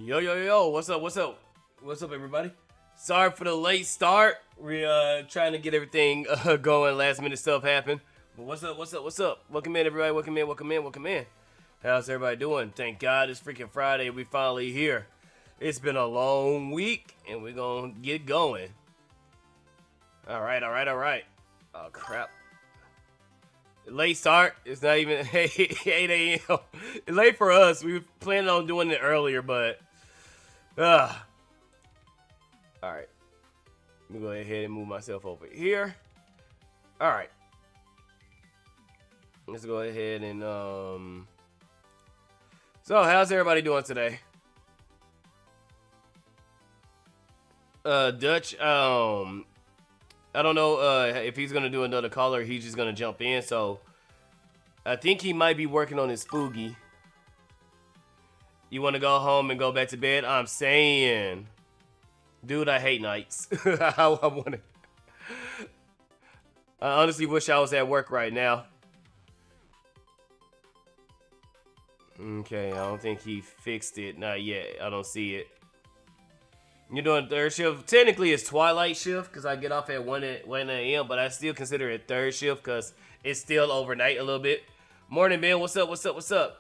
Yo, yo, yo, what's up, what's up? What's up, everybody? Sorry for the late start. We're trying to get everything going. Last minute stuff happened. But what's up, what's up, what's up? Welcome in, everybody. Welcome in, welcome in, welcome in. How's everybody doing? Thank God it's freaking Friday. We finally here. It's been a long week, and we're going to get going. All right, all right, all right. Oh, crap. Late start. It's not even 8 a.m. Late for us. We were planning on doing it earlier, but all right. Let me go ahead and move myself over here. All right. Let's go ahead and So, how's everybody doing today? Dutch, I don't know if he's gonna do another call or he's just gonna jump in. So I think he might be working on his Spoogie. You want to go home and go back to bed? I'm saying, dude, I hate nights. I honestly wish I was at work right now. Okay, I don't think he fixed it. Not yet. I don't see it. You're doing third shift. Technically, it's twilight shift because I get off at 1 a.m., but I still consider it third shift because it's still overnight a little bit. Morning, Ben. What's up? What's up? What's up?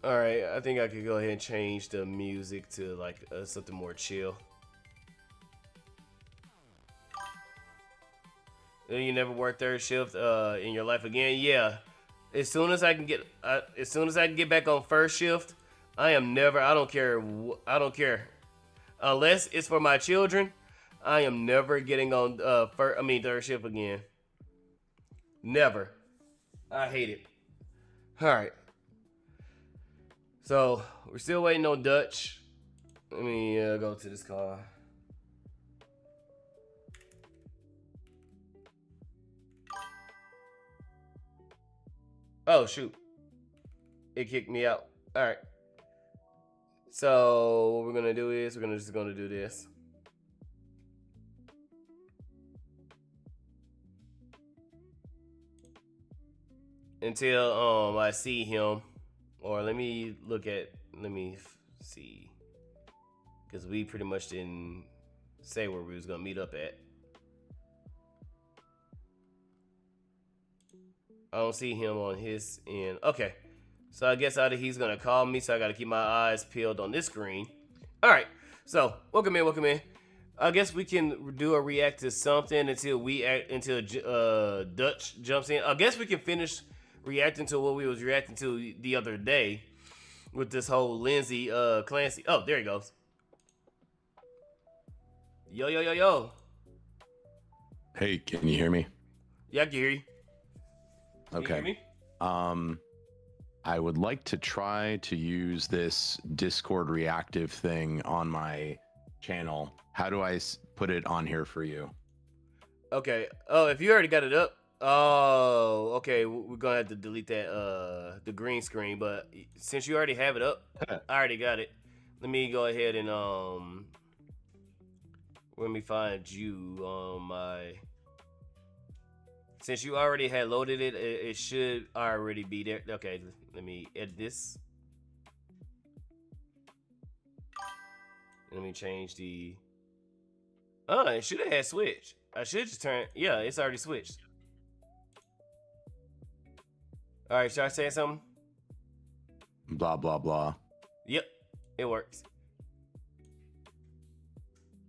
All right, I think I could go ahead and change the music to like something more chill. You never work third shift in your life again? Yeah. As soon as I can get back on first shift, I don't care. Unless it's for my children, I am never getting on third shift again. Never. I hate it. All right. So, we're still waiting on Dutch. Let me go to this car. Oh, shoot. It kicked me out. All right. So, what we're going to do is we're just going to do this. Until I see him. Or let me see. Because we pretty much didn't say where we was going to meet up at. I don't see him on his end. Okay. So I guess either he's going to call me, so I got to keep my eyes peeled on this screen. All right. So, welcome in, welcome in. I guess we can do a react to something until Dutch jumps in. I guess we can finish reacting to what we was reacting to the other day with this whole Lindsay Clancy. Oh, there he goes. Yo, yo, yo, yo. Hey, can you hear me? Yeah, I can hear you. Okay. Can you hear me? I would like to try to use this Discord reactive thing on my channel. How do I put it on here for you? Okay. Oh, if you already got it up. Oh, okay. We're gonna have to delete that the green screen, but since you already have it up, I already got it. Let me go ahead and let me find you on my. Since you already had loaded it, it should already be there. Okay, let me edit this. Let me change the. Oh, it should have had switched. I should just turn. Yeah, it's already switched. All right, should I say something? Blah, blah, blah. Yep, it works.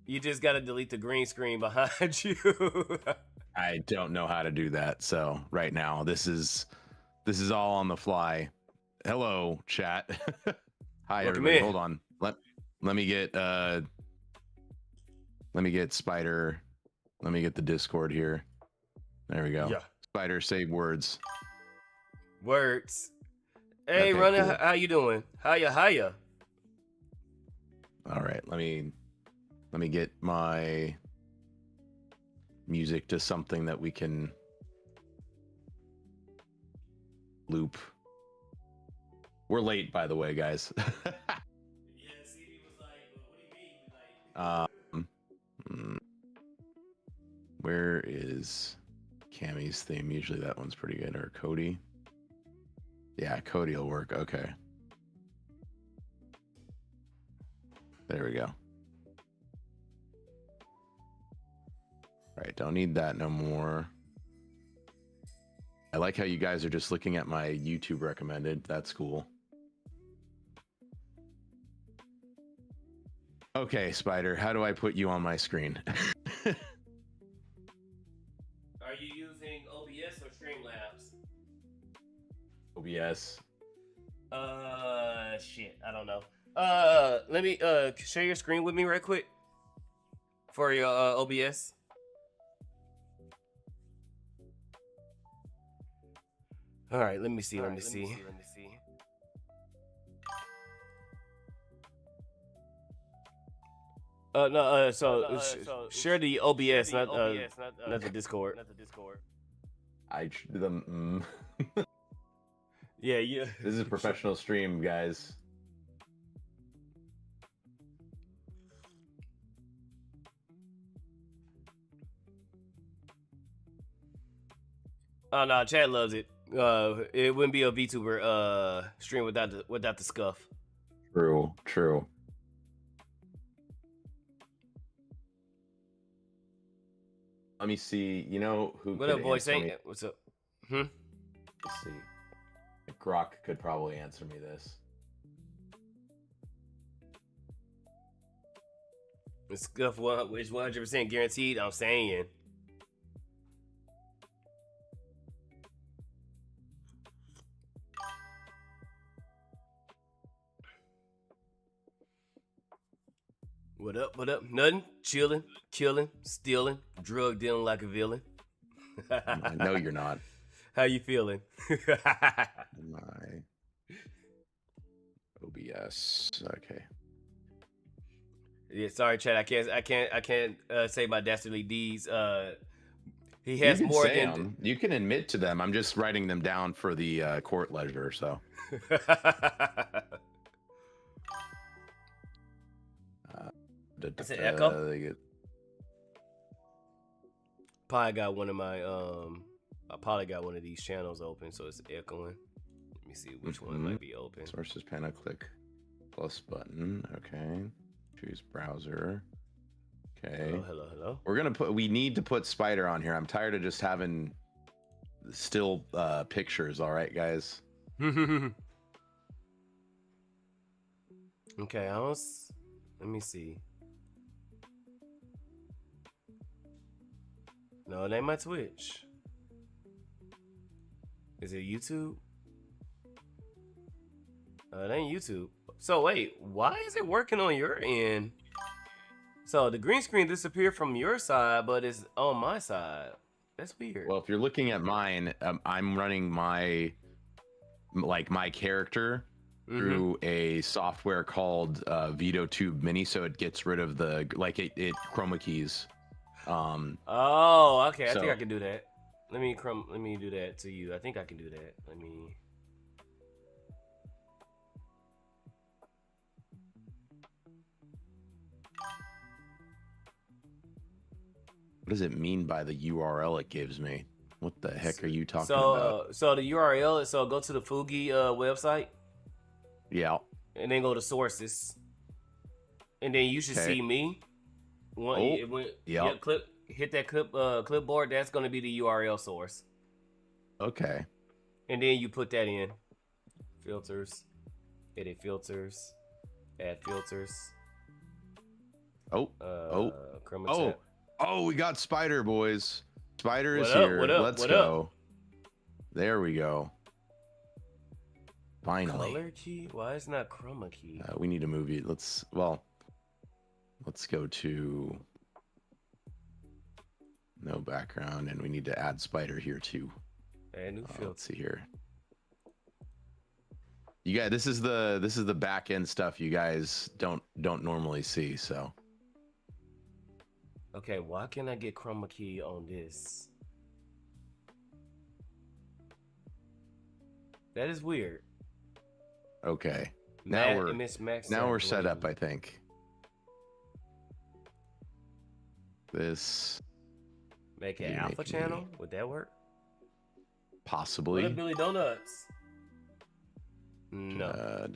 You just gotta delete the green screen behind you. I don't know how to do that. So right now, this is all on the fly. Hello, chat. Hi, Welcome everybody. in. Hold on. Let me get Spydr. Let me get the Discord here. There we go. Yeah. Spydr, save words. Words. Hey, Okay, Runner, cool. how you doing? Hiya. All right, let me get my music to something that we can loop. We're late, by the way, guys. Where is Cammy's theme? Usually that one's pretty good. Or Cody. Yeah, Cody will work. Okay. There we go. All right, don't need that no more. I like how you guys are just looking at my YouTube recommended. That's cool. Okay, Spider, how do I put you on my screen? Are you using OBS or Streamlabs? OBS. Shit, I don't know. Let me share your screen with me right quick for your OBS. All right, let me see. Let me see. No. Share the OBS, not the Discord. Yeah, yeah. This is a professional stream, guys. Oh no, Chad loves it. It wouldn't be a VTuber stream without the scuff. True, true. Let me see. You know who? What up, boy? Say what's up? Let's see. Grok could probably answer me this. The scuff is 100% guaranteed. I'm saying. What up? What up? Nothing. Chilling, killing, stealing, drug dealing like a villain. No, you're not. How you feeling? My OBS. Okay. Yeah, sorry, Chad. I can't say my dastardly deeds. He has more than them. You can admit to them. I'm just writing them down for the court ledger. So. Is it echo? Probably got one of my I probably got one of these channels open, so it's echoing. Let me see which one might be open. Sources panel, click plus button. Okay. Choose browser. Okay. Hello. We need to put Spydr on here. I'm tired of just having still pictures. All right, guys. Okay, let me see. No, it ain't my Twitch. Is it YouTube? It ain't YouTube. So wait, why is it working on your end? So the green screen disappeared from your side, but it's on my side. That's weird. Well, if you're looking at mine, I'm running my character through a software called VitoTube Mini, so it gets rid of the it chroma keys. Oh, okay. I think I can do that. Let me do that to you. I think I can do that. Let me. What does it mean by the URL it gives me? What the heck are you talking about? So the URL is go to the Fugi website. Yeah. And then go to sources. And then you should see me. Hit that clipboard. That's going to be the URL source. Okay. And then you put that in. Filters. Edit filters. Add filters. Oh, we got Spydr, boys. Spydr is here. Let's go. There we go. Finally. Color key? Why is not chroma key? We need a movie. Let's go to no background, and we need to add Spydr here too. New filter. Let's see here. You guys, this is the back end stuff you guys don't normally see. So. Okay, why can't I get chroma key on this? That is weird. Okay. Now we're set up, I think. This make an alpha channel? Would that work? Possibly. What up, Billy Donuts? No.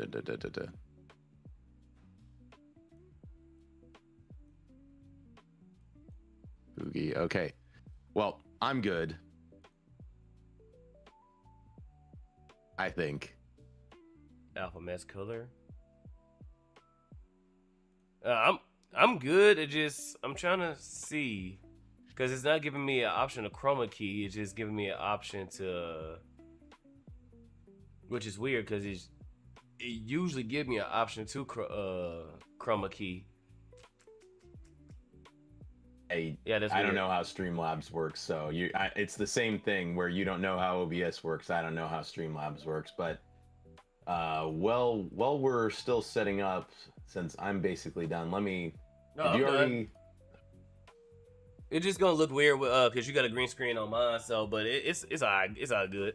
Boogie. Okay. Well, I'm good. I think. Alpha Mask color. I'm good. I'm trying to see because it's not giving me an option to chroma key. It's just giving me an option to, which is weird because it usually give me an option to chroma key. I don't know how Streamlabs works, so it's the same thing where you don't know how OBS works. I don't know how Streamlabs works, but well, we're still setting up. Since I'm basically done, let me. No, I'm done. It's just gonna look weird because you got a green screen on mine. So, but it's all good.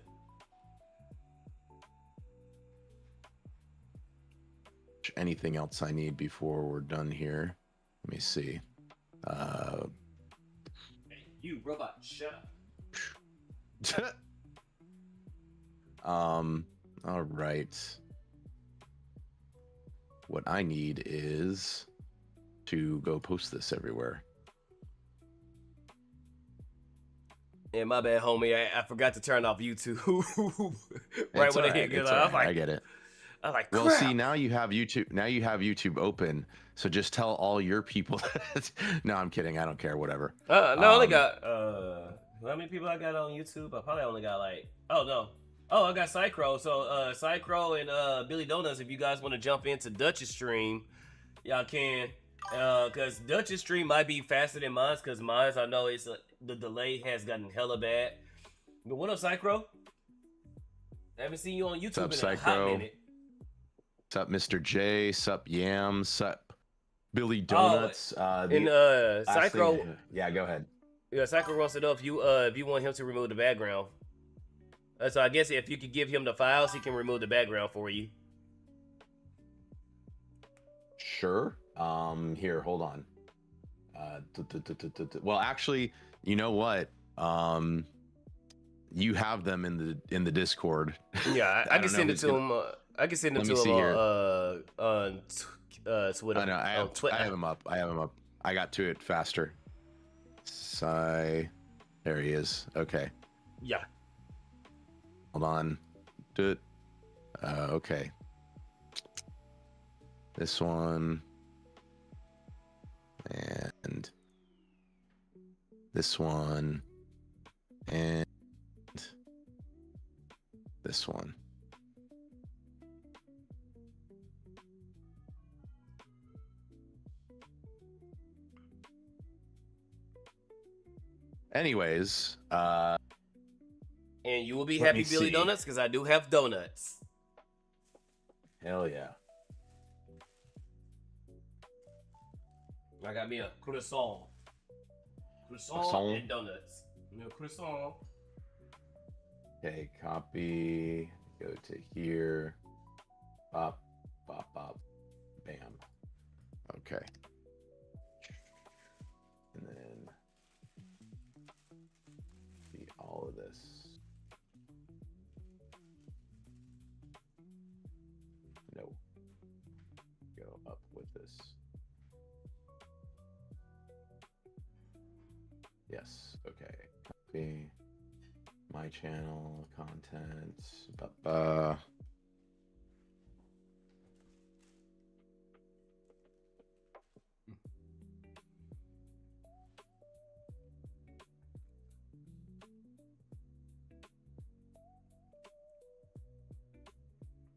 Anything else I need before we're done here? Let me see. Hey, you robot, shut up. All right. What I need is to go post this everywhere. Yeah, my bad, homie. I forgot to turn off YouTube right it's when right. it hit. I get it. I was like, well, see, now you have YouTube. Now you have YouTube open. So just tell all your people. No, I'm kidding. I don't care. Whatever. No, I only got how many people I got on YouTube? I probably only got like I got Psychro. So Psychro and Billy Donuts. If you guys want to jump into Dutch's stream, y'all can. Cause Dutch's stream might be faster than mine's. Cause mine's I know the delay has gotten hella bad. But what up, Psychro? I haven't seen you on YouTube in a hot minute. Sup, Mr. J. Sup, Yam. Sup, Billy Donuts. Psychro. Yeah, go ahead. Yeah, Psychro wants to know if you want him to remove the background. So I guess if you could give him the files, he can remove the background for you. Sure. Here, hold on. Well, actually, you know what? You have them in the Discord. Yeah, I can send it to him. I can send it to him on Twitter. I know. I have him up. I got to it faster. There he is. Okay. Yeah. Hold on. Do it. Okay. This one. And this one. And this one. Anyways, and you will be happy, Billy Donuts, because I do have donuts. Hell yeah. I got me a croissant. Croissant and donuts. Croissant. Okay, copy. Go to here. Bop, bop, bop. Bam. Okay. And then see all of this. No. Go up with this. Yes. Okay. Copy. My channel content.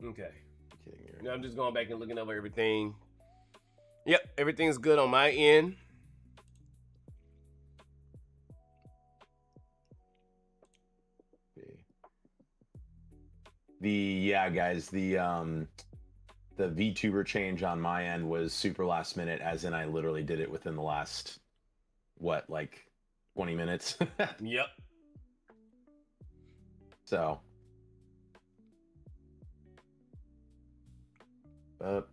Okay. Now I'm just going back and looking over everything. Yep, everything's good on my end. Guys, the VTuber change on my end was super last minute, as in I literally did it within the last, what, like 20 minutes? Yep. So. Up.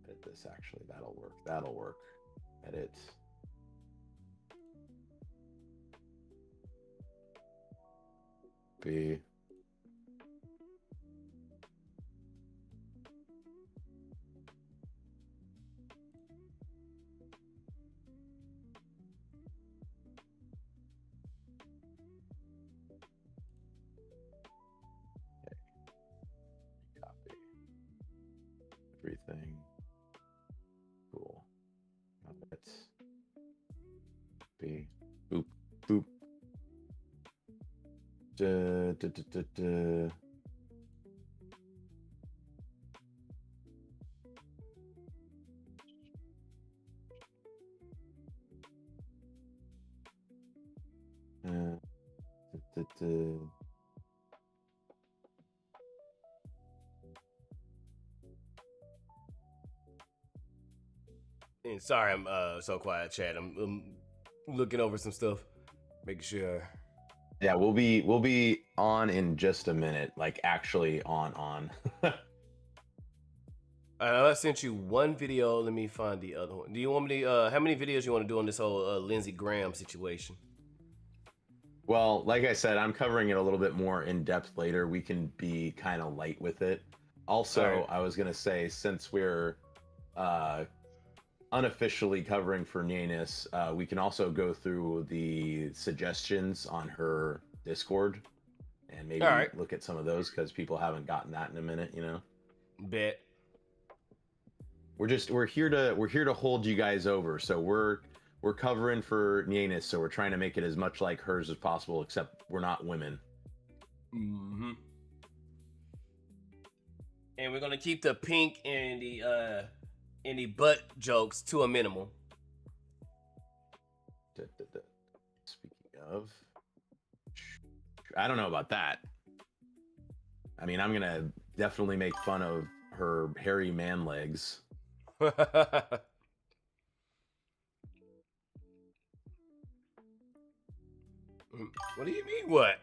Edit this, actually. That'll work. Edit. Copy. Copy. Everything. Cool. Let's be boop boop. Da, da, da, da, da. Da, da, da. And sorry, I'm so quiet, chat. I'm looking over some stuff, making sure. Yeah, we'll be on in just a minute. Like actually on. I sent you one video. Let me find the other one. Do you want me to? How many videos you want to do on this whole Lindsey Graham situation? Well, like I said, I'm covering it a little bit more in depth later. We can be kind of light with it. Also, right. I was gonna say, since we're unofficially covering for Nanis, we can also go through the suggestions on her Discord and maybe look at some of those because people haven't gotten that in a minute, you know. Bet. We're here to hold you guys over. So we're covering for Nanis, so we're trying to make it as much like hers as possible, except we're not women. Mm-hmm. And we're gonna keep the pink and the butt jokes to a minimum. Speaking of, I don't know about that. I mean, I'm gonna definitely make fun of her hairy man legs. What do you mean, what?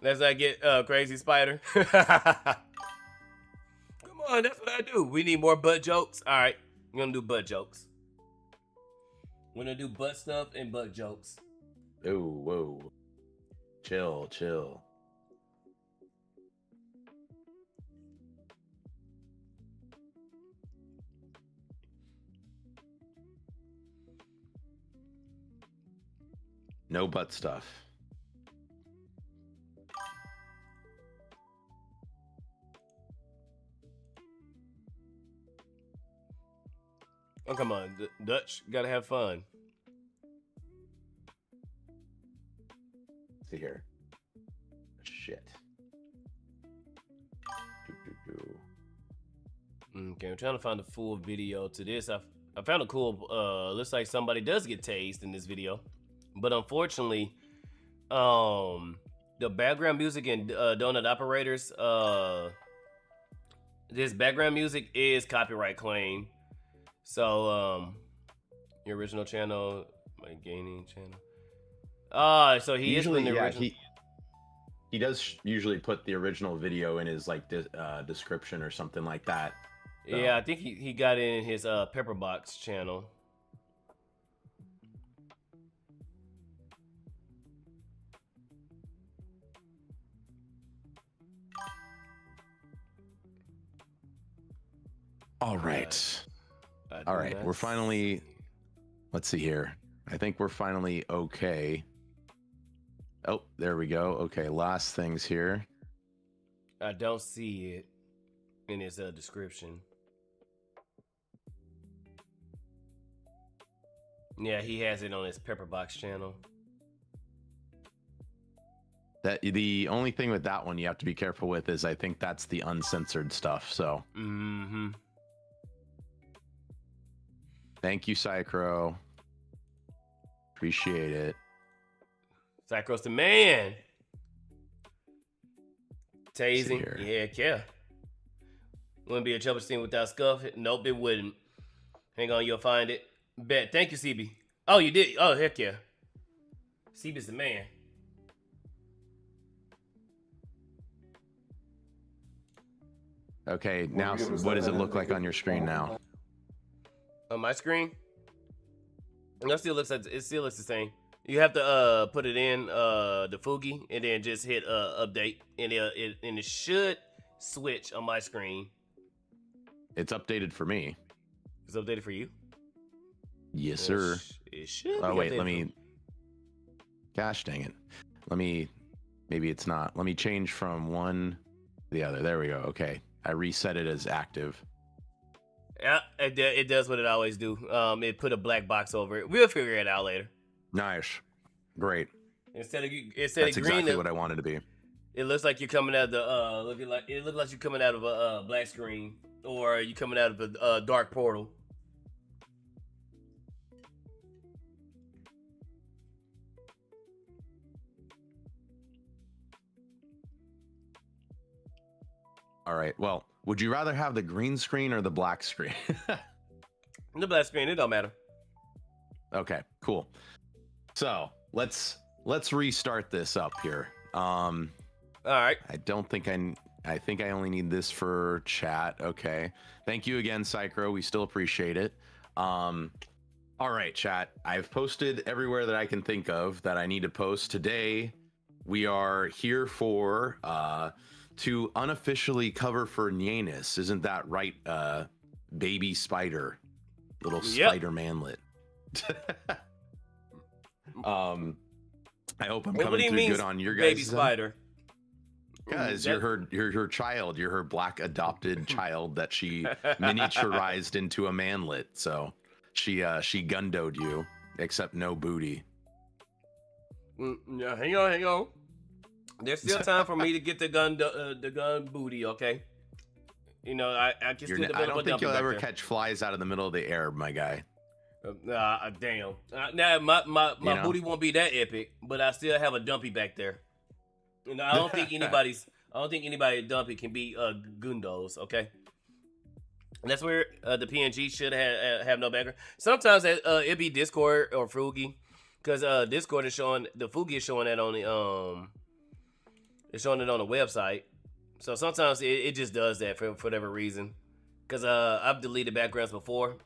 As I get crazy spider. Come on, that's what I do. We need more butt jokes. All right, we're gonna do butt jokes. We're gonna do butt stuff and butt jokes. Oh, whoa. Chill. No butt stuff. Oh, come on, Dutch. Gotta have fun. Let's see here. Shit. Okay, I'm trying to find a full video to this. I found a cool, looks like somebody does get tased in this video. But unfortunately, the background music and donut operators, this background music is copyright claim. So, your original channel, my gaming channel. So he usually, is in the original. He does usually put the original video in his like description or something like that. So. Yeah, I think he got it in his Pepperbox channel. All right. We're finally. Let's see here. I think we're finally okay. Oh, there we go. Okay, last things here. I don't see it in his description. Yeah, he has it on his Pepperbox channel. That the only thing with that one you have to be careful with is I think that's the uncensored stuff. So. Mm-hmm. Thank you, Psychro. Appreciate it. Psychro's the man. Tasing. Yeah. Wouldn't be a trouble scene without scuff. Nope, it wouldn't. Hang on, you'll find it. Bet. Thank you, CB. Oh, you did? Oh, heck yeah. CB's the man. Okay, now what does it look like on your screen now? On my screen? It still looks the same. You have to put it in the Fugi and then just hit update, and it should switch on my screen. It's updated for me. It's updated for you? Yes, sir. It should. Oh wait, let me. Gosh dang it. Let me. Maybe it's not. Let me change from one to the other. There we go. Okay, I reset it as active. Yeah, it does what it always do. It put a black box over it. We'll figure it out later. Nice, great. Instead of green, exactly what I wanted to be. It looks like you're coming out of the it looks like you're coming out of a black screen, or you coming out of a dark portal. All right. Well, would you rather have the green screen or the black screen? The black screen, it don't matter. Okay, cool. So let's restart this up here. All right. I think I only need this for chat. Okay. Thank you again, Psychro. We still appreciate it. All right, chat. I've posted everywhere that I can think of that I need to post. Today, we are here for to unofficially cover for Nyanis. Isn't that right? Baby spider. Little spider manlet. I hope I'm coming through good on your guys. Baby spider. Guys, you're her child. You're her black adopted child that she miniaturized into a manlet. So she gundoed you, except no booty. Yeah, hang on. There's still time for me to get the gun booty. Okay. You know, I can still develop. I don't think you'll ever catch flies out of the middle of the air, my guy. Damn. Now my booty won't be that epic, but I still have a dumpy back there. You know, I don't think anybody dumpy can beat Gundos. Okay. And that's where the PNG should have no background. Sometimes it be Discord or Fugi, because Discord is showing the Fugi is showing that on the it's showing it on the website. So sometimes it just does that for whatever reason. Because I've deleted backgrounds before,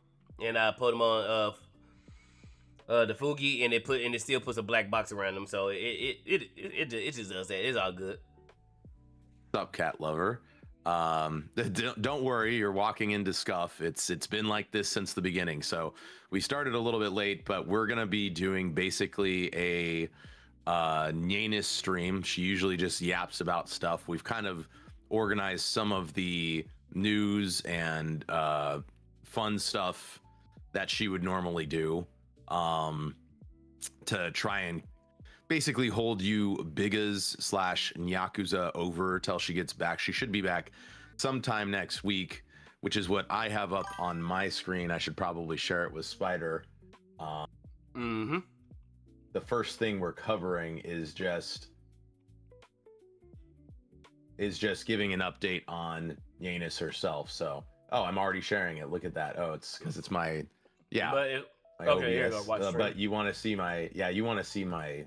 and I put them on the Fugi, and it still puts a black box around them. So it just does that. It's all good. What's up, cat lover? Don't worry, you're walking into scuff. It's been like this since the beginning. So we started a little bit late, but we're gonna be doing basically a Nyanis stream. She usually just yaps about stuff. We've kind of organized some of the news and fun stuff that she would normally do to try and basically hold you Bigas / Nyakuza over till she gets back. She should be back sometime next week, which is what I have up on my screen. I should probably share it with Spydr. The first thing we're covering is just giving an update on Nyanis herself. So, I'm already sharing it. Look at that. Oh, it's because it's my Okay, here you go. Watch but you want to see my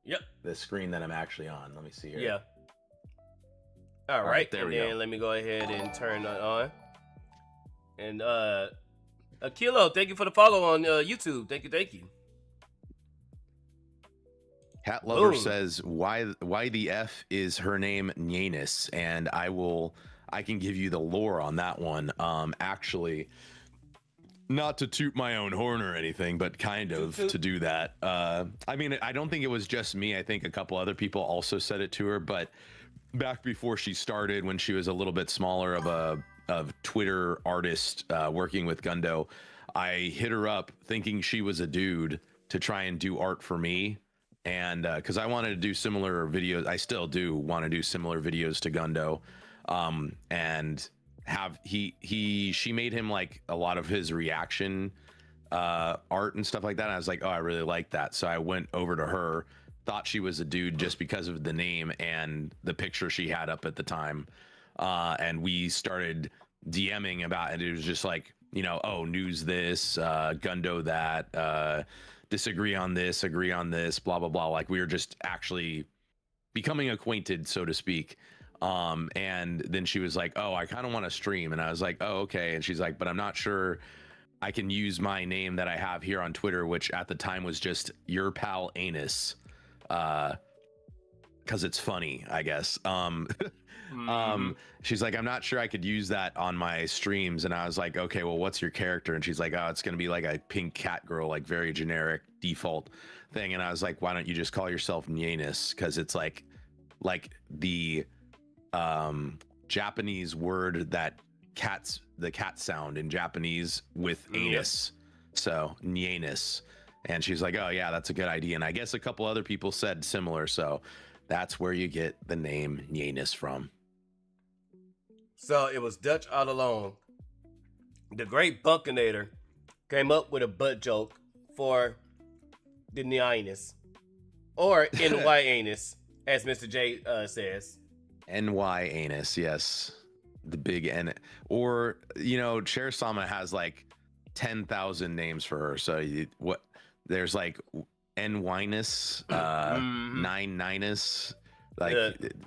Yep. the screen that I'm actually on. Let me see here. Yeah. All right. There we go. Let me go ahead and turn that on. And Akilo, thank you for the follow on YouTube. Thank you. Cat Lover says, why the F is her name Nyanis? And I can give you the lore on that one. Actually, not to toot my own horn or anything, but kind of to do that. I mean, I don't think it was just me. I think a couple other people also said it to her, but back before she started, when she was a little bit smaller of Twitter artist working with Gundo, I hit her up thinking she was a dude to try and do art for me. And because I wanted to do similar videos, I still do want to do similar videos to Gundo, and have she made him like a lot of his reaction art and stuff like that. And I was like, oh, I really like that. So I went over to her, thought she was a dude just because of the name and the picture she had up at the time, and we started DMing about it. It was just like, oh, news this, Gundo that. Disagree on this, agree on this, blah blah blah. Like we were just actually becoming acquainted, so to speak. And then she was like, oh, I kind of want to stream. And I was like, oh, okay. And she's like, but I'm not sure I can use my name that I have here on Twitter, which at the time was just your pal Anus, because it's funny, I guess. She's like, I'm not sure I could use that on my streams, and I was like, okay, well, what's your character? And she's like, oh, it's gonna be like a pink cat girl, like very generic default thing. And I was like, why don't you just call yourself Nyanus? Because it's like the Japanese word that the cat sound in Japanese with anus. So Nyanus. And she's like, oh yeah, that's a good idea. And I guess a couple other people said similar, so that's where you get the name Nyanus from. So it was Dutch all along. The great Buckinator came up with a butt joke for the Nyanus, or NY anus, as Mr. J says. NY anus, yes. The big N. Or, Cher Sama has like 10,000 names for her. So there's like N-Winus, Nine-Ninus, like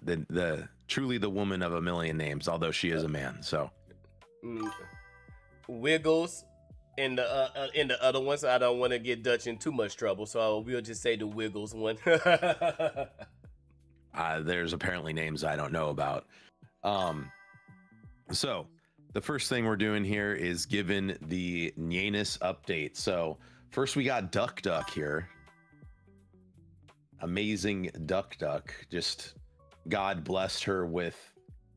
the truly the woman of a million names, although she is a man. So Wiggles in the other ones. I don't want to get Dutch in too much trouble, so we'll just say the Wiggles one. There's apparently names I don't know about. So the first thing we're doing here is giving the Nyanus update. So first we got Duck Duck here. Amazing Duck Duck. Just God blessed her with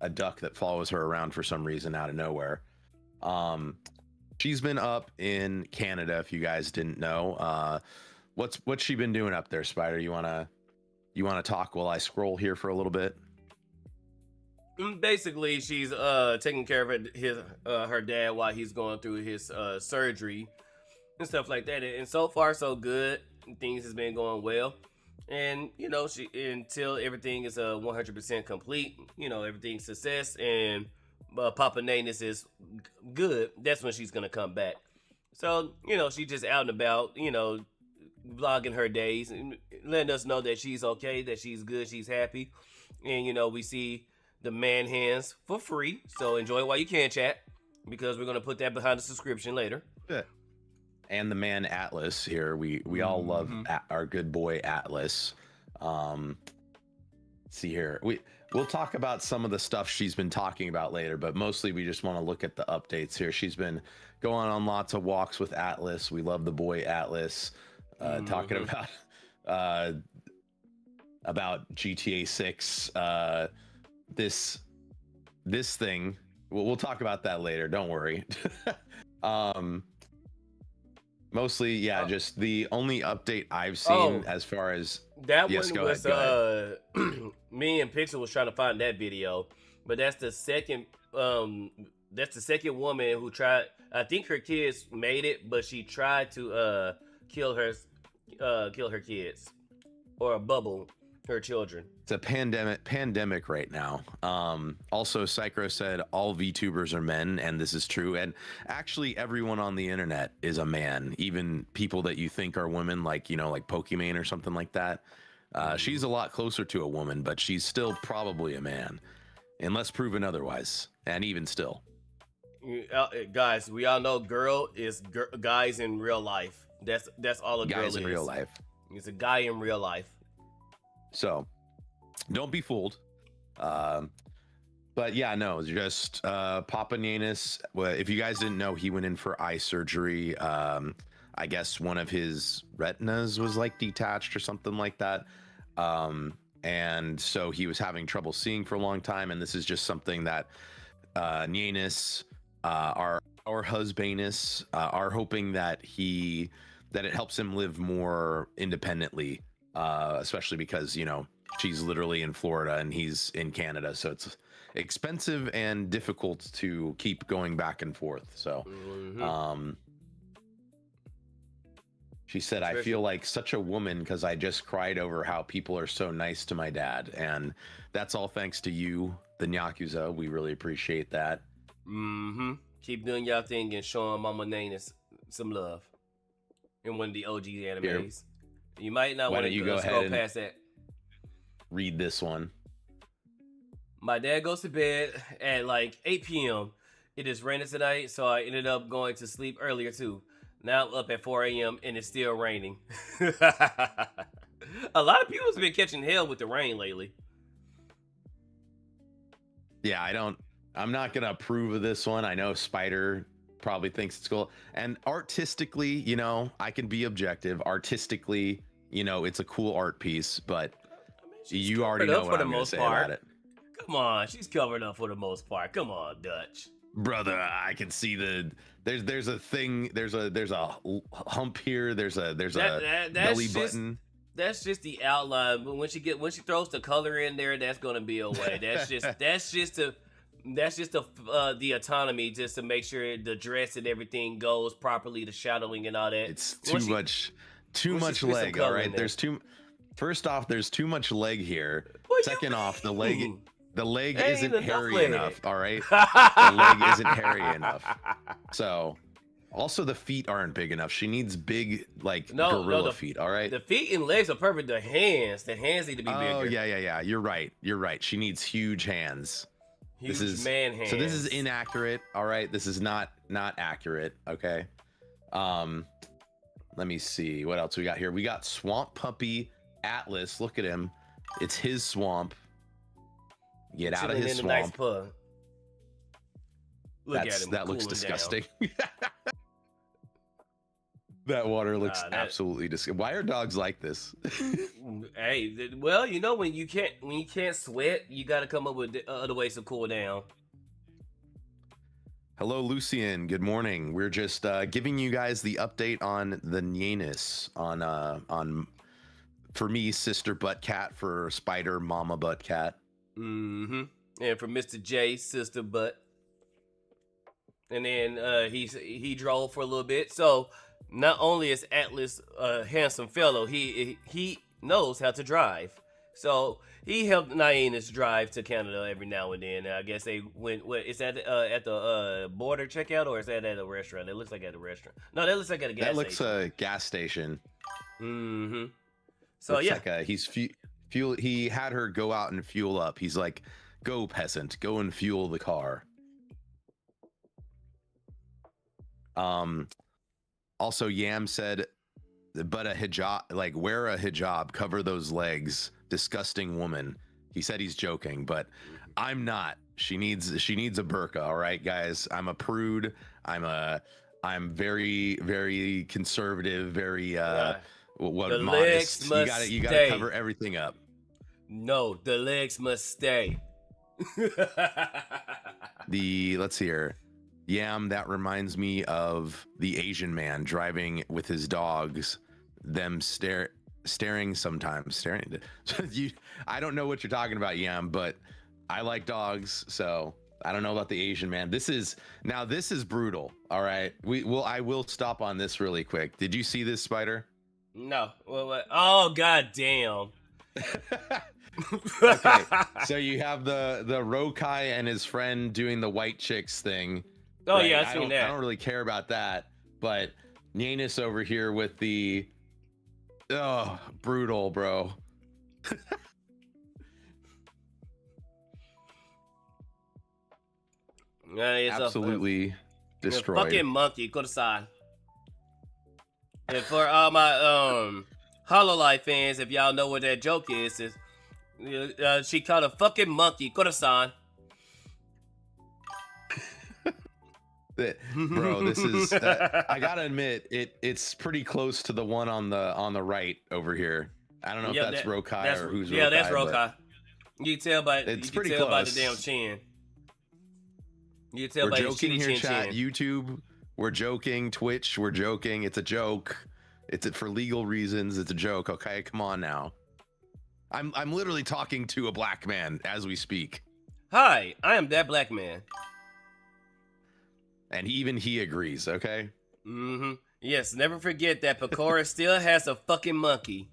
a duck that follows her around for some reason out of nowhere. She's been up in Canada, if you guys didn't know. What's she been doing up there, Spydr? You wanna talk while I scroll here for a little bit? Basically, she's taking care of her dad while he's going through his surgery and stuff like that. And so far, so good. Things has been going well. And she until everything is 100% complete, everything's success, and Papa Nanus is good. That's when she's gonna come back. So she's just out and about, vlogging her days and letting us know that she's okay, that she's good, she's happy, and we see the man hands for free. So enjoy while you can, chat, because we're gonna put that behind the subscription later. Yeah. And the man Atlas here. We all love our good boy Atlas. See here. We'll talk about some of the stuff she's been talking about later, but mostly we just want to look at the updates here. She's been going on lots of walks with Atlas. We love the boy Atlas. Talking about GTA 6. This thing. We'll talk about that later. Don't worry. Mostly, yeah, just the only update I've seen as far as that one was me and Pixel was trying to find that video, but that's the second woman who tried. I think her kids made it, but she tried to kill her kids or bubble her children. It's a pandemic right now. Also, Psychro said all VTubers are men, and this is true. And actually, everyone on the internet is a man, even people that you think are women, like Pokimane or something like that. She's a lot closer to a woman, but she's still probably a man, unless proven otherwise. And even still, guys, we all know girl is guys in real life. That's all a girl is. Guys in real life. It's a guy in real life. So don't be fooled. But yeah, no, just Papa Nyanus. Well, if you guys didn't know, he went in for eye surgery. I guess one of his retinas was like detached or something like that. And so he was having trouble seeing for a long time. And this is just something that Nyanus, our husbandess, are hoping that it helps him live more independently. Especially because she's literally in Florida and he's in Canada, so it's expensive and difficult to keep going back and forth. So she said, I feel like such a woman because I just cried over how people are so nice to my dad, and that's all thanks to you, the Nyakuza. We really appreciate that. Keep doing y'all thing and showing Mama Nanus some love in one of the OG animes. Here. You might not want to go ahead past that. Read this one. My dad goes to bed at like 8 p.m. It is raining tonight, so I ended up going to sleep earlier too. Now I'm up at 4 a.m. and it's still raining. A lot of people have been catching hell with the rain lately. Yeah, I'm not gonna approve of this one. I know Spydr probably thinks it's cool. And artistically, you know, I can be objective. Artistically, you know, it's a cool art piece, but you already know what I'm gonna say about it. Come on, she's covered up for the most part. Come on, Dutch. Brother, I can see there's a thing, there's a hump here, there's a belly button. That's just the outline, but when she throws the color in there, that's gonna be away. That's just the autonomy, just to make sure the dress and everything goes properly, the shadowing and all that. It's too much leg. All right, First off, there's too much leg here. Second off, the leg isn't hairy enough. All right, the leg isn't hairy enough. So. Also, the feet aren't big enough. She needs big, like, gorilla feet, all right? The feet and legs are perfect. The hands need to be bigger. Oh, yeah. You're right. She needs huge hands. Man hands. So this is inaccurate, all right? This is not accurate, okay? Let me see. What else we got here? We got Swamp Puppy Atlas. Look at him. It's his swamp. Get out of his swamp. Nice pug. Look at him. That looks disgusting. That water looks absolutely disgusting. Why are dogs like this? Hey, well, you know, when you can't sweat, you got to come up with other ways to cool down. Hello, Lucian. Good morning. We're just giving you guys the update on the Nyanus on for me, Sister Butt Cat, for Spydr, Mama Butt Cat. Mm-hmm. And for Mr. J, Sister Butt. And then he drove for a little bit. So not only is Atlas a handsome fellow, he knows how to drive. So he helped Nyanus drive to Canada every now and then. I guess they went. What is that at the border checkout, or is that at a restaurant? It looks like at a restaurant. No, that looks like at a gas station. That looks a gas station. Mm-hmm. So looks like he's fuel. He had her go out and fuel up. He's like, "Go, peasant, go and fuel the car." Also, Yam said, but a hijab, like, wear a hijab, cover those legs. Disgusting woman. He said he's joking, but I'm not. She needs a burqa. All right, guys. I'm a prude. I'm very, very conservative. Very modest. You gotta cover everything up. No, the legs must stay. Let's see here. Yam, that reminds me of the Asian man driving with his dogs, them staring sometimes. I don't know what you're talking about, Yam, but I like dogs, so I don't know about the Asian man. This is brutal. All right, I will stop on this really quick. Did you see this, Spydr? No. Well, oh, god damn. Okay, so you have the Rokai and his friend doing the white chicks thing. Oh, right? Yeah, I've seen that. I don't really care about that, but Nyanus over here with the brutal, bro. Absolutely destroyed. Fucking monkey, go to side. And for all my HoloLive fans, if y'all know what that joke is she called a fucking monkey, go to side. Bro, this is I gotta admit it's pretty close to the one on the right over here. I don't know if that's Rokai or who's Rokai. Yeah, that's Rokai. You can tell by it's pretty close. By the damn chin. You can tell we're by joking his here, chin. chat. YouTube, we're joking. Twitch, we're joking. It's a joke. It's for legal reasons. It's a joke. Okay, come on now. I'm literally talking to a black man as we speak. Hi, I am that black man. And even he agrees, okay? Mm-hmm. Yes, never forget that Pecora still has a fucking monkey.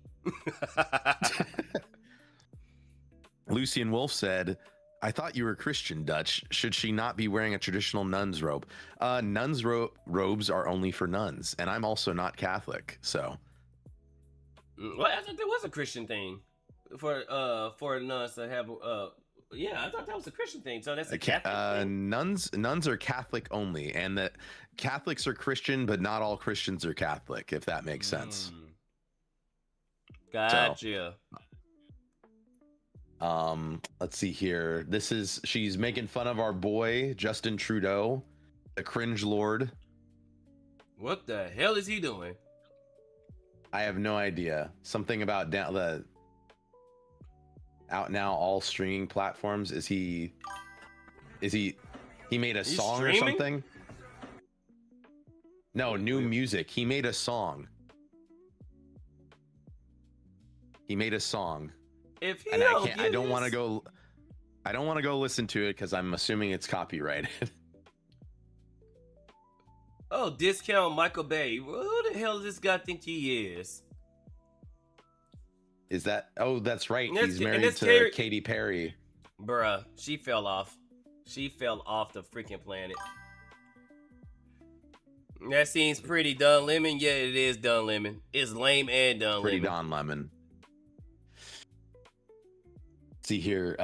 Lucian Wolf said, I thought you were Christian, Dutch. Should she not be wearing a traditional nun's robe? Nun's robes are only for nuns, and I'm also not Catholic, so. Well, I thought there was a Christian thing for nuns to have Yeah, I thought that was a Christian thing. So that's a Catholic thing? Nuns are Catholic only, and the Catholics are Christian, but not all Christians are Catholic, if that makes sense. Gotcha. Let's see here. She's making fun of our boy Justin Trudeau, the cringe lord. What the hell is he doing? I have no idea. Something about the out now all streaming platforms. He made a song streaming? or something? No, new music. He made a song. If he and I don't want to go listen to it because I'm assuming it's copyrighted. Oh, discount Michael Bay. Who the hell does this guy think he is? Is that? Oh, that's right. He's married to Katy Perry. Bruh, she fell off. She fell off the freaking planet. That seems pretty Don Lemon. Yeah, it is Don Lemon. It's lame and Don Lemon. Pretty Don Lemon. See here.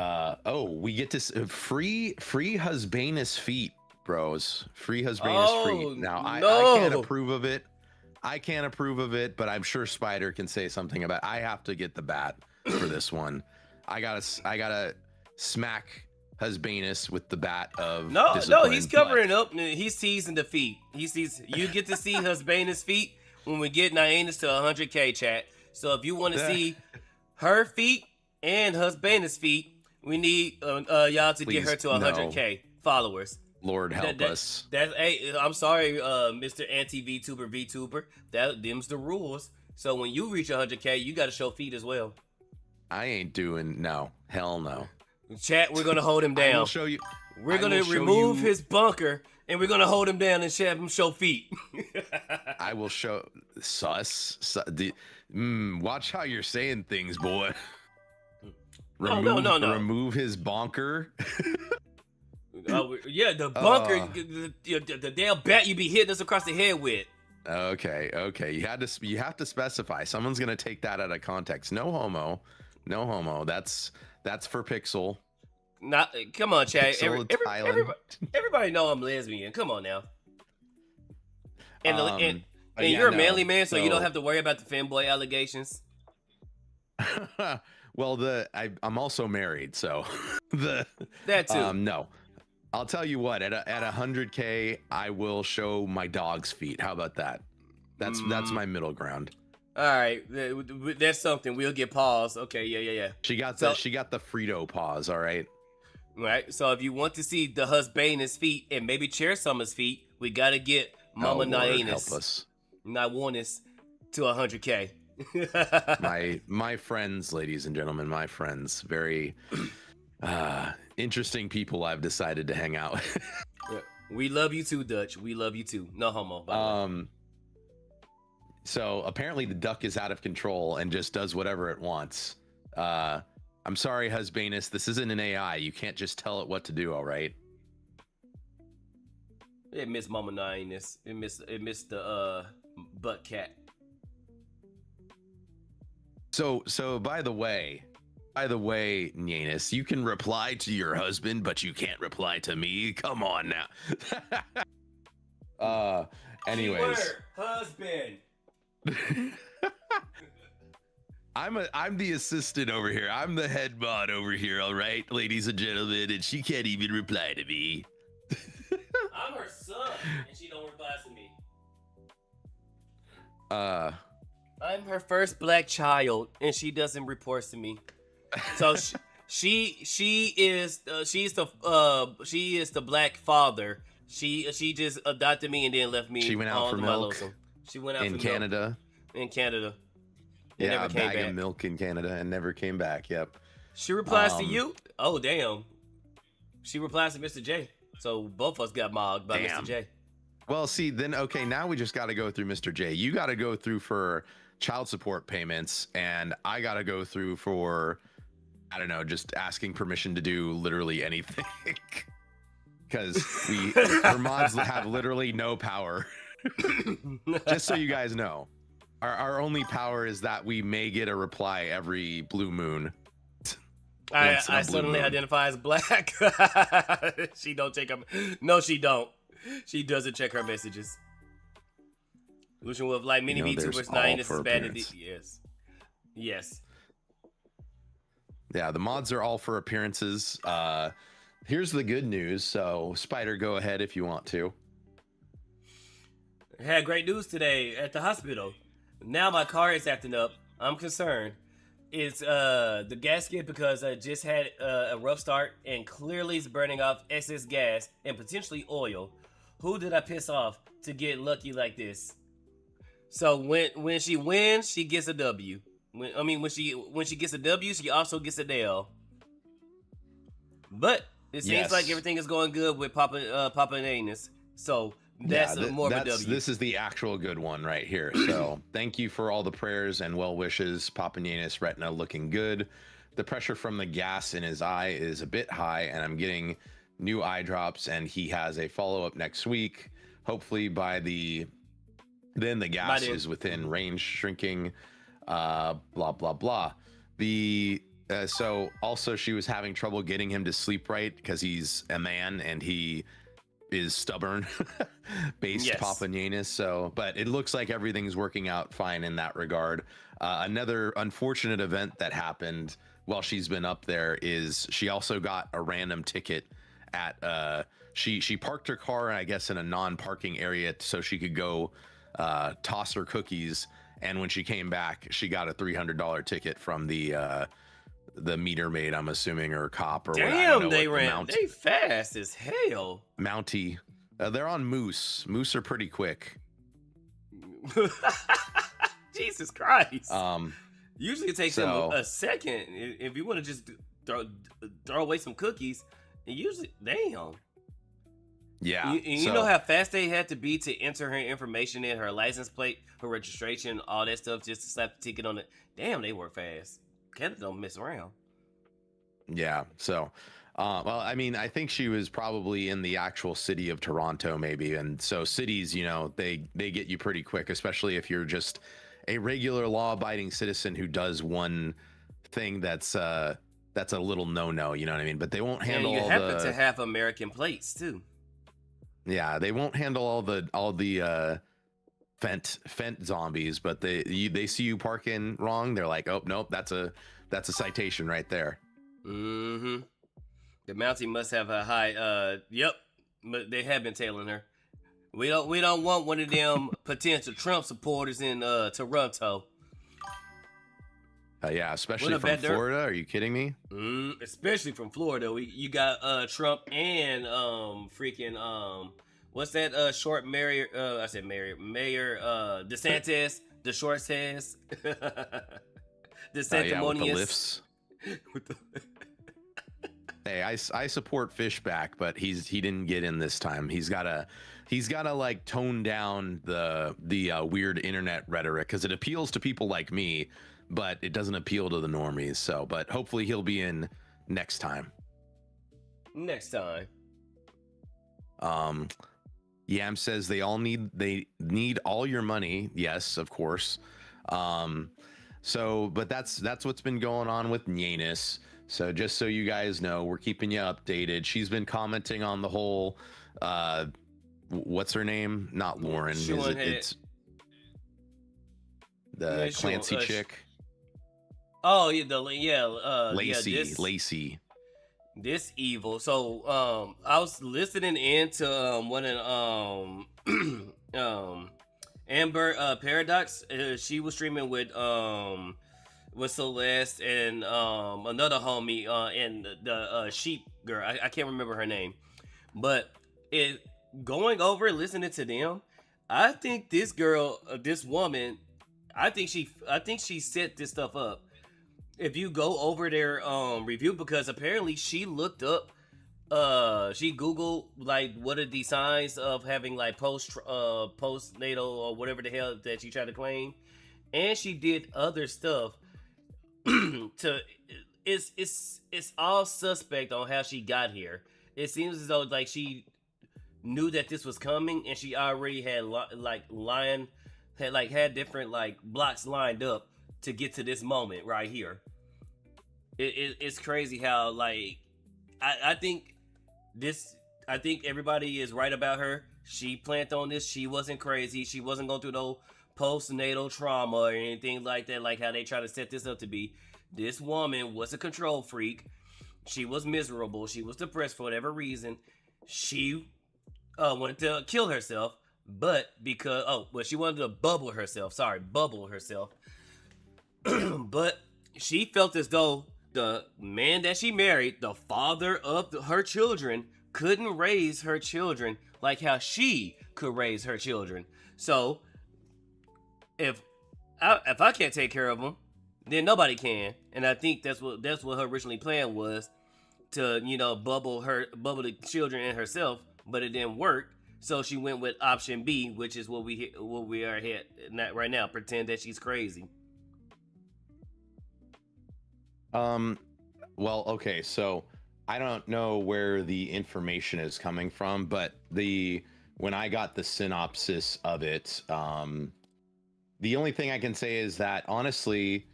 We get to free Husbanus feet, bros. Free Husbanus feet. Now I can't approve of it. But I'm sure Spydr can say something about it. I have to get the bat for this one. I gotta smack Husbanus with the bat of no, he's covering up. He's teasing the feet. You get to see Husbanus feet when we get Nyakuza to 100K, chat. So if you want to see her feet and Husbanus feet, we need y'all to get her to 100K followers. Lord help us. Hey, I'm sorry, Mr. Anti-VTuber. Them's the rules. So when you reach 100K, you got to show feet as well. I ain't doing hell no. Chat, we're gonna hold him down. I will show you. We're gonna remove his bunker, and we're gonna hold him down and have him show feet. I will show watch how you're saying things, boy. No. Remove his bonker. Yeah, the bunker, the damn bat you be hitting us across the head with. Okay. You have to specify. Someone's gonna take that out of context. No homo. That's for Pixel. Come on, Chad. Everybody know I'm lesbian. Come on now. And you're a manly man, so you don't have to worry about the femboy allegations. Well, I'm also married, so that too. No. I'll tell you what, at 100K, I will show my dog's feet. How about that? That's my middle ground. All right, that's something. We'll get paws. Okay, yeah. She got the Frito paws. All right. Right. So if you want to see the Husbanus feet and maybe Chair Summer's feet, we gotta get Mama Nyakuza to 100K. my friends, ladies and gentlemen, my friends, very interesting people I've decided to hang out with. Yeah. We love you too, Dutch. We love you too. No homo, by the way. So apparently the duck is out of control and just does whatever it wants. I'm sorry, Husbanus, this isn't an AI. You can't just tell it what to do, all right? It missed Mama Nyakuza. It missed the butt cat. So by the way, Nyakuza, you can reply to your husband, but you can't reply to me. Come on now. Anyways, keyword, husband. I'm the assistant over here. I'm the head mod over here, all right, ladies and gentlemen, and she can't even reply to me. I'm her son, and she don't reply to me. I'm her first black child, and she doesn't report to me. So she is the black father. She just adopted me and then left me. She went out for milk. She went out in Canada. In Canada. Yeah, a bag of milk in Canada and never came back. Yep. She replies to you. Oh damn. She replies to Mr. J. So both of us got mogged by Mr. J. Well, see, then okay, now we just got to go through Mr. J. You got to go through for child support payments, and I got to go through for, I don't know, just asking permission to do literally anything. Because our mods have literally no power. Just so you guys know, our only power is that we may get a reply every blue moon. I suddenly identify as black. She don't check her. No, she don't. She doesn't check her messages. Lucian Wolf, like many VTubers, Nyakuza is bad at yes. Yes. Yeah, the mods are all for appearances. Here's the good news. So, Spydr, go ahead if you want to. I had great news today at the hospital. Now my car is acting up. I'm concerned. It's the gasket because I just had a rough start and clearly it's burning off excess gas and potentially oil. Who did I piss off to get lucky like this? So when she wins, she gets a W. When she gets a W, she also gets a L. But it seems like everything is going good with Papa Anus. So that's more of a W. This is the actual good one right here. So thank you for all the prayers and well wishes. Papa Anus retina looking good. The pressure from the gas in his eye is a bit high, and I'm getting new eye drops, and he has a follow-up next week. Hopefully then the gas is within range shrinking. Blah blah blah. So also she was having trouble getting him to sleep right because he's a man and he is stubborn based Papa Anus. So but it looks like everything's working out fine in that regard. Another unfortunate event that happened while she's been up there is she also got a random ticket at she parked her car, I guess, in a non-parking area so she could go toss her cookies. And when she came back, she got a $300 ticket from the meter maid, I'm assuming, or cop or whatever. Damn, they ran. They fast as hell. Mountie. They're on Moose. Moose are pretty quick. Jesus Christ. Usually it takes them a second. If you want to just throw away some cookies, usually, damn. Yeah. You know how fast they had to be to enter her information in, her license plate, her registration, all that stuff, just to slap the ticket on it. Damn, they work fast. Canada don't mess around. Yeah. So, well, I mean, I think she was probably in the actual city of Toronto, maybe. And so cities, you know, they get you pretty quick, especially if you're just a regular law-abiding citizen who does one thing that's a little no-no, you know what I mean? But they won't handle all the... you happen to have American plates, too. Yeah, they won't handle all the fent zombies, but they see you parking wrong, they're like, oh nope, that's a citation right there. Mm-hmm. The Mountie must have a high yep, but they have been tailing her. We don't want one of them potential Trump supporters in Toronto. Yeah, especially from Florida. Are you kidding me? Especially from Florida. You got Trump and freaking what's that short Mayor Mayor DeSantis, the short says. The sanctimonious. Yeah, with the lifts. Hey, I support Fishback, but he didn't get in this time. He's gotta like tone down the weird internet rhetoric because it appeals to people like me, but it doesn't appeal to the normies. So, but hopefully he'll be in next time. Next time. Yam says they need all your money. Yes, of course. So, but that's what's been going on with Nyanis. So just so you guys know, we're keeping you updated. She's been commenting on the whole, what's her name? Not Lauren. It's the Clancy chick. Oh yeah, Lacey. Lacey. This evil. So I was listening into one of Amber Paradox. She was streaming with Celeste and another homie and the sheep girl. I can't remember her name, but going over listening to them, I think this girl, this woman, I think she set this stuff up. If you go over their review, because apparently she looked up, she Googled like what are the signs of having like postnatal or whatever the hell that she tried to claim, and she did other stuff. It's all suspect on how she got here. It seems as though like she knew that this was coming, and she already had had different like blocks lined up to get to this moment right here. it's crazy how like I think this. I think everybody is right about her. She planned on this. She wasn't crazy. She wasn't going through no postnatal trauma or anything like that. Like how they try to set this up to be. This woman was a control freak. She was miserable. She was depressed for whatever reason. She wanted to kill herself, but she wanted to bubble herself. Sorry, bubble herself. But she felt as though the man that she married, the father of her children, couldn't raise her children like how she could raise her children. So if I can't take care of them, then nobody can. And I think that's what her originally plan was, to bubble the children and herself, but it didn't work. So she went with option B, which is what we are here right now. Pretend that she's crazy. Well, okay, so I don't know where the information is coming from, but when I got the synopsis of it, the only thing I can say is that honestly,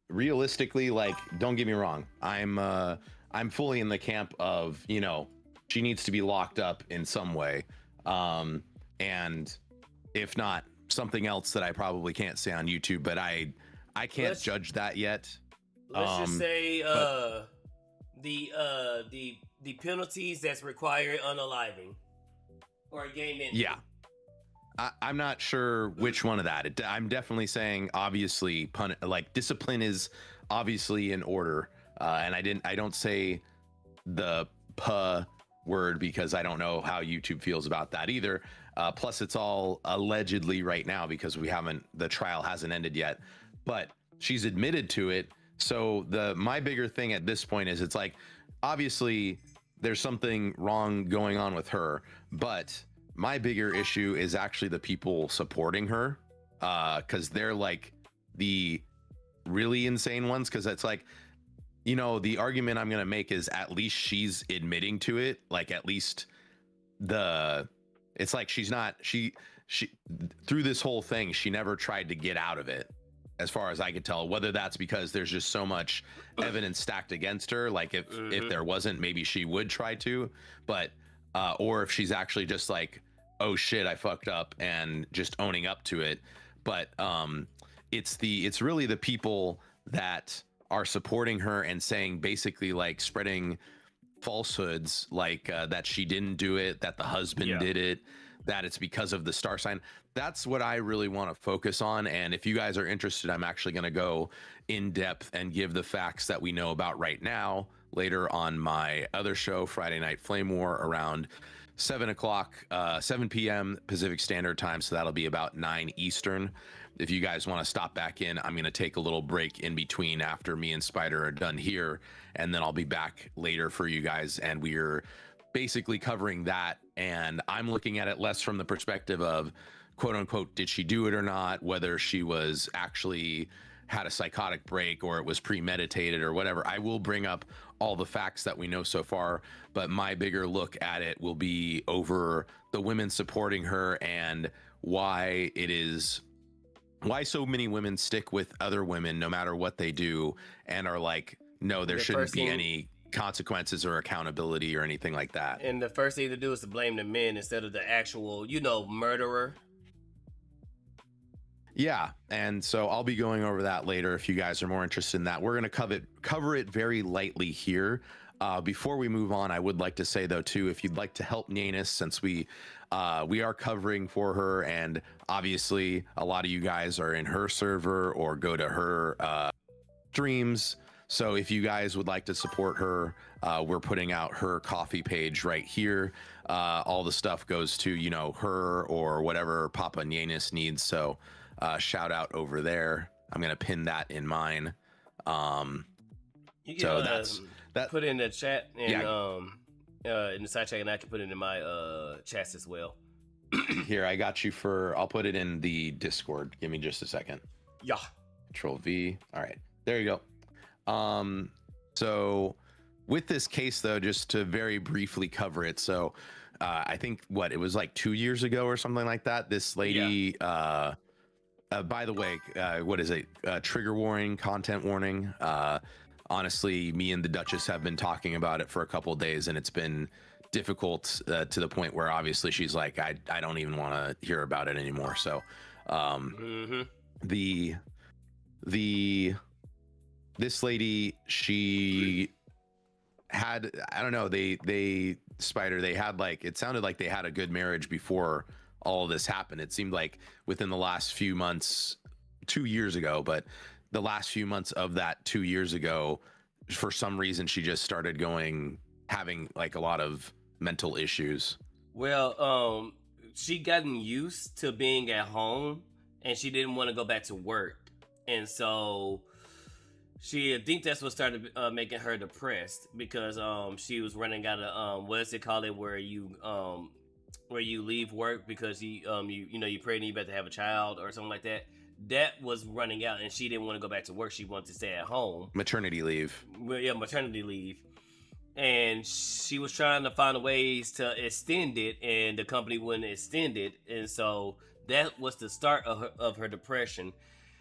realistically, like, don't get me wrong, I'm fully in the camp of, she needs to be locked up in some way, and if not, something else that I probably can't say on YouTube, but I can't judge that yet. Let's just say the penalties that's required unaliving or game ending. Yeah, I'm not sure which one of that. I'm definitely saying obviously discipline is obviously in order, and I don't say the "p" word because I don't know how YouTube feels about that either. Plus, it's all allegedly right now because the trial hasn't ended yet, but she's admitted to it. So my bigger thing at this point is it's like, obviously there's something wrong going on with her, but my bigger issue is actually the people supporting her, because they're like the really insane ones. Because it's like, the argument I'm gonna make is at least she's admitting to it. Like at least it's like she through this whole thing, she never tried to get out of it, as far as I could tell. Whether that's because there's just so much evidence stacked against her, like if there wasn't, maybe she would try to, but or if she's actually just like, oh shit, I fucked up, and just owning up to it. But it's really the people that are supporting her and saying, basically, like, spreading falsehoods, like that she didn't do it, that the husband did it, that it's because of the star sign. That's what I really want to focus on. And if you guys are interested, I'm actually going to go in depth and give the facts that we know about right now later on my other show, Friday Night Flame War, around 7 p.m. Pacific Standard Time. So that'll be about 9 Eastern. If you guys want to stop back in, I'm going to take a little break in between after me and Spydr are done here. And then I'll be back later for you guys. And we're basically covering that. And I'm looking at it less from the perspective of, quote unquote, did she do it or not, whether she was actually had a psychotic break or it was premeditated or whatever. I will bring up all the facts that we know so far, but my bigger look at it will be over the women supporting her and why so many women stick with other women no matter what they do and are like, no, there shouldn't be any consequences or accountability or anything like that. And the first thing to do is to blame the men instead of the actual, murderer. Yeah, and so I'll be going over that later if you guys are more interested in that. We're going to cover it very lightly here. Before we move on, I would like to say, though, too, if you'd like to help Nyanis, since we are covering for her, and obviously a lot of you guys are in her server or go to her streams. So if you guys would like to support her, we're putting out her coffee page right here. All the stuff goes to, her or whatever Papa Nyanis needs. So shout out over there. I'm going to pin that in mine. You can put it in the chat and in the side chat, and I can put it in my chats as well. Here, I got you I'll put it in the Discord. Give me just a second. Yeah. Control V. All right, there you go. So with this case, though, just to very briefly cover it. So I think it was like 2 years ago or something like that. This lady, by the way, what is it? Trigger warning, content warning. honestly, me and the Duchess have been talking about it for a couple of days, and it's been difficult to the point where obviously she's like, I don't even want to hear about it anymore. So the this lady, she had, I don't know, they Spydr, they had like, it sounded like they had a good marriage before all of this happened. It seemed like within the last few months, 2 years ago, but the last few months of that 2 years ago, for some reason she just started having like a lot of mental issues. Well, she gotten used to being at home and she didn't want to go back to work, and so I think that's what started making her depressed, because she was running out of what does it call it, where you leave work because you pregnant, you about to have a child or something like that. That was running out, and she didn't want to go back to work. She wanted to stay at home. Maternity leave. Well, yeah, maternity leave. And she was trying to find ways to extend it, and the company wouldn't extend it, and so that was the start of her depression.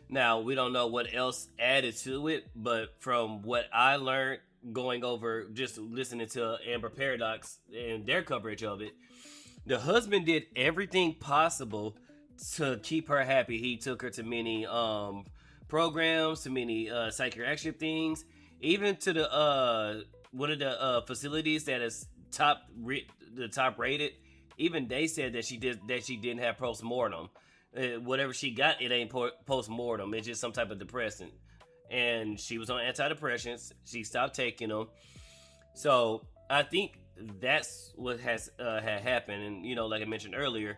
Now, we don't know what else added to it, but from what I learned going over, just listening to Amber Paradox and their coverage of it, the husband did everything possible to keep her happy. He took her to many programs, to many psychiatric things, even to the one of the facilities that is top rated. Even they said that she didn't have postmortem. Whatever she got, it ain't post-mortem. It's just some type of depressant. And she was on antidepressants. She stopped taking them. So I think that's what had happened. And, like I mentioned earlier,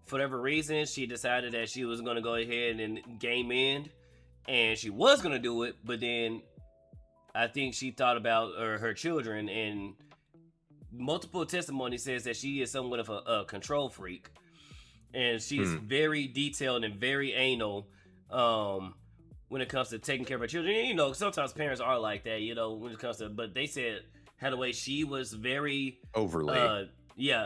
for whatever reason, she decided that she was going to go ahead and game end. And she was going to do it. But then I think she thought about her children. And multiple testimony says that she is somewhat of a control freak. And she's very detailed and very anal when it comes to taking care of her children. Sometimes parents are like that, when it comes to, but they said, had a way she was very overly.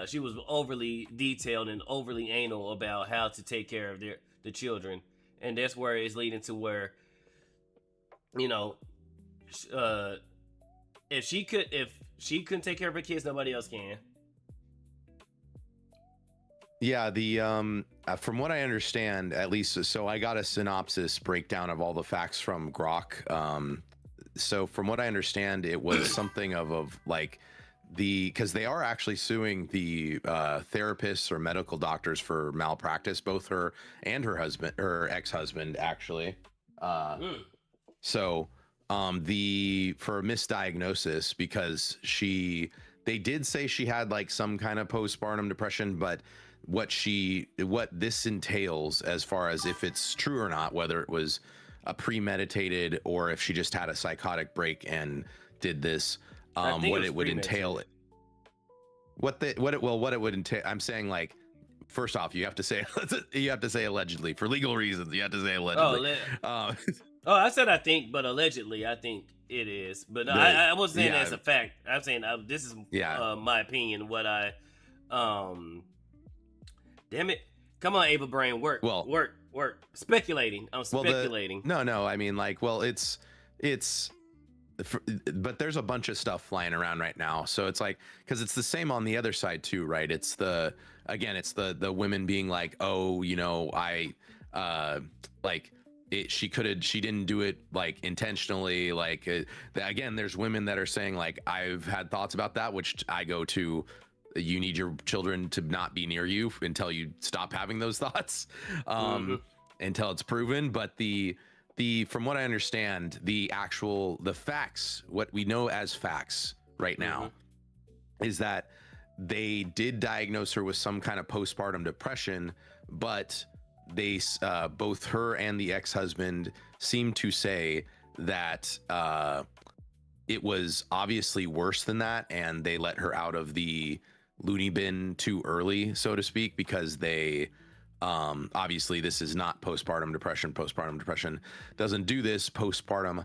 She was overly detailed and overly anal about how to take care of the children. And that's where it's leading to where, if she couldn't take care of her kids, nobody else can. Yeah, the from what I understand, at least, so I got a synopsis breakdown of all the facts from Grok. So from what I understand, it was something of like because they are actually suing the therapists or medical doctors for malpractice, both her and her ex-husband, actually. So for misdiagnosis, because they did say she had like some kind of postpartum depression, but what this entails, as far as if it's true or not, whether it was a premeditated or if she just had a psychotic break and did this, what it would entail, what it would entail. I'm saying, like, first off, you have to say allegedly for legal reasons. You have to say allegedly. I said I think, but allegedly I think it is. But no, I wasn't saying that as a fact. I'm saying this is my opinion. What I damn it! Come on, Ava Brain, work. Speculating. I'm speculating. No. I mean, like, well, it's, but there's a bunch of stuff flying around right now. So it's like, because it's the same on the other side too, right? It's the women being like, oh, she didn't do it like intentionally. Like, again, there's women that are saying like, I've had thoughts about that, which I go to. You need your children to not be near you until you stop having those thoughts, until it's proven. But from what I understand, the facts, what we know as facts right now, is that they did diagnose her with some kind of postpartum depression, but they both her and the ex-husband seem to say that it was obviously worse than that, and they let her out of the loony bin too early, so to speak, because they obviously this is not postpartum depression. Postpartum depression doesn't do this. Postpartum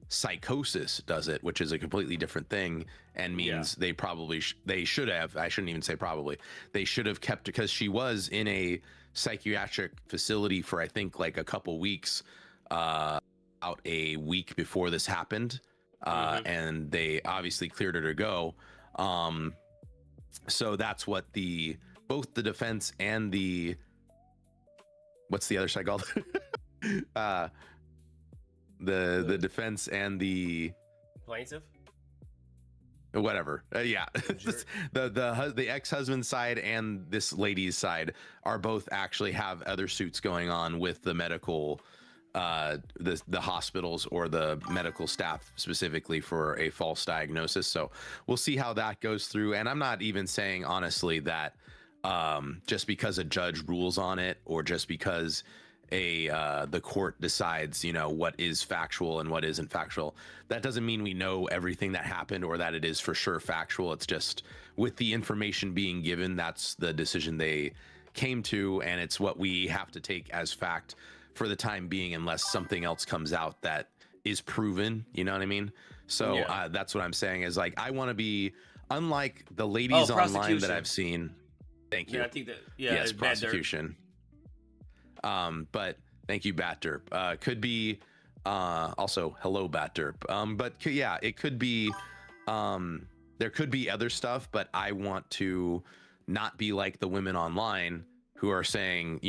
psychosis does it, which is a completely different thing, and means they probably they should have, I shouldn't even say probably, they should have kept, because she was in a psychiatric facility for I think like a couple weeks about a week before this happened, and they obviously cleared her to go. So that's what both the defense and what's the other side called? The defense and the plaintiff, whatever. The ex-husband's side and this lady's side are both actually have other suits going on with the medical, the hospitals or the medical staff specifically for a false diagnosis. So we'll see how that goes through. And I'm not even saying honestly that just because a judge rules on it, or just because the court decides, what is factual and what isn't factual, that doesn't mean we know everything that happened or that it is for sure factual. It's just with the information being given, that's the decision they came to, and it's what we have to take as fact for the time being, unless something else comes out that is proven. You know what I mean? So that's what I'm saying is, like, I want to be unlike the ladies online that I've seen. Thank you. Yeah, I think that. Yeah, yes, prosecution. But thank you, Bat-Derp. Could be also hello, Bat-Derp. But yeah, it could be. There could be other stuff, but I want to not be like the women online who are saying,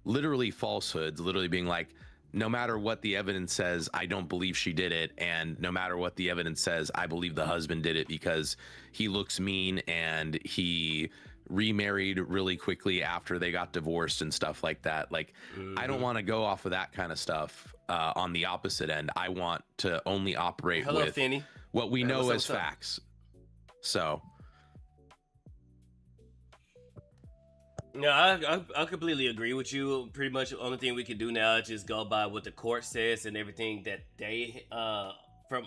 literally falsehoods, literally being like, no matter what the evidence says, I don't believe she did it. And no matter what the evidence says, I believe the husband did it because he looks mean and he remarried really quickly after they got divorced and stuff like that. Like, I don't want to go off of that kind of stuff on the opposite end. I want to only operate with Finny. What we know as facts. So. No, I completely agree with you. Pretty much the only thing we can do now is just go by what the court says and everything that they from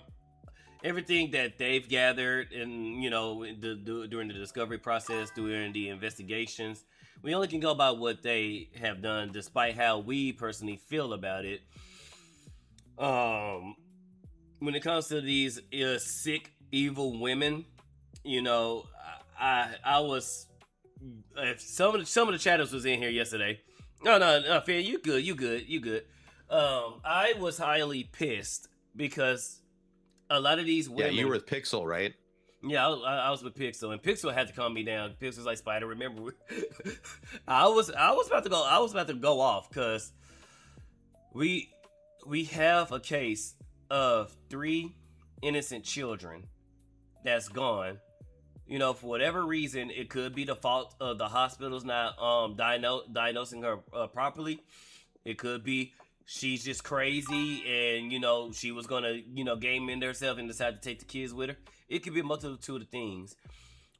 everything that they've gathered and during the discovery process, during the investigations. We only can go by what they have done, despite how we personally feel about it. When it comes to these sick, evil women, I was. If some of the chatters was in here yesterday. No, fair. You good. I was highly pissed because a lot of these women. Yeah, you were with Pixel, right? Yeah, I was with Pixel, and Pixel had to calm me down. Pixel's like, Spydr, remember? I was about to go off because we have a case of 3 innocent children that's gone. For whatever reason, it could be the fault of the hospitals not diagnosing her properly. It could be she's just crazy and, she was going to, game in herself and decide to take the kids with her. It could be a multitude of things.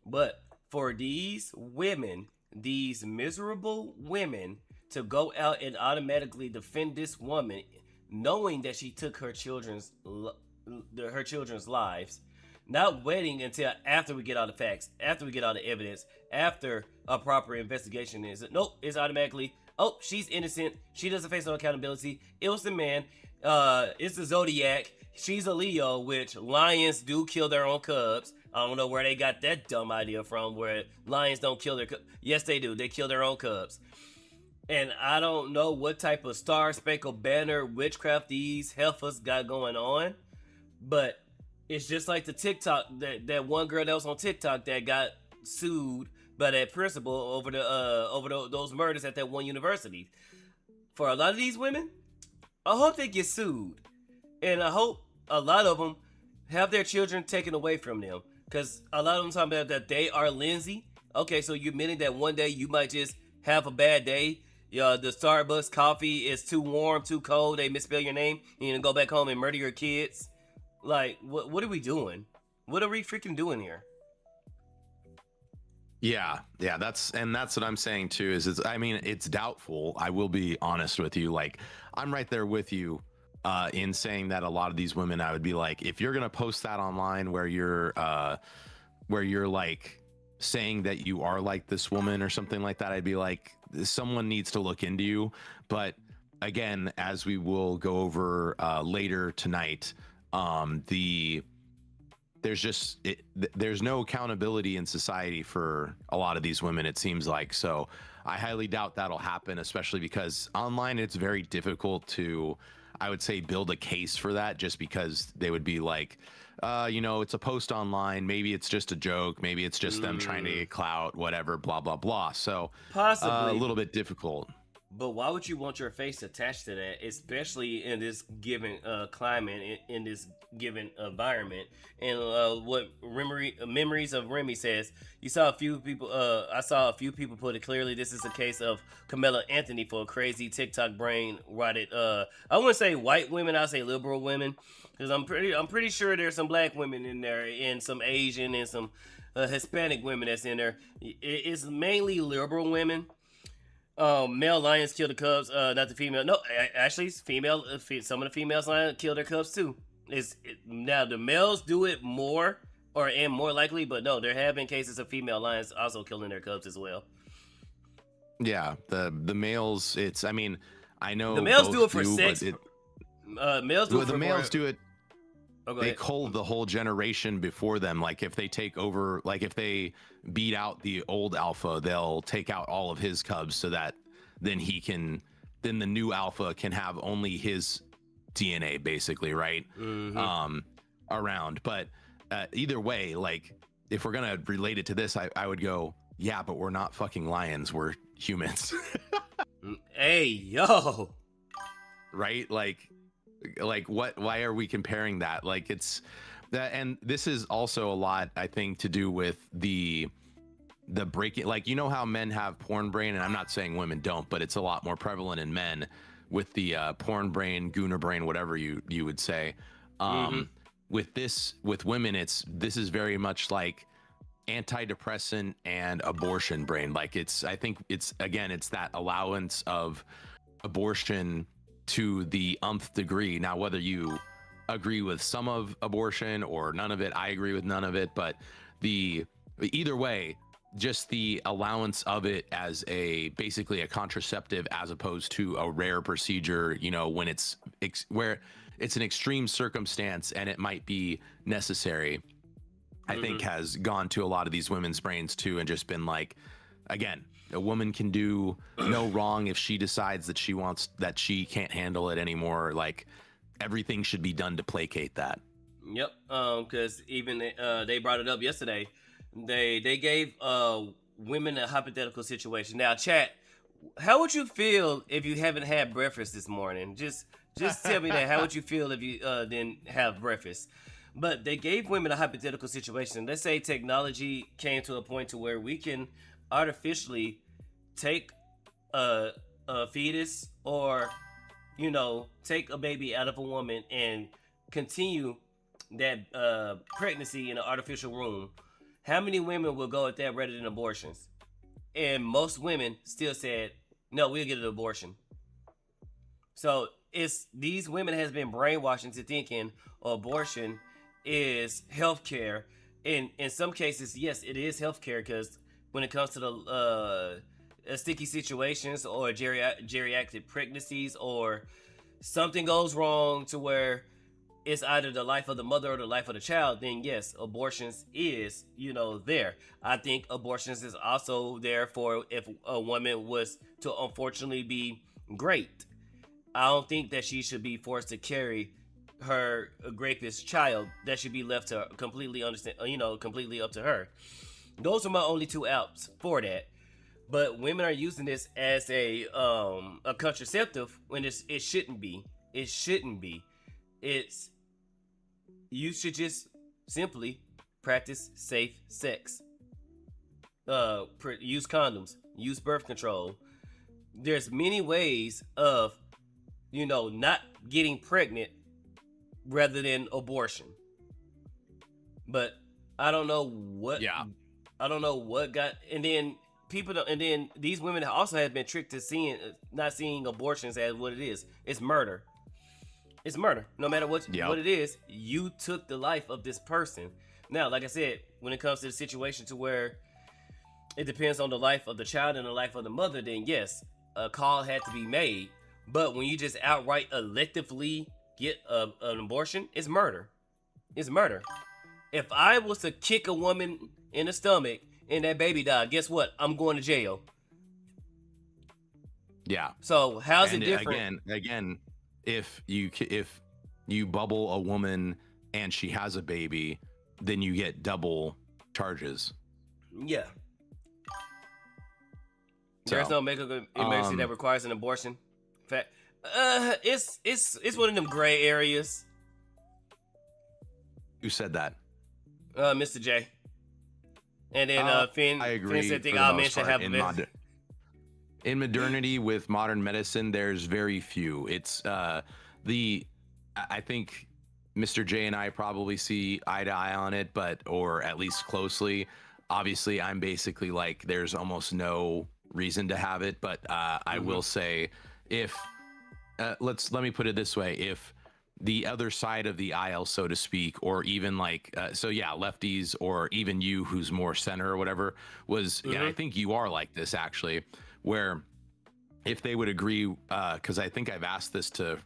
But for these women, these miserable women, to go out and automatically defend this woman, knowing that she took her children's lives, not waiting until after we get all the facts, after we get all the evidence, after a proper investigation is, nope, it's automatically, oh, she's innocent, she doesn't face no accountability, it was the man, it's the Zodiac, she's a Leo, which lions do kill their own cubs. I don't know where they got that dumb idea from, where lions don't kill their cubs. Yes, they do, they kill their own cubs. And I don't know what type of Star Spangled Banner witchcraft these heifers got going on, but it's just like the TikTok, that one girl that was on TikTok that got sued by that principal over those murders at that one university. For a lot of these women, I hope they get sued, and I hope a lot of them have their children taken away from them, because a lot of them talking about that they are Lindsay. Okay, so you're admitting that one day you might just have a bad day. The Starbucks coffee is too warm, too cold. They misspell your name, and you go back home and murder your kids. Like, what are we doing? What are we freaking doing here? Yeah, that's what I'm saying too. It's doubtful. I will be honest with you. Like, I'm right there with you in saying that a lot of these women, I would be like, if you're gonna post that online where you're like saying that you are like this woman or something like that, I'd be like, someone needs to look into you. But again, as we will go over later tonight, there's no accountability in society for a lot of these women, it seems like. So I highly doubt that'll happen, especially because online it's very difficult to I would say, build a case for that, just because they would be like, it's a post online. Maybe it's just a joke. Maybe it's just them trying to get clout, whatever, blah, blah, blah. So possibly a little bit difficult. But why would you want your face attached to that, especially in this given climate, in this given environment? And what Memories of Remy says, I saw a few people put it clearly. This is a case of Camilla Anthony for a crazy TikTok brain rotted. I wouldn't say white women, I'll say liberal women, because I'm pretty sure there's some black women in there, and some Asian, and some Hispanic women that's in there. It's mainly liberal women. Male lions kill the cubs, not the female. No, actually, female. Some of the females lions kill their cubs too. Now the males do it more, and more likely, but no, there have been cases of female lions also killing their cubs as well. Yeah, the males. I mean, I know the males do it for sex. Males do it. The males do it. They ahead. cull the whole generation before them. Like if they take over, like if they beat out the old alpha, they'll take out all of his cubs, so that then the new alpha can have only his DNA, basically, right? Around. But either way, like if we're gonna relate it to this, I would go, yeah, but we're not fucking lions, we're humans. Hey, yo. Right? Like what, why are we comparing that? Like it's that, and this is also a lot, I think, to do with the breaking, like, how men have porn brain, and I'm not saying women don't, but it's a lot more prevalent in men with the porn brain, gooner brain, whatever you would say. With women, this is very much like antidepressant and abortion brain. Like I think it's that allowance of abortion to the nth degree. Now, whether you agree with some of abortion or none of it, I agree with none of it, but either way, just the allowance of it as basically a contraceptive, as opposed to a rare procedure, when it's where it's an extreme circumstance and it might be necessary, I think has gone to a lot of these women's brains too, and just been like, again, a woman can do no wrong if she decides that she can't handle it anymore. Like everything should be done to placate that. Yep. Because even they brought it up yesterday. They gave women a hypothetical situation. Now, chat, how would you feel if you haven't had breakfast this morning? Just tell me that. How would you feel if you didn't have breakfast? But they gave women a hypothetical situation. Let's say technology came to a point to where we can artificially take a fetus, or take a baby out of a woman and continue that pregnancy in an artificial room. How many women will go at that rather than abortions? And most women still said, no, we'll get an abortion. So these women has been brainwashed into thinking abortion is healthcare. In some cases, yes, it is healthcare, because when it comes to the sticky situations or geriatric pregnancies, or something goes wrong to where it's either the life of the mother or the life of the child, then yes, abortions is, there. I think abortions is also there for if a woman was to unfortunately be great. I don't think that she should be forced to carry her rapist child. That should be left to completely completely up to her. Those are my only two outs for that. But women are using this as a contraceptive when it shouldn't be. It shouldn't be. You should just simply practice safe sex. Use condoms. Use birth control. There's many ways of, not getting pregnant rather than abortion. But I don't know what. Yeah. I don't know what got, and then these women also have been tricked to not seeing abortions as what it is. It's murder. It's murder. No matter what it is, you took the life of this person. Now, like I said, when it comes to the situation to where it depends on the life of the child and the life of the mother, then yes, a call had to be made. But when you just outright electively get an abortion, it's murder. It's murder. If I was to kick a woman in the stomach and that baby died, guess what? I'm going to jail. Yeah. So how's it different? Again, if you bubble a woman and she has a baby, then you get double charges. Yeah. There's no medical emergency that requires an abortion. In fact, it's one of them gray areas. Who said that? Mr. J. And then Finn. I agree. Finn said all men should have in modernity with modern medicine, there's very few. It's I think Mr. J and I probably see eye to eye on it, or at least closely. Obviously, I'm basically like, there's almost no reason to have it, but I will say, if let me put it this way, if the other side of the aisle, so to speak, or even like lefties, or even you who's more center or whatever, was I think you are like this actually, where if they would agree, because I think I've asked this to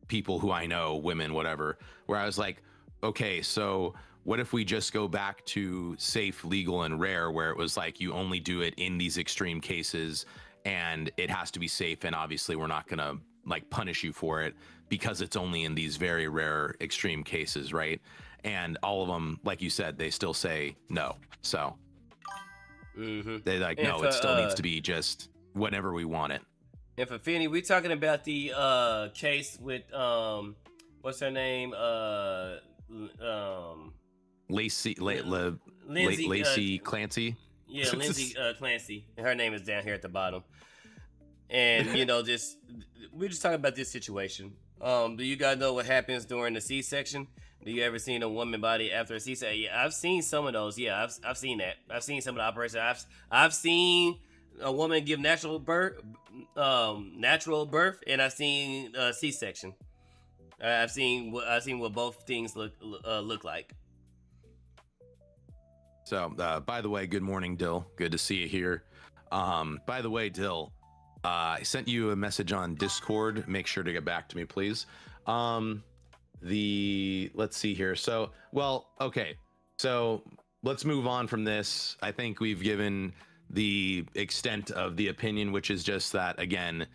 people who I know, women, whatever, where I was like, okay, so what if we just go back to safe, legal, and rare, where it was like you only do it in these extreme cases and it has to be safe, and obviously we're not gonna like punish you for it because it's only in these very rare extreme cases, right? And all of them, like you said, they still say no. So they like, no, it still needs to be just whenever we want it. And for Finny, we're talking about the case with what's her name? Lacey Clancy. Yeah, Lindsay Clancy. Her name is down here at the bottom. And we're just talking about this situation. Do you guys know what happens during the C-section? Do you ever seen a woman body after a C-section? Yeah, I've seen some of those. Yeah, I've seen that. I've seen some of the operations. I've seen a woman give natural birth, and I've seen C-section. I've seen what both things look like. So, by the way, good morning, Dill. Good to see you here. By the way, Dill, I sent you a message on Discord. Make sure to get back to me, please. Let's see here. So, okay. So let's move on from this. I think we've given the extent of the opinion, which is just that, again,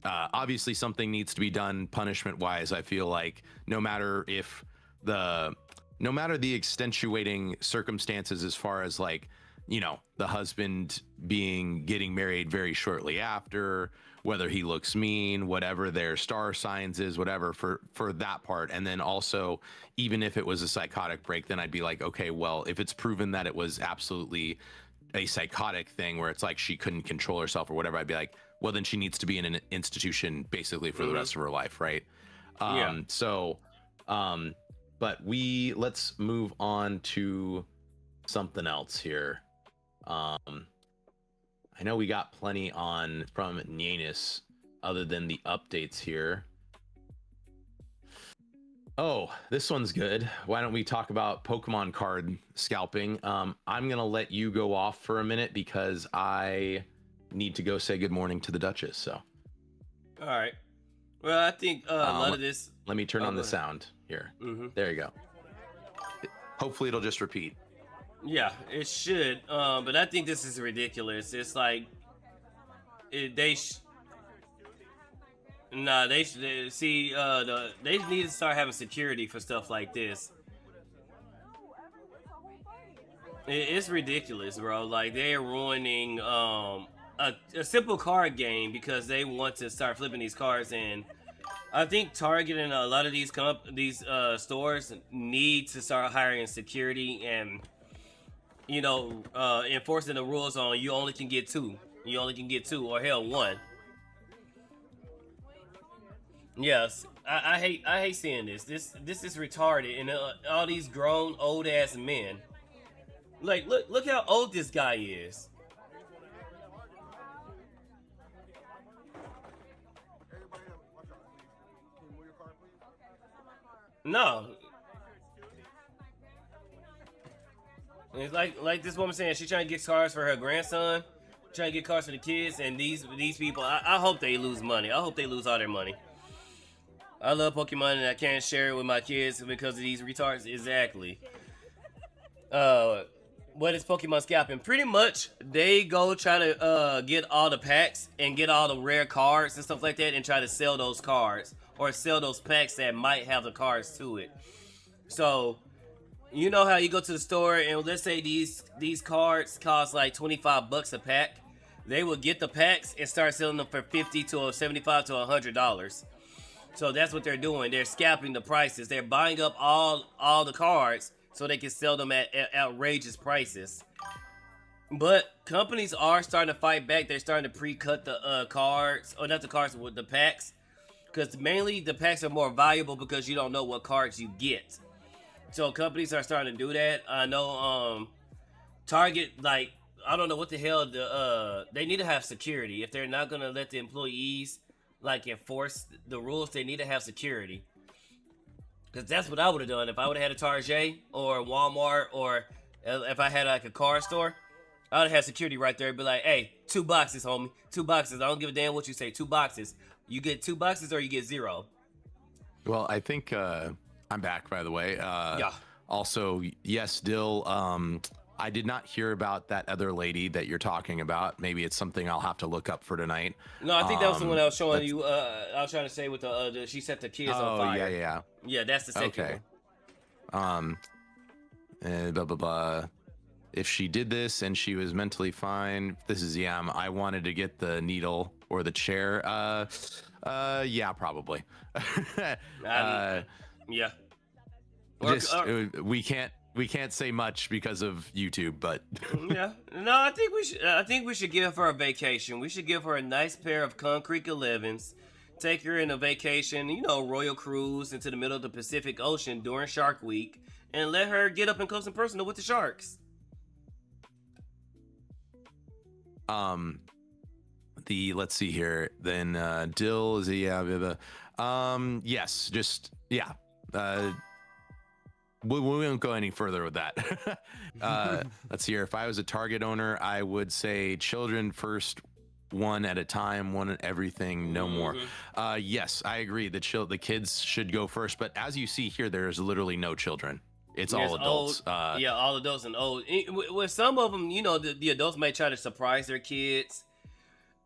obviously something needs to be done punishment wise. I feel like no matter the extenuating circumstances, as far as like, the husband getting married very shortly after, whether he looks mean, whatever their star signs is, whatever, for that part. And then also, even if it was a psychotic break, then I'd be like, okay, well, if it's proven that it was absolutely a psychotic thing where it's like she couldn't control herself or whatever, I'd be like, well, then she needs to be in an institution basically for the rest of her life, right? So, but let's move on to something else here. I know we got plenty from Nyanis other than the updates here. Oh, this one's good. Why don't we talk about Pokemon card scalping? I'm gonna let you go off for a minute because I need to go say good morning to the Duchess. So, all right. Well, I think a lot of this. Let me turn on the sound here. There you go. Hopefully, it'll just repeat. Yeah, it should. But I think this is ridiculous. It's like they need to start having security for stuff like this. It's ridiculous, bro. Like, they're ruining a simple card game because they want to start flipping these cards. And I think Target and a lot of these stores need to start hiring security and enforcing the rules on you only can get two. You only can get two, or hell, one. Yes, I hate seeing this. This is retarded, and all these grown old ass men. Like, look how old this guy is. No. It's like this woman saying she's trying to get cars for her grandson, trying to get cars for the kids, and these people, I hope they lose money. I hope they lose all their money. I love Pokemon and I can't share it with my kids because of these retards. Exactly. What is Pokemon scalping? Pretty much, they go try to get all the packs and get all the rare cards and stuff like that, and try to sell those cards or sell those packs that might have the cards to it. So, you know how you go to the store and let's say these cards cost like $25 a pack. They will get the packs and start selling them for $50 to $75 to $100. So that's what they're doing. They're scalping the prices. They're buying up all the cards so they can sell them at outrageous prices. But companies are starting to fight back. They're starting to pre-cut the cards, or not the cards, with the packs, because mainly the packs are more valuable because you don't know what cards you get. So companies are starting to do that. I know Target, like, I don't know what the hell they need to have security. If they're not gonna let the employees like enforce the rules, they need to have security. Because that's what I would have done if I would have had a Target or a Walmart, or if I had like a car store. I would have had security right there and be like, hey, 2 boxes, homie. 2 boxes. I don't give a damn what you say. 2 boxes. You get 2 boxes or you get 0. Well, I think I'm back, by the way. Yeah. Also, yes, Dill, I did not hear about that other lady that you're talking about. Maybe it's something I'll have to look up for tonight. No, I think that was the one I was showing you. I was trying to say with the she set the kids on fire. Yeah, that's the second one. Blah blah blah. If she did this and she was mentally fine, this is Yam. I wanted to get the needle or the chair. Yeah, probably. Yeah. We can't say much because of YouTube, but yeah. No, I think we should give her a vacation. We should give her a nice pair of concrete 11s. Take her in a vacation, Royal Cruise into the middle of the Pacific Ocean during Shark Week, and let her get up and close and personal with the sharks. Let's see here. Then Dill is yes, just yeah. We won't go any further with that. Let's see here. If I was a Target owner, I would say children first, one at a time, one at everything, no more. Yes, I agree. The kids should go first. But as you see here, there's literally no children. It's all adults. All adults and old. With some of them, the adults might try to surprise their kids.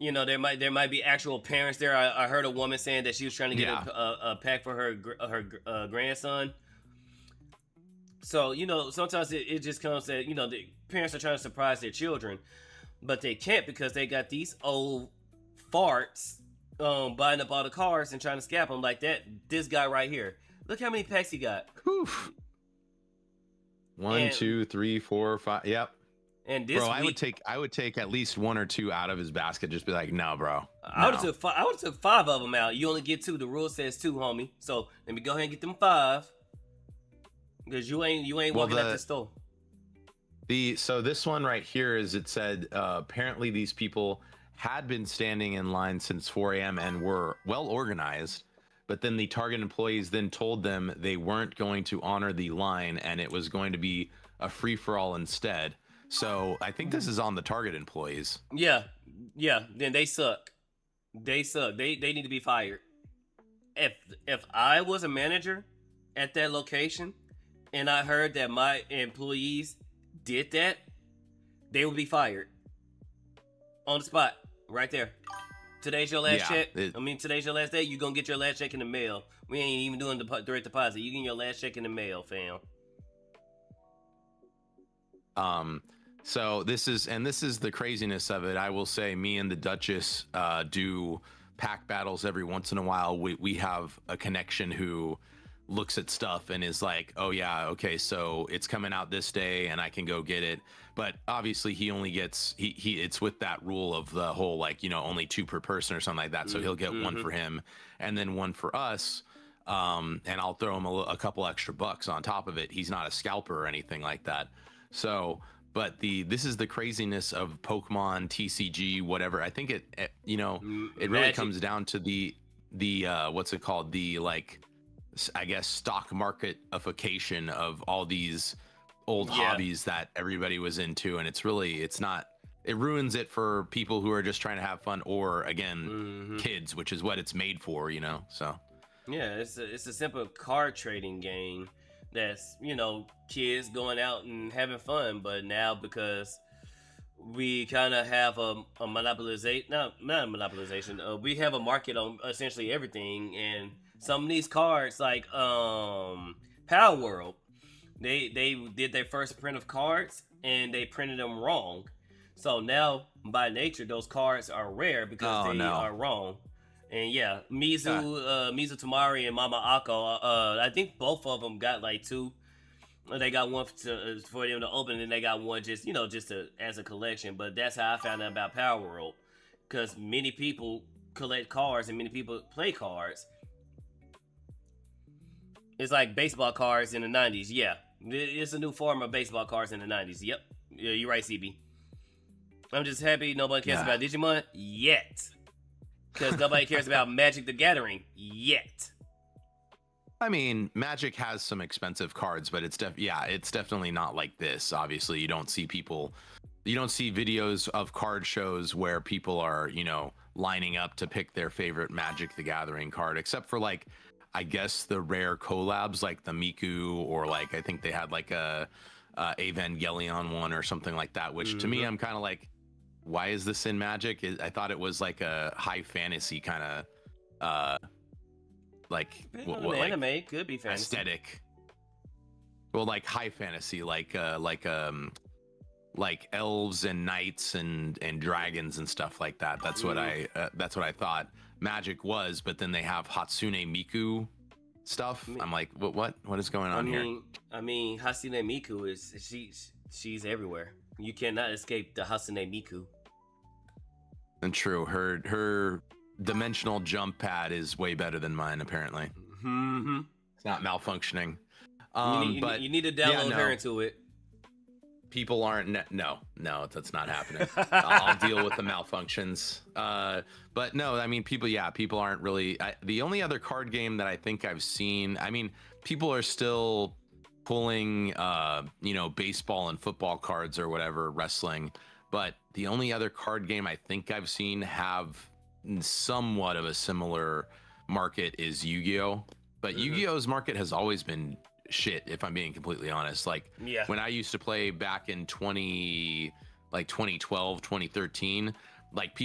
There might be actual parents there. I heard a woman saying that she was trying to get a pack for her grandson. So, sometimes it just comes that, the parents are trying to surprise their children, but they can't because they got these old farts buying up all the cars and trying to scalp them like that. This guy right here. Look how many packs he got. Oof. 1, 2, 3, 4, 5. Yep. And this bro, week, I would take at least 1 or 2 out of his basket. Just be like, no, bro. No. I would have took 5 of them out. You only get 2. The rule says 2, homie. So let me go ahead and get them 5. Because you ain't walking at the store. So this one right here is, it said apparently these people had been standing in line since 4 a.m. and were well organized, but then the Target employees then told them they weren't going to honor the line and it was going to be a free-for-all instead. So I think this is on the Target employees. Yeah. Then they suck. They suck. They need to be fired. If I was a manager at that location and I heard that my employees did that, they would be fired on the spot, right there. Today's your last check. Today's your last day. You gonna get your last check in the mail. We ain't even doing the direct deposit. You getting your last check in the mail, fam. So this is the craziness of it. I will say, me and the Duchess do pack battles every once in a while. We have a connection who looks at stuff and is like, oh yeah, okay, so it's coming out this day and I can go get it. But obviously he only gets it's with that rule of the whole, like, only 2 per person or something like that. So he'll get 1 for him and then 1 for us. And I'll throw him a couple extra bucks on top of it. He's not a scalper or anything like that. So, but this is the craziness of Pokemon, TCG, whatever. I think it really comes down to the what's it called? The, like, I guess, stock marketification of all these old hobbies that everybody was into. And it ruins it for people who are just trying to have fun, or again, kids, which is what it's made for, so. Yeah, it's a simple card trading game that's, you know, kids going out and having fun. But now, because we kind of have a monopolization, not a monopolization, we have a market on essentially everything. And some of these cards, like Power World, they did their first print of cards and they printed them wrong. So now, by nature, those cards are rare because they are wrong. And yeah, Mizu Tamari and Mama Ako, I think both of them got like 2. They got one for them to open, and they got one just as a collection. But that's how I found out about Power World, because many people collect cards and many people play cards. It's like baseball cards in the 90s. Yeah, it's a new form of baseball cards in the 90s. Yep, yeah, you're right, CB. I'm just happy nobody cares about Digimon yet. Because nobody cares about Magic the Gathering yet. I mean, Magic has some expensive cards, but it's definitely not like this. Obviously, you don't see videos of card shows where people are, you know, lining up to pick their favorite Magic the Gathering card, except for like, I guess the rare collabs like the Miku, or like I think they had like a Evangelion one or something like that, which to me, I'm kind of like, why is this in Magic? I thought it was like a high fantasy kind of like anime could be fantasy aesthetic. Well, like high fantasy, like elves and knights and dragons and stuff like that. That's what I thought Magic was. But then they have Hatsune Miku stuff. I'm like, what is going on here? I mean, Hatsune Miku she's everywhere. You cannot escape the Hatsune Miku. And true, her dimensional jump pad is way better than mine, apparently. Mm-hmm. It's not malfunctioning. But you need to download her into it. People aren't. No, that's not happening. I'll deal with the malfunctions. But no, I mean, people aren't really. The only other card game that I think I've seen, I mean, people are still pulling, baseball and football cards or whatever, wrestling. But the only other card game I think I've seen have somewhat of a similar market is Yu-Gi-Oh! But Yu-Gi-Oh's market has always been shit, if I'm being completely honest. Like, when I used to play back in 2012, 2013, like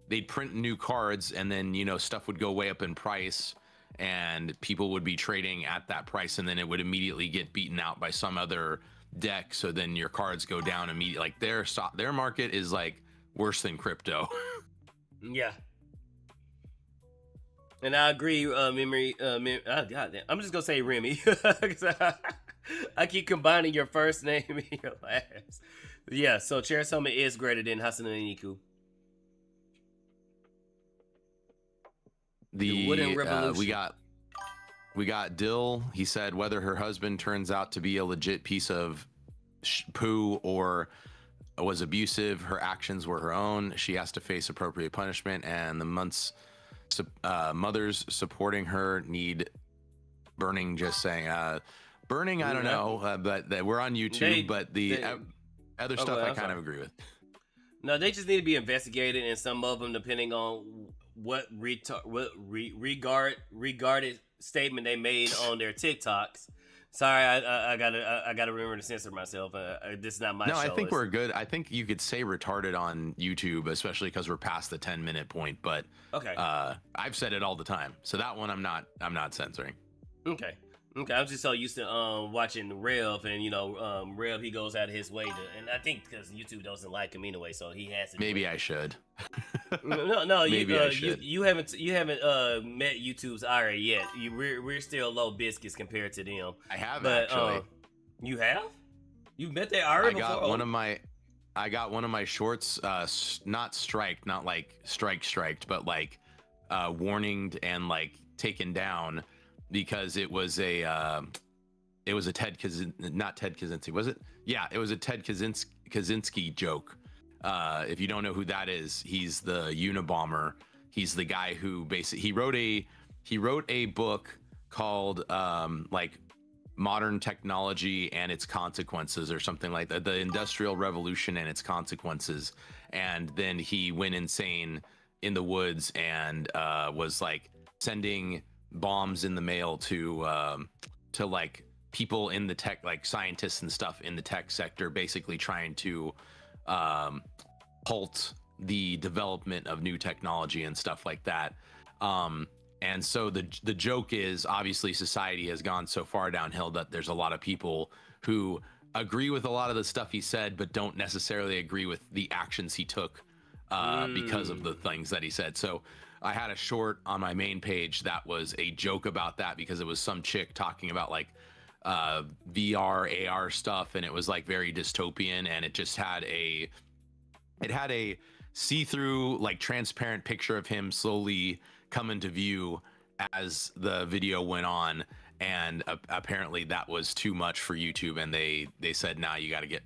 they'd print new cards and then, stuff would go way up in price and people would be trading at that price, and then it would immediately get beaten out by some other deck. So then your cards go down immediately. Like their market is like worse than crypto. Yeah. And I agree, Memory. Goddamn, I'm just gonna say Remy. I keep combining your first name and your last. Yeah, so Chair Summon is greater than Hatsune Miku. The Wooden Revolution. We got Dill. He said whether her husband turns out to be a legit piece of poo or was abusive, her actions were her own. She has to face appropriate punishment, and the mothers supporting her need burning. Just saying, burning. I don't know, but we're on YouTube. But the other stuff I kind of agree with. No, they just need to be investigated, and some of them, depending on what regarded statement they made on their TikToks. Sorry, I gotta remember to censor myself. This is not my show. No, I think we're good. I think you could say retarded on YouTube, especially because we're past the 10-minute point. But okay, I've said it all the time, so that one I'm not censoring. Okay. I'm just so used to watching Rev, and Rev, he goes out of his way to, and I think because YouTube doesn't like him anyway, so he has to. Maybe I should. No, you haven't met YouTube's ira yet. We're still low biscuits compared to them. I have, actually. You have? You've met their ira before? I got one of my shorts, not striked, not like striked, but like warninged and like taken down. Because it was a Ted Kaczynski, was it? Yeah, it was a Ted Kaczynski joke. If you don't know who that is, he's the Unabomber. He's the guy who basically he wrote a book called like Modern Technology and Its Consequences or something like that, the Industrial Revolution and Its Consequences. And then he went insane in the woods and was like sending bombs in the mail to to like people in the tech, like scientists and stuff in the tech sector, basically trying to halt the development of new technology and stuff like that. And so the joke is, obviously society has gone so far downhill that there's a lot of people who agree with a lot of the stuff he said, but don't necessarily agree with the actions he took because of the things that he said. So I had a short on my main page that was a joke about that, because it was some chick talking about like VR, AR stuff, and it was like very dystopian, and it just had a see-through, like transparent picture of him slowly come into view as the video went on, and apparently that was too much for YouTube, and they said, nah, you gotta get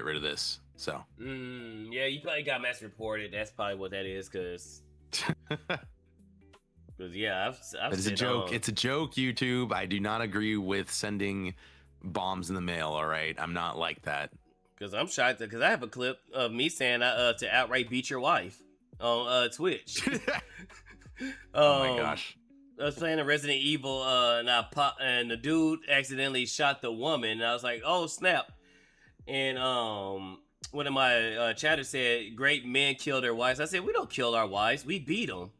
rid of this. So yeah, you probably got mass reported. That's probably what that is, because yeah, I've it's a joke. It's a joke, YouTube. I do not agree with sending bombs in the mail. All right, I'm not like that. Because I'm shocked, because I have a clip of me saying to outright beat your wife on Twitch. Oh my gosh. I was playing a Resident Evil, and the dude accidentally shot the woman, and I was like, oh snap. And one of my chatters said, great men kill their wives. I said, we don't kill our wives, we beat them.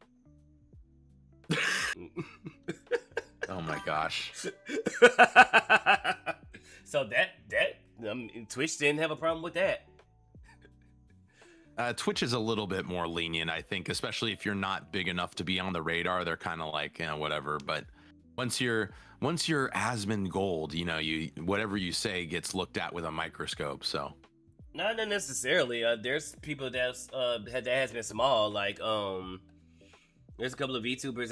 Oh my gosh. So that Twitch didn't have a problem with that. Twitch is a little bit more lenient, I think, especially if you're not big enough to be on the radar. They're kind of like, whatever. But once you're Asmon Gold, whatever you say gets looked at with a microscope. So not necessarily. There's people that has been small, like there's a couple of VTubers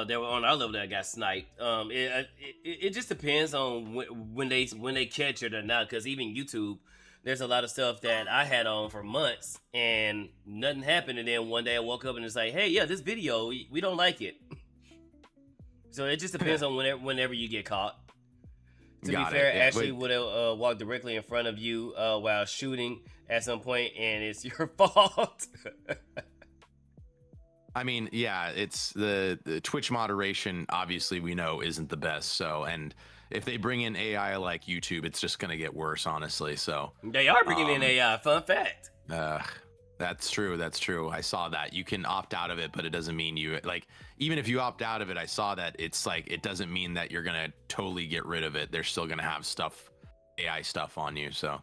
that were on our level that got sniped. It just depends on when they catch it or not. Because even YouTube, there's a lot of stuff that I had on for months and nothing happened. And then one day I woke up and it's like, hey, yeah, this video, we don't like it. So it just depends on whenever you get caught. To be fair, Ashley would have walked directly in front of you while shooting at some point, and it's your fault. I mean, yeah, it's the Twitch moderation, obviously we know isn't the best. So, and if they bring in AI like YouTube, it's just going to get worse, honestly. So they are bringing in AI. Fun fact. That's true. That's true. I saw that. You can opt out of it, but it doesn't mean even if you opt out of it, I saw that it's like, it doesn't mean that you're going to totally get rid of it. They're still going to have AI stuff on you. So.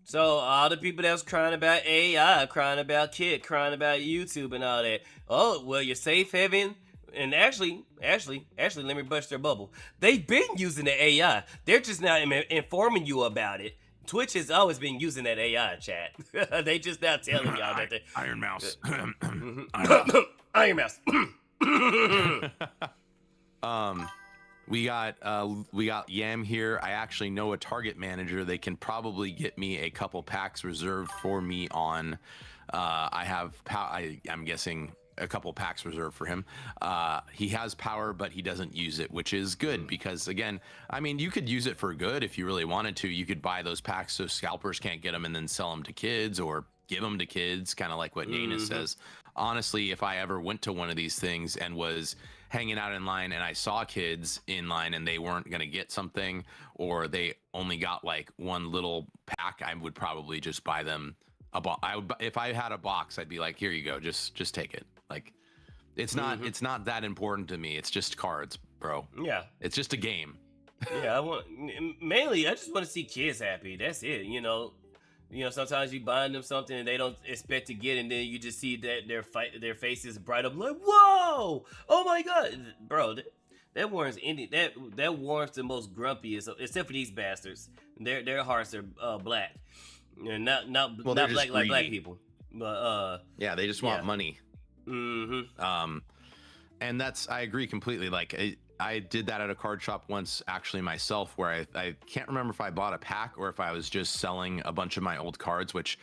So all the people that was crying about AI, crying about Kit, crying about YouTube and all that. Oh, well, you're safe haven. And actually, let me bust their bubble. They've been using the AI. They're just now informing you about it. Twitch has always been using that AI, chat. They just now telling y'all that they... Iron Mouse. Iron Mouse. We got Yam here. I actually know a Target manager. They can probably get me a couple packs reserved for me on. I'm guessing a couple packs reserved for him. He has power, but he doesn't use it, which is good because, again, I mean, you could use it for good if you really wanted to. You could buy those packs so scalpers can't get them and then sell them to kids or give them to kids, kind of like what Nana says. Honestly, if I ever went to one of these things and was hanging out in line and I saw kids in line and they weren't going to get something, or they only got like one little pack, I would probably just buy them a box. If I had a box, I'd be like, here you go, just take it. Like, it's not that important to me. It's just cards, bro. Yeah, it's just a game. Yeah, I just want to see kids happy. That's it. You know, sometimes you buying them something and they don't expect to get, and then you just see that their faces bright up, like, whoa, oh my god, bro. That warms that warms the most grumpiest, except for these bastards. Their hearts are black, and not black greedy. Like black people, but yeah, they just want money. And I agree completely. Like I did that at a card shop once, actually, myself, where I can't remember if I bought a pack or if I was just selling a bunch of my old cards, which,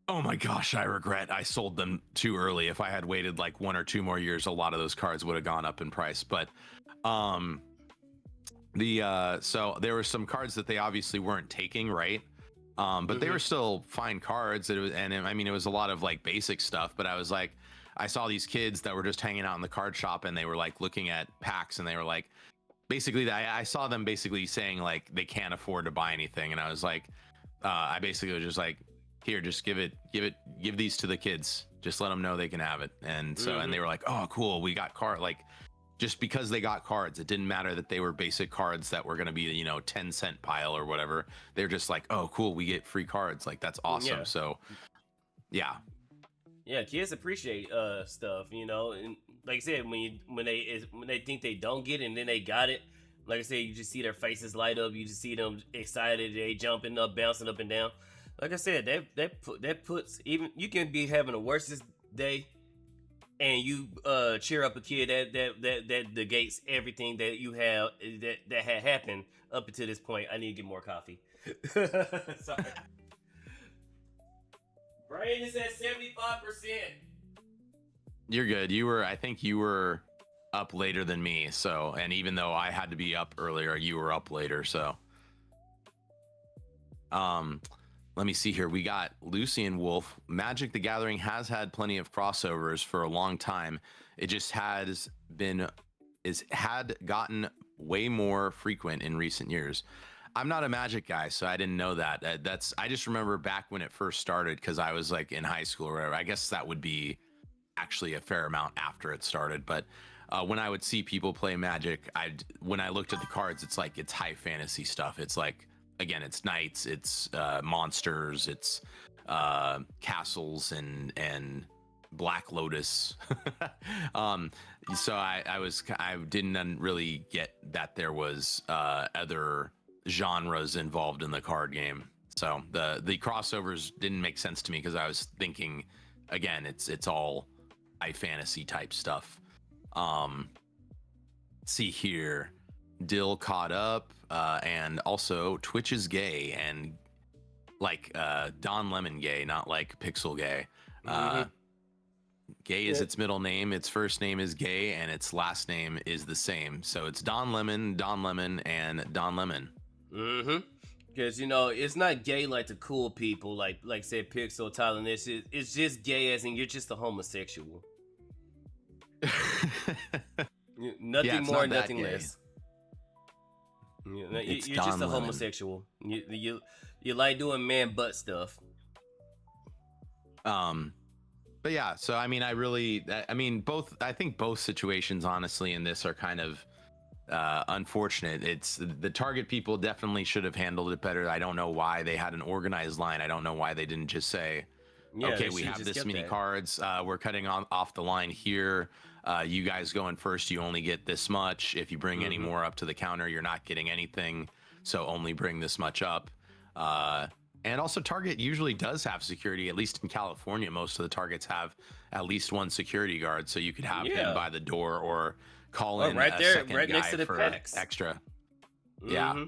oh my gosh, I regret I sold them too early. If I had waited like 1 or 2 more years, a lot of those cards would have gone up in price. But so there were some cards that they obviously weren't taking, right? But they were still fine cards. It was a lot of like basic stuff, but I was like, I saw these kids that were just hanging out in the card shop and they were like looking at packs and they were like, basically I saw them basically saying like they can't afford to buy anything, and I was like, I basically was just like, here, just give these to the kids, just let them know they can have it. And so and they were like, oh cool, we got like just because they got cards, it didn't matter that they were basic cards that were going to be, you know, 10-cent pile or whatever. They're just like, oh cool, we get free cards, like that's awesome. So yeah, kids appreciate stuff, you know. And like I said, when they think they don't get it and then they got it, like I said, you just see their faces light up. You just see them excited. They jumping up, bouncing up and down. Like I said, that puts, even you can be having the worstest day, and you cheer up a kid that negates everything that you have that had happened up until this point. I need to get more coffee. Sorry. Brain is at 75%. You're good. I think you were up later than me. So, and even though I had to be up earlier, you were up later. So, let me see here. We got Lucy and Wolf. Magic the Gathering has had plenty of crossovers for a long time. It just had gotten way more frequent in recent years. I'm not a Magic guy, so I didn't know that. I just remember back when it first started, because I was like in high school or whatever. I guess that would be actually a fair amount after it started. But when I would see people play Magic, when I looked at the cards, it's like it's high fantasy stuff. It's like, again, it's knights, it's monsters, it's castles and Black Lotus. So I didn't really get that there was other genres involved in the card game. So the crossovers didn't make sense to me, because I was thinking, again, it's all high fantasy type stuff. See here, Dill caught up, and also Twitch is gay, and like Don Lemon gay, not like Pixel gay. Gay is its middle name, its first name is Gay, and its last name is the same. So it's Don Lemon, and Don Lemon. Because, you know, it's not gay like the cool people, like say Pixel, Tyler. It's just gay as in you're just a homosexual. Nothing more, nothing less. You're just a homosexual. You like doing man butt stuff. But yeah, so I mean, I think both situations, honestly, in this are kind of unfortunate. It's the Target people definitely should have handled it better. I don't know why they had an organized line. I don't know why they didn't just say, okay, we have this many cards. We're cutting off the line here. You guys going first, you only get this much. If you bring any more up to the counter, you're not getting anything. So only bring this much up. And also, Target usually does have security. At least in California, most of the Targets have at least one security guard, so you could have him by the door or call in right a there, second right guy next to the for packs. Extra. Yeah.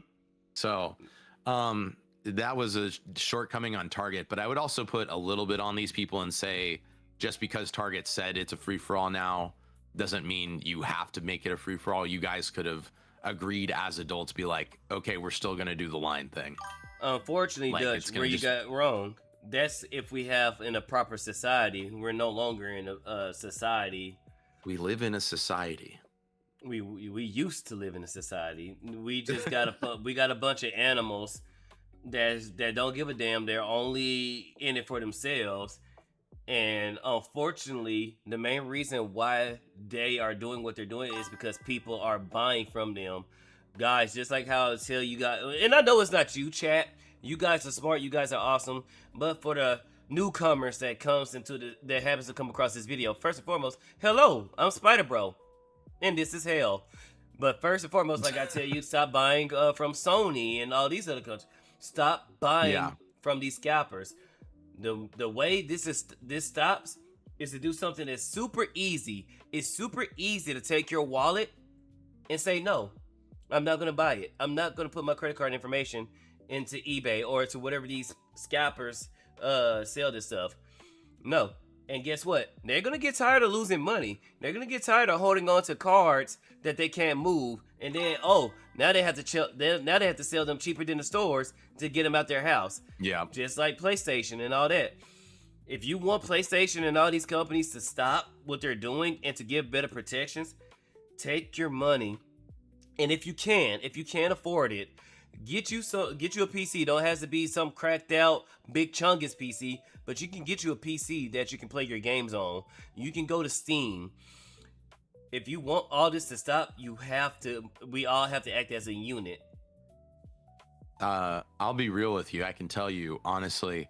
So that was a shortcoming on Target, but I would also put a little bit on these people and say, just because Target said it's a free-for-all now doesn't mean you have to make it a free-for-all. You guys could have agreed as adults, be like, okay, we're still going to do the line thing. Unfortunately, like, Dutch, where you got wrong, that's if we have in a proper society. We're no longer in a society. We live in a society. We used to live in a society. We just got a bunch of animals that don't give a damn. They're only in it for themselves. And unfortunately, the main reason why they are doing what they're doing is because people are buying from them. Guys, just like how I tell you guys, and I know it's not you, chat. You guys are smart. You guys are awesome. But for the newcomers that happens to come across this video, first and foremost, hello, I'm Spydr-Bro, and this is hell. But first and foremost, like I tell you, stop buying from Sony and all these other countries. Stop buying from these scalpers. The way this stops is to do something that's super easy. It's super easy to take your wallet and say, no, I'm not going to buy it. I'm not going to put my credit card information into eBay or to whatever these scalpers sell this stuff. No. And guess what? They're going to get tired of losing money. They're going to get tired of holding on to cards that they can't move. And then, now they have to sell them cheaper than the stores to get them out their house. Yeah. Just like PlayStation and all that. If you want PlayStation and all these companies to stop what they're doing and to give better protections, take your money And if you can't afford it, get you a PC. Don't have to be some cracked out big chungus PC, but you can get you a PC that you can play your games on. You can go to Steam. If you want all this to stop, we all have to act as a unit. I'll be real with you. I can tell you honestly,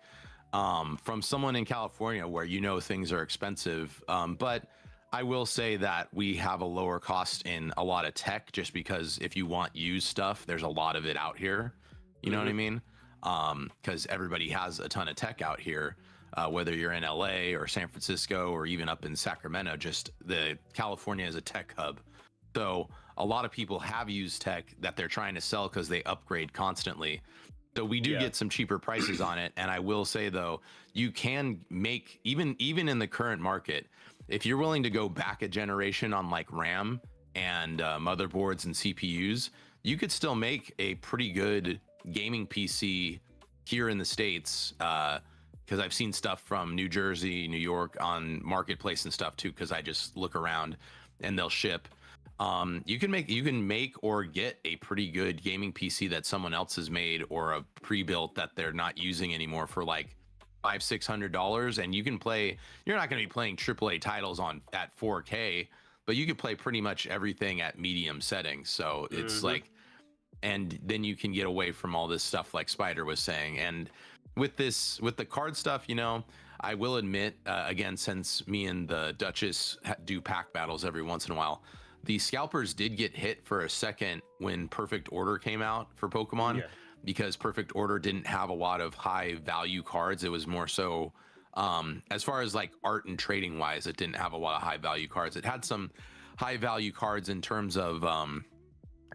from someone in California where things are expensive, but I will say that we have a lower cost in a lot of tech, just because if you want used stuff, there's a lot of it out here. You know what I mean? Because everybody has a ton of tech out here, whether you're in LA or San Francisco or even up in Sacramento. Just the California is a tech hub. So a lot of people have used tech that they're trying to sell because they upgrade constantly. So we do get some cheaper prices on it. And I will say, though, you can make, even in the current market, if you're willing to go back a generation on like RAM and motherboards and CPUs, you could still make a pretty good gaming PC here in the States. Because I've seen stuff from New Jersey, New York on Marketplace and stuff too, because I just look around and they'll ship. You can make or get a pretty good gaming PC that someone else has made, or a pre-built that they're not using anymore, for like $500-600, and you can play. You're not going to be playing AAA titles at 4K, but you can play pretty much everything at medium settings. So it's like, and then you can get away from all this stuff like Spydr was saying. And with the card stuff, I will admit, again, since me and the Duchess do pack battles every once in a while, the scalpers did get hit for a second when Perfect Order came out for Pokemon, because Perfect Order didn't have a lot of high value cards. It was more so, as far as like art and trading wise, it didn't have a lot of high value cards. It had some high value cards in terms of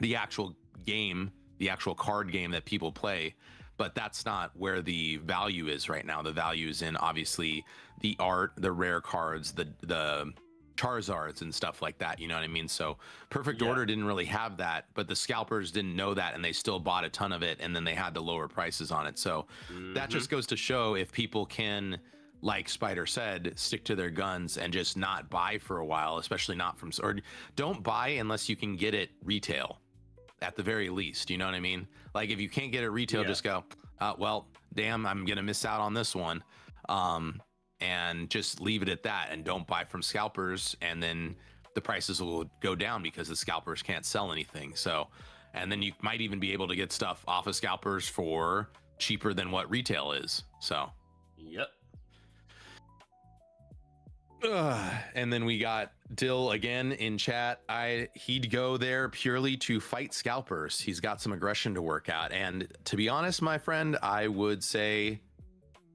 the actual game, the actual card game that people play, but that's not where the value is right now. The value is in obviously the art, the rare cards, the Charizards and stuff like that, you know what I mean? So Perfect Order didn't really have that, but the scalpers didn't know that, and they still bought a ton of it, and then they had to lower prices on it. So that just goes to show, if people can, like Spydr said, stick to their guns and just not buy for a while, especially not from, or don't buy unless you can get it retail at the very least, you know what I mean? Like if you can't get it retail, just go, well, damn, I'm gonna miss out on this one. And just leave it at that, and don't buy from scalpers, and then the prices will go down because the scalpers can't sell anything. So, and then you might even be able to get stuff off of scalpers for cheaper than what retail is. So, and then we got Dill again in chat. He'd go there purely to fight scalpers. He's got some aggression to work out, and to be honest, my friend, I would say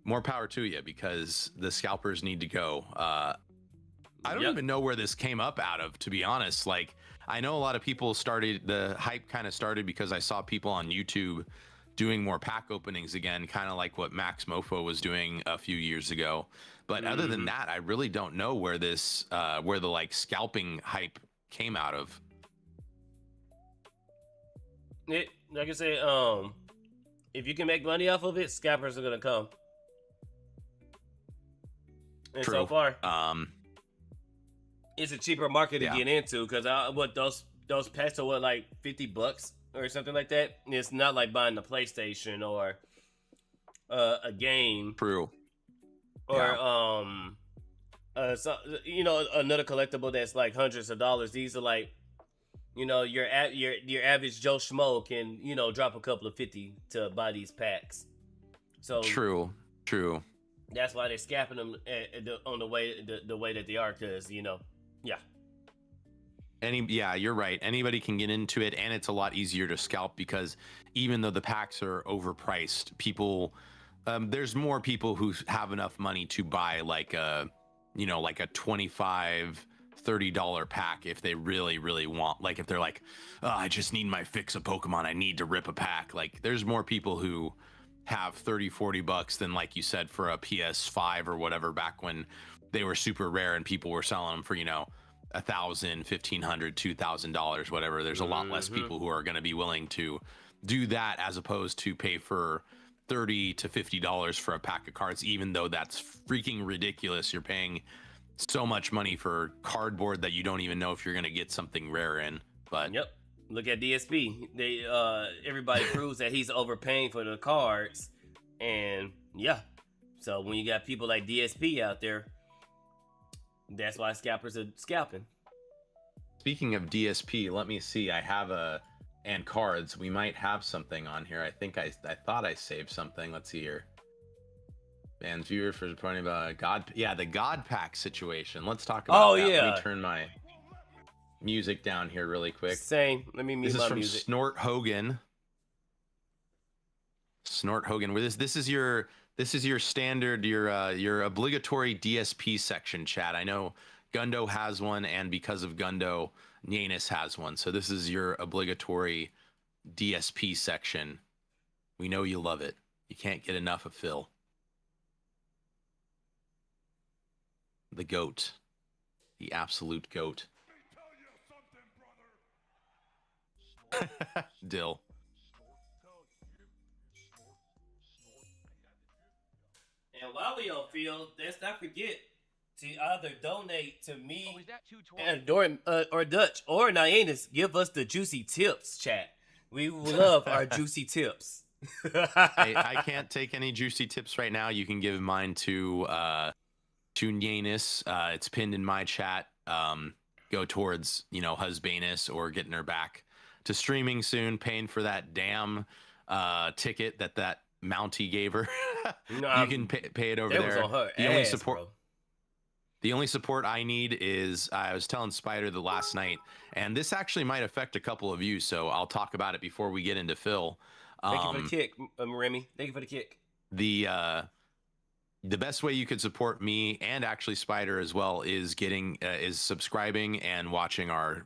more power to you, because the scalpers need to go. I don't even know where this came up out of, to be honest. Like, I know a lot of people the hype kind of started because I saw people on YouTube doing more pack openings again, kind of like what Max Mofo was doing a few years ago. But other than that, I really don't know where this, where the like scalping hype came out of. Like I say, if you can make money off of it, scalpers are gonna come. And so far, it's a cheaper market to get into, because those packs are like $50 or something like that. It's not like buying the PlayStation or a game. True. Or so, another collectible that's like hundreds of dollars. These are like, your average Joe Schmo can drop a couple of 50 to buy these packs. So true. That's why they're scalping them on the way that they are, because you're right. Anybody can get into it, and it's a lot easier to scalp, because even though the packs are overpriced, people, there's more people who have enough money to buy like a $25-30 pack if they really want. Like if they're like, oh, I just need my fix of Pokemon, I need to rip a pack. Like there's more people who have $30-40 than, like you said, for a PS5 or whatever, back when they were super rare and people were selling them for $1,000, $1,500, $2,000, whatever. There's a lot less people who are going to be willing to do that, as opposed to pay for $30 to $50 for a pack of cards, even though that's freaking ridiculous. You're paying so much money for cardboard that you don't even know if you're going to get something rare in. But Look at DSP. They everybody proves that he's overpaying for the cards, and yeah. So when you got people like DSP out there, that's why scalpers are scalping. Speaking of DSP, let me see. I have and cards. We might have something on here. I think I thought I saved something. Let's see here. And viewer for pointing about the God Pack situation. Let's talk about that. Yeah. Let me turn my music down here really quick. Same. Let me mute my music. This is from Snort Hogan. Snort Hogan. This is your standard, your obligatory DSP section, chat. I know Gundo has one, and because of Gundo, Nyanus has one. So this is your obligatory DSP section. We know you love it. You can't get enough of Phil. The GOAT. The absolute GOAT. Dill. And while we on field, let's not forget to either donate to me and or Dutch or Nyanus. Give us the juicy tips, chat. We love our juicy tips. I can't take any juicy tips right now. You can give mine to Nyanus. It's pinned in my chat. Go towards Husbanus or getting her back to streaming soon, paying for that damn ticket that Mountie gave her. You can pay it over there. Was on her the ass, only support bro. The only support I need is, I was telling Spydr the last night, and this actually might affect a couple of you, so I'll talk about it before we get into Phil. Thank you for the kick, Remy. Thank you for the kick. The best way you could support me and actually Spydr as well is subscribing and watching our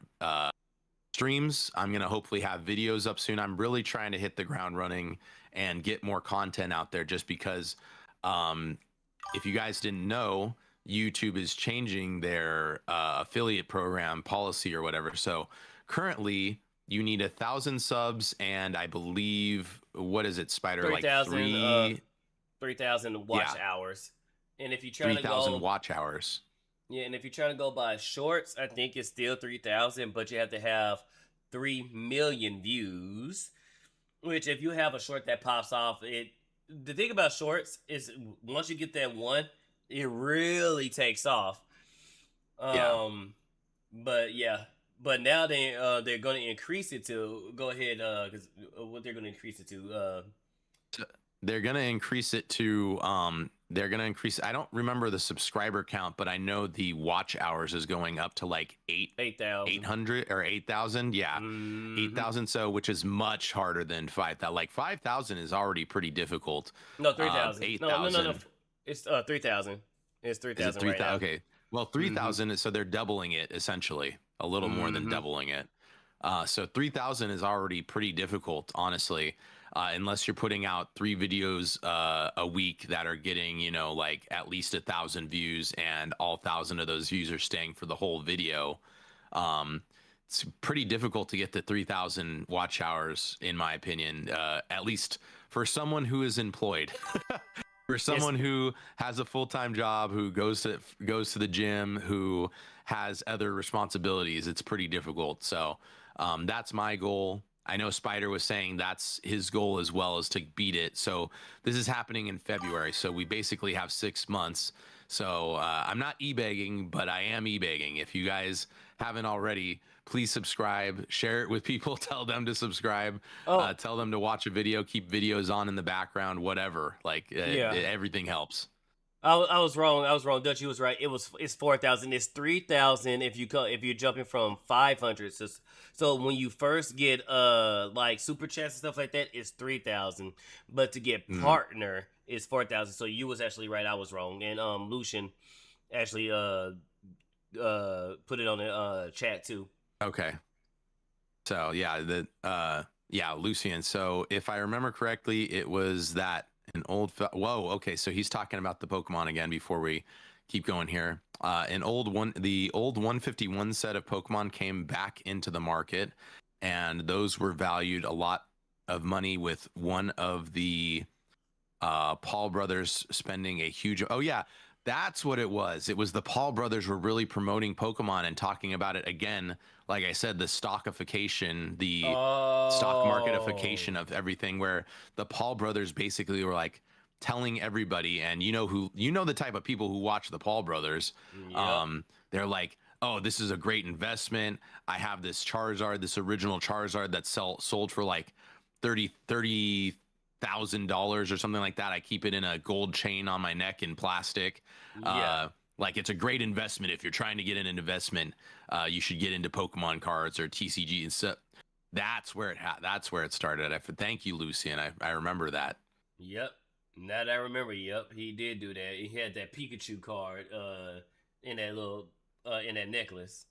streams. I'm gonna hopefully have videos up soon. I'm really trying to hit the ground running and get more content out there, just because if you guys didn't know, YouTube is changing their affiliate program policy or whatever. So currently you need 1,000 subs, and I believe, what is it, Spydr? 3,000 watch hours. And if you try 3,000 watch hours. Yeah, and if you're trying to go by shorts, I think it's still 3,000, but you have to have 3 million views. Which, if you have a short that pops off, the thing about shorts is once you get that one, it really takes off. But now they're going to increase it to, go ahead, because what they're going to increase it to. They're going to increase it to, I don't remember the subscriber count, but I know the watch hours is going up to like 8,800 or 8,000. Yeah. 8,000. So, which is much harder than 5,000. Like 5,000 is already pretty difficult. No, 3,000. 8,000. No. It's 3,000. It's 3,000 right now. Okay. Well, 3,000 so they're doubling it, essentially. A little more than doubling it. So 3,000 is already pretty difficult, honestly. Unless you're putting out 3 videos a week that are getting, like at least 1,000 views, and all 1,000 of those views are staying for the whole video. It's pretty difficult to get to 3,000 watch hours, in my opinion, at least for someone who is employed. For someone who has a full-time job, who goes to the gym, who has other responsibilities, it's pretty difficult. So that's my goal. I know Spydr was saying that's his goal as well, as to beat it. So this is happening in February. So we basically have 6 months. So I'm not e-begging, but I am e-begging. If you guys haven't already, please subscribe, share it with people, tell them to subscribe, tell them to watch a video, keep videos on in the background, whatever. Like everything helps. I was wrong. Dutch, you was right. It's 4,000. It's 3,000 if you're jumping from 500. So when you first get like super chats and stuff like that, it's 3,000. But to get partner, it's 4,000. So you was actually right. I was wrong. And Lucian actually put it on the chat too. Okay. So Lucian. So if I remember correctly, it was that an old whoa. Okay, so he's talking about the Pokemon again before we keep going here. The old 151 set of Pokemon came back into the market, and those were valued a lot of money, with one of the Paul brothers spending a huge. Oh yeah, That's what it was. It was the Paul brothers were really promoting Pokemon and talking about it again. Like I said, the stockification, the stock Oh, marketification of everything, where the Paul brothers basically were like telling everybody, and the type of people who watch the Paul brothers. yep, They're like, oh, this is a great investment. I have this Charizard, this original Charizard that sold for like $30,000 or something like that. I keep it in a gold chain on my neck in plastic. yeah. Like it's a great investment. If you're trying to get an investment, you should get into Pokemon cards or TCG and stuff. That's where it started. Thank you, Lucian. I remember that. Yep. Now that I remember, yep, he did do that. He had that Pikachu card in that little in that necklace.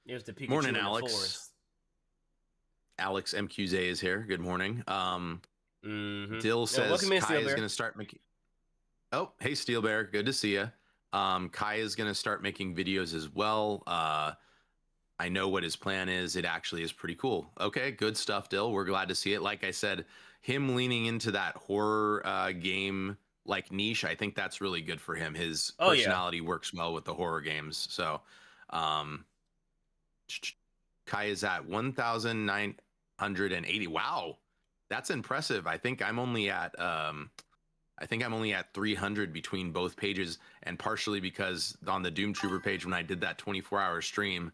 It was the Pikachu Morning, in the Alex. forest. Alex MQZ is here. Good morning. Dill says welcome in, Kai is Steelbear. going to start making. Oh, hey, Steel Bear. Good to see you. Kai is going to start making videos as well. I know what his plan is. It actually is pretty cool. Okay, good stuff, Dill. We're glad to see it. Like I said, him leaning into that horror game like niche, I think that's really good for him. His personality works well with the horror games. So, Kai is at 1,980. Wow, that's impressive. I think I'm only at 300 between both pages, and partially because on the Doom Trooper page when I did that 24-hour stream,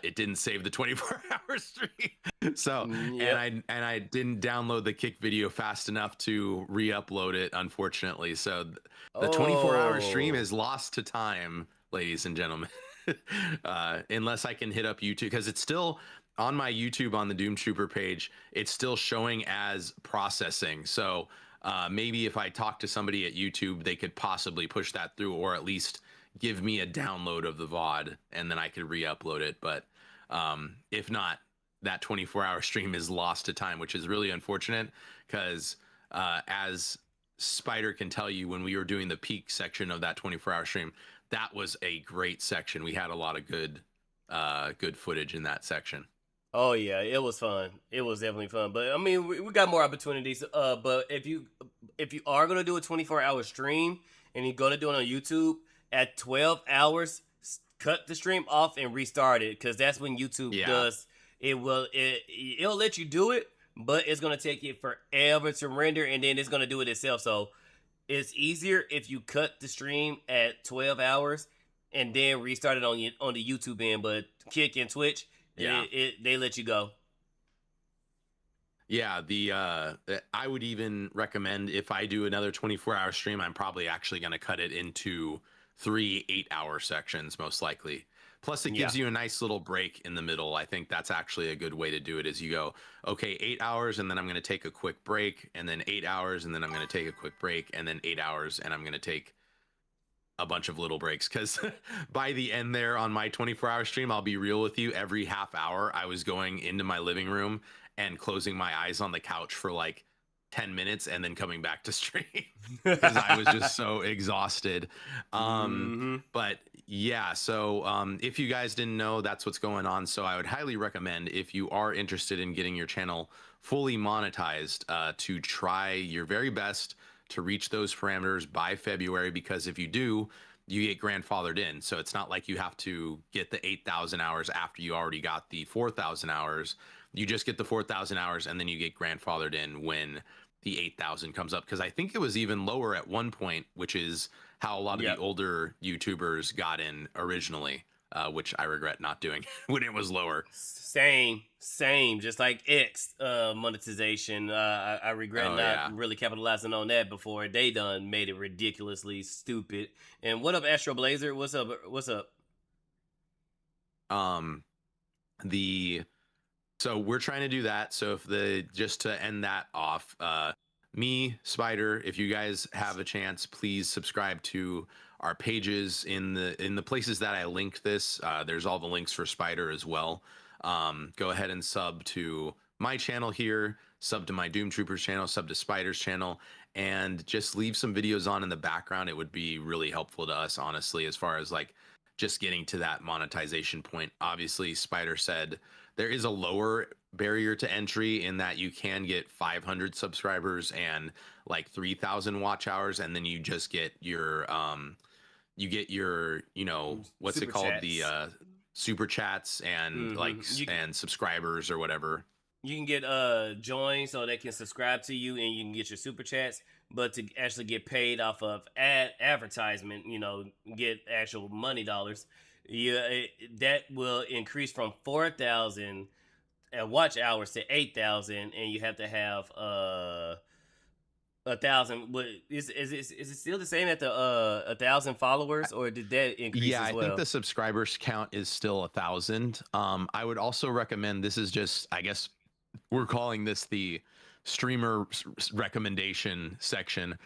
it didn't save the 24-hour stream. So, and I didn't download the kick video fast enough to re-upload it, unfortunately. So the 24-hour stream is lost to time, ladies and gentlemen. Unless I can hit up YouTube, because it's still on my YouTube on the Doom Trooper page, it's still showing as processing. So maybe if I talk to somebody at YouTube, they could possibly push that through, or at least give me a download of the VOD, and then I could re-upload it. But if not, that 24-hour stream is lost to time, which is really unfortunate, because as Spydr can tell you, when we were doing the peak section of that 24-hour stream, that was a great section. We had a lot of good footage in that section. Oh yeah, it was fun. It was definitely fun. But I mean, we got more opportunities. But if you are gonna do a 24-hour stream and you're gonna do it on YouTube at 12 hours, cut the stream off and restart it, because that's when YouTube does. It'll let you do it, but it's gonna take it forever to render, and then it's gonna do it itself. So it's easier if you cut the stream at 12 hours and then restart it on the YouTube end. But Kick and Twitch, they let you go. Yeah, I would even recommend, if I do another 24-hour stream, I'm probably actually going to cut it into 3 8-hour sections, most likely. Plus, it gives you a nice little break in the middle. I think that's actually a good way to do it, is you go, okay, 8 hours, and then I'm going to take a quick break, and then 8 hours, and then I'm going to take a quick break, and then 8 hours, and I'm going to take a bunch of little breaks. Because by the end there on my 24-hour stream, I'll be real with you, every half hour I was going into my living room and closing my eyes on the couch for like 10 minutes and then coming back to stream because I was just so exhausted. But yeah, so if you guys didn't know, that's what's going on. So I would highly recommend, if you are interested in getting your channel fully monetized, to try your very best to reach those parameters by February, because if you do, you get grandfathered in. So it's not like you have to get the 8,000 hours after you already got the 4,000 hours. You just get the 4,000 hours, and then you get grandfathered in when the 8,000 comes up. Because I think it was even lower at one point, which is how a lot of the older YouTubers got in originally, which I regret not doing when it was lower. Same. Just like X monetization. I regret not really capitalizing on that before they done made it ridiculously stupid. And what up, Astro Blazer? What's up? So we're trying to do that. So just to end that off, me, Spydr, if you guys have a chance, please subscribe to our pages in the places that I linked this. There's all the links for Spydr as well. Go ahead and sub to my channel here, sub to my Doom Troopers channel, sub to Spydr's channel, and just leave some videos on in the background. It would be really helpful to us, honestly, as far as like just getting to that monetization point. Obviously, Spydr said there is a lower barrier to entry in that you can get 500 subscribers and like 3,000 watch hours, and then you just get your you know, what's Super it called, chats. the super chats and like and subscribers or whatever. You can get join so they can subscribe to you, and you can get your super chats. But to actually get paid off of advertisement, you know, get actual money dollars, that will increase from 4,000 watch hours to 8,000, and you have to have 1,000. What is it still the same at the 1,000 followers, or did that increase? Yeah, as well? I think the subscribers count is still 1,000. I would also recommend, this is just, I guess we're calling this the streamer recommendation section.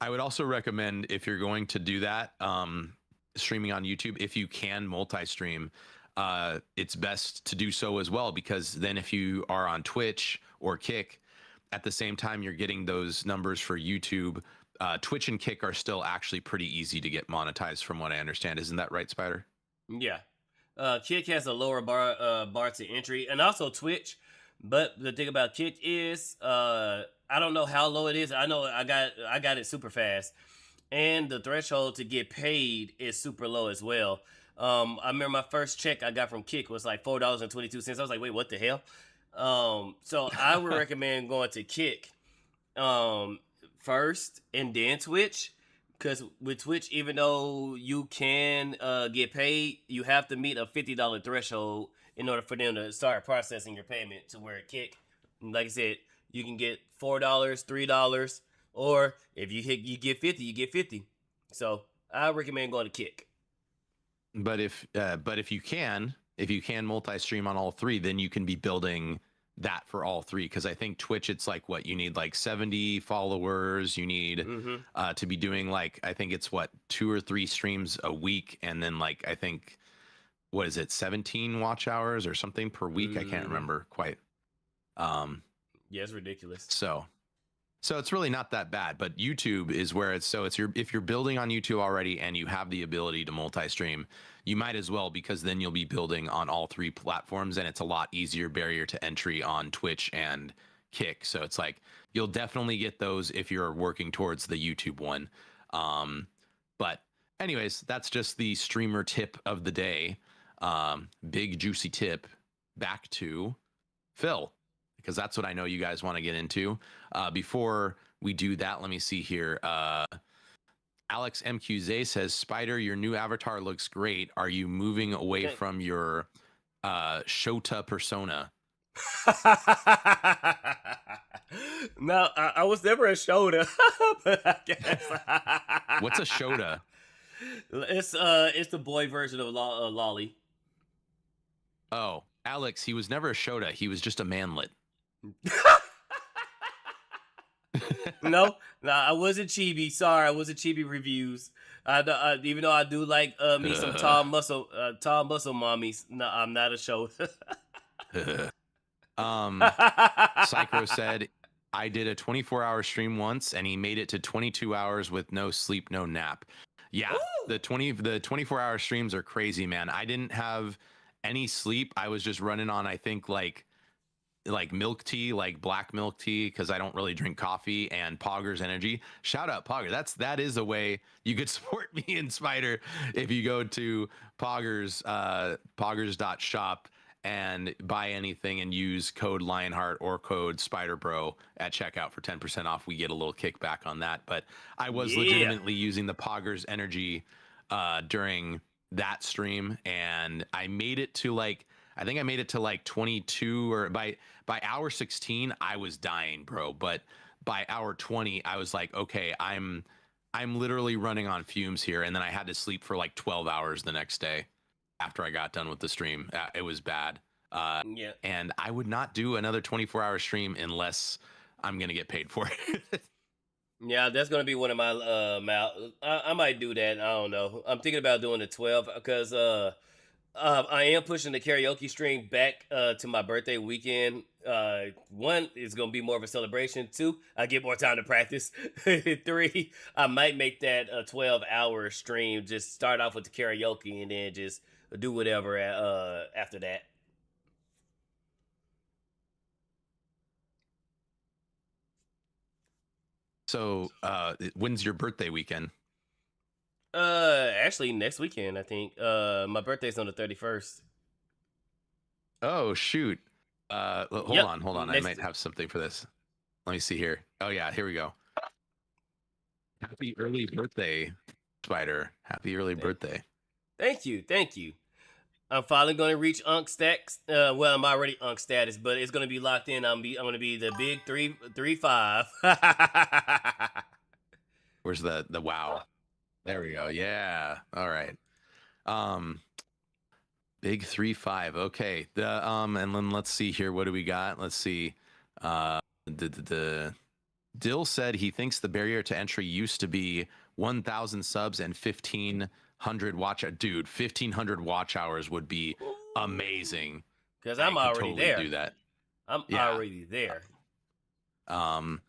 I would also recommend, if you're going to do that, streaming on YouTube, if you can multi-stream, it's best to do so as well, because then if you are on Twitch or Kick at the same time, you're getting those numbers for YouTube. Twitch and Kick are still actually pretty easy to get monetized, from what I understand. Isn't that right, Spydr? Yeah. Kick has a lower bar to entry, and also Twitch. But the thing about Kick is, I don't know how low it is. I know I got it super fast, and the threshold to get paid is super low as well. I remember my first check I got from Kick was like $4.22. I was like, wait, what the hell? So I would recommend going to Kick first and then Twitch, because with Twitch, even though you can get paid, you have to meet a $50 threshold in order for them to start processing your payment. To where Kick, like I said, you can get $4, $3, or if you get 50, you get 50. So I recommend going to Kick. But if you can multi-stream on all three, then you can be building that for all three. Because I think Twitch, it's like, what, you need like 70 followers. You need to be doing like, I think it's what, 2 or 3 streams a week, and then like, I think, what is it, 17 watch hours or something per week? I can't remember quite. Yeah, it's ridiculous. So it's really not that bad. But YouTube is where it's, so it's if you're building on YouTube already and you have the ability to multi-stream, you might as well, because then you'll be building on all 3 platforms, and it's a lot easier barrier to entry on Twitch and Kick. So it's like, you'll definitely get those if you're working towards the YouTube one. But anyways, that's just the streamer tip of the day. Big juicy tip. Back to Phil, because that's what I know you guys want to get into. Before we do that, let me see here. Alex MQZ says, Spydr, your new avatar looks great. Are you moving away from your Shota persona? No, I was never a Shota. But I guess. What's a Shota? It's the boy version of Lolly. Oh, Alex, he was never a Shota. He was just a manlet. No, I wasn't chibi. Sorry, I wasn't chibi reviews. Even though I do like me some tall muscle mommies. No, I'm not a Shota. Psycho said, I did a 24-hour stream once, and he made it to 22 hours with no sleep, no nap. Yeah, ooh. The 24-hour streams are crazy, man. I didn't have any sleep. I was just running on, I think, like milk tea, like black milk tea, because I don't really drink coffee, and Poggers Energy. Shout out Pogger. That is a way you could support me in Spydr if you go to Poggers, poggers.shop and buy anything and use code Lionheart or code Spydr-Bro at checkout for 10% off. We get a little kickback on that. But I was legitimately using the Poggers Energy during that stream, and I made it to like, I think I made it to like 22, or by hour 16 I was dying, bro. But by hour 20 I was like, okay, I'm literally running on fumes here. And then I had to sleep for like 12 hours the next day after I got done with the stream. It was bad. Yeah. And I would not do another 24-hour stream unless I'm gonna get paid for it. Yeah, that's gonna be one of my I might do that. I don't know. I'm thinking about doing the 12 because I am pushing the karaoke stream back to my birthday weekend. 1, it's gonna be more of a celebration. 2, I get more time to practice. 3, I might make that a 12-hour stream. Just start off with the karaoke and then just do whatever after that. So, when's your birthday weekend? Actually, next weekend, I think. My birthday's on the 31st. Oh, shoot. Hold Yep. on. I might have something for this. Let me see here. Oh, yeah, here we go. Happy early birthday, Spider. Happy early birthday. Thank you. I'm finally going to reach Unk stacks. Well, I'm already Unk status, but it's going to be locked in. I'm going to be the big 3-5. Where's the wow? There we go. Yeah. All right. Big 3-5. Okay. And then let's see here. What do we got? Let's see. Dill said he thinks the barrier to entry used to be 1,000 subs and 1,500 watch. Dude, 1,500 watch hours would be amazing. Because I'm already totally there. Do that. I'm already there. I'm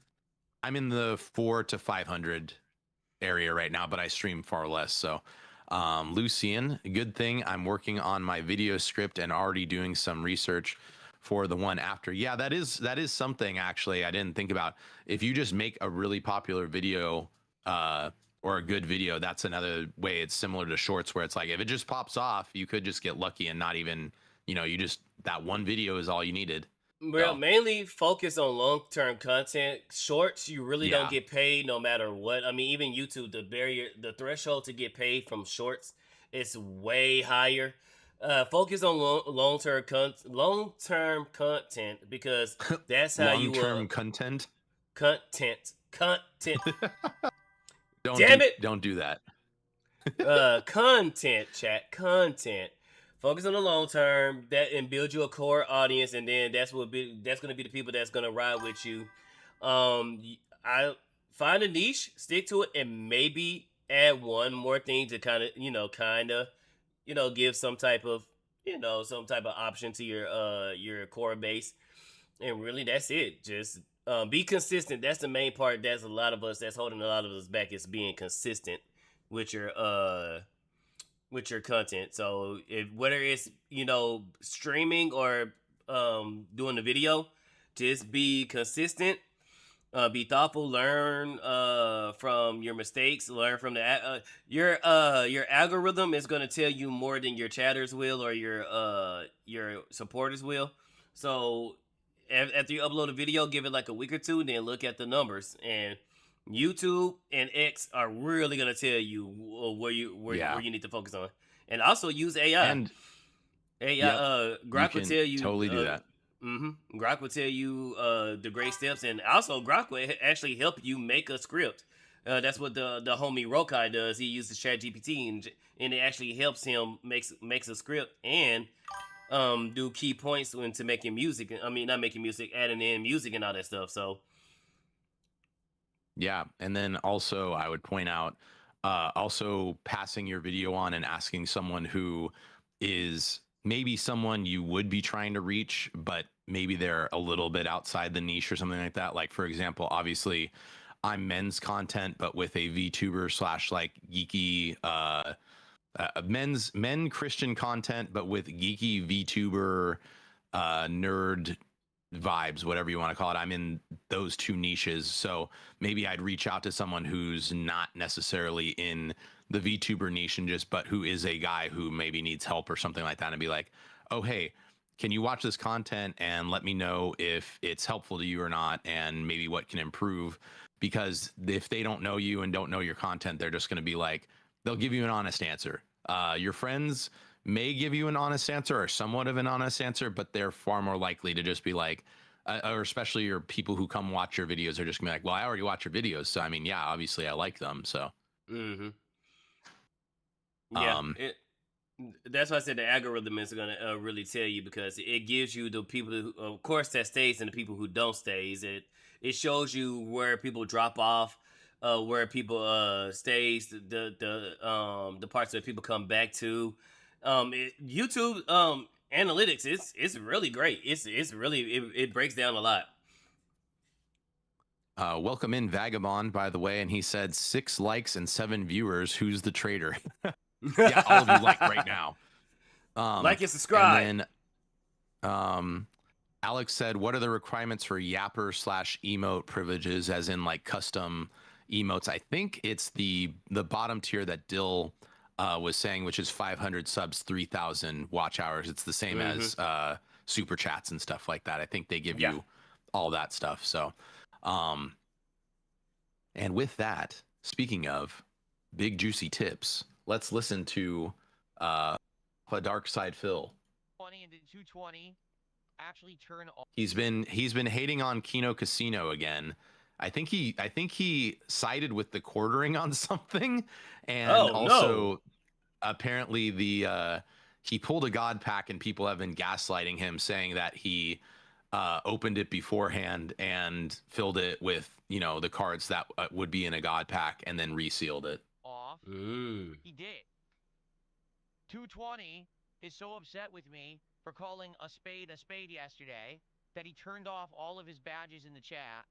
in the 400 to 500 area right now, but I stream far less. So, Lucian, good thing I'm working on my video script and already doing some research for the one after. Yeah, that is something actually I didn't think about. If you just make a really popular video or a good video, that's another way. It's similar to shorts where it's like if it just pops off, you could just get lucky and not even, you just that one video is all you needed. Well, mainly focus on long-term content. Shorts, you really don't get paid no matter what. I mean, even YouTube, the threshold to get paid from shorts is way higher. Focus on long-term content because that's how long-term content. Content. Don't do that. Content, chat. Content. Focus on the long term and build you a core audience, and then that's going to be the people that's going to ride with you. I find a niche, stick to it, and maybe add one more thing to kind of give some type of option to your core base, and really that's it. Just be consistent. That's the main part. That's holding a lot of us back, is being consistent with your content. So whether it's streaming or doing the video, just be consistent, be thoughtful, learn from your mistakes, learn from your algorithm is going to tell you more than your chatters will or your supporters will. So after you upload a video, give it like a week or two, then look at the numbers. And YouTube and X are really gonna tell you where you need to focus on, and also use AI. And Grok will tell you totally do that. Grok will tell you the great steps, and also Grok will actually help you make a script. That's what the homie Rokai does. He uses ChatGPT, and it actually helps him makes a script and do key points into making music. I mean, not making music, adding in music and all that stuff. So. Yeah, and then also I would point out, also passing your video on and asking someone who is maybe someone you would be trying to reach, but maybe they're a little bit outside the niche or something like that. Like, for example, obviously I'm men's content, but with a VTuber / like geeky, men Christian content, but with geeky VTuber, nerd vibes, whatever you want to call it. I'm in those two niches, so maybe I'd reach out to someone who's not necessarily in the VTuber niche but who is a guy who maybe needs help or something like that, and be like, oh hey, can you watch this content and let me know if it's helpful to you or not, and maybe what can improve. Because if they don't know you and don't know your content, they're just going to be like, they'll give you an honest answer. Your friends may give you an honest answer or somewhat of an honest answer, but they're far more likely to just be like, or especially your people who come watch your videos are just gonna be like, well, I already watch your videos, so I mean, yeah, obviously I like them, so. Yeah, that's why I said the algorithm is gonna really tell you, because it gives you the people who, of course, that stays and the people who don't stays. It shows you where people drop off, where people stays, the parts that people come back to. YouTube analytics it's really great. It's really it breaks down a lot. Welcome in Vagabond, by the way, and he said 6 likes and 7 viewers. Who's the traitor? Yeah, all of you like right now. Like and subscribe. And then Alex said, "What are the requirements for Yapper/emote privileges, as in like custom emotes?" I think it's the bottom tier that Dill was saying, which is 500 subs, 3,000 watch hours. It's the same as super chats and stuff like that. I think they give you all that stuff. So, and with that, speaking of big juicy tips, let's listen to a Dark Side Phil. 20 and 220 actually turn off. He's been hating on Kino Casino again. I think he sided with the quartering on something, and apparently he pulled a god pack, and people have been gaslighting him, saying that he opened it beforehand and filled it with the cards that would be in a god pack, and then resealed it. Off. He did. 220 is so upset with me for calling a spade yesterday that he turned off all of his badges in the chat,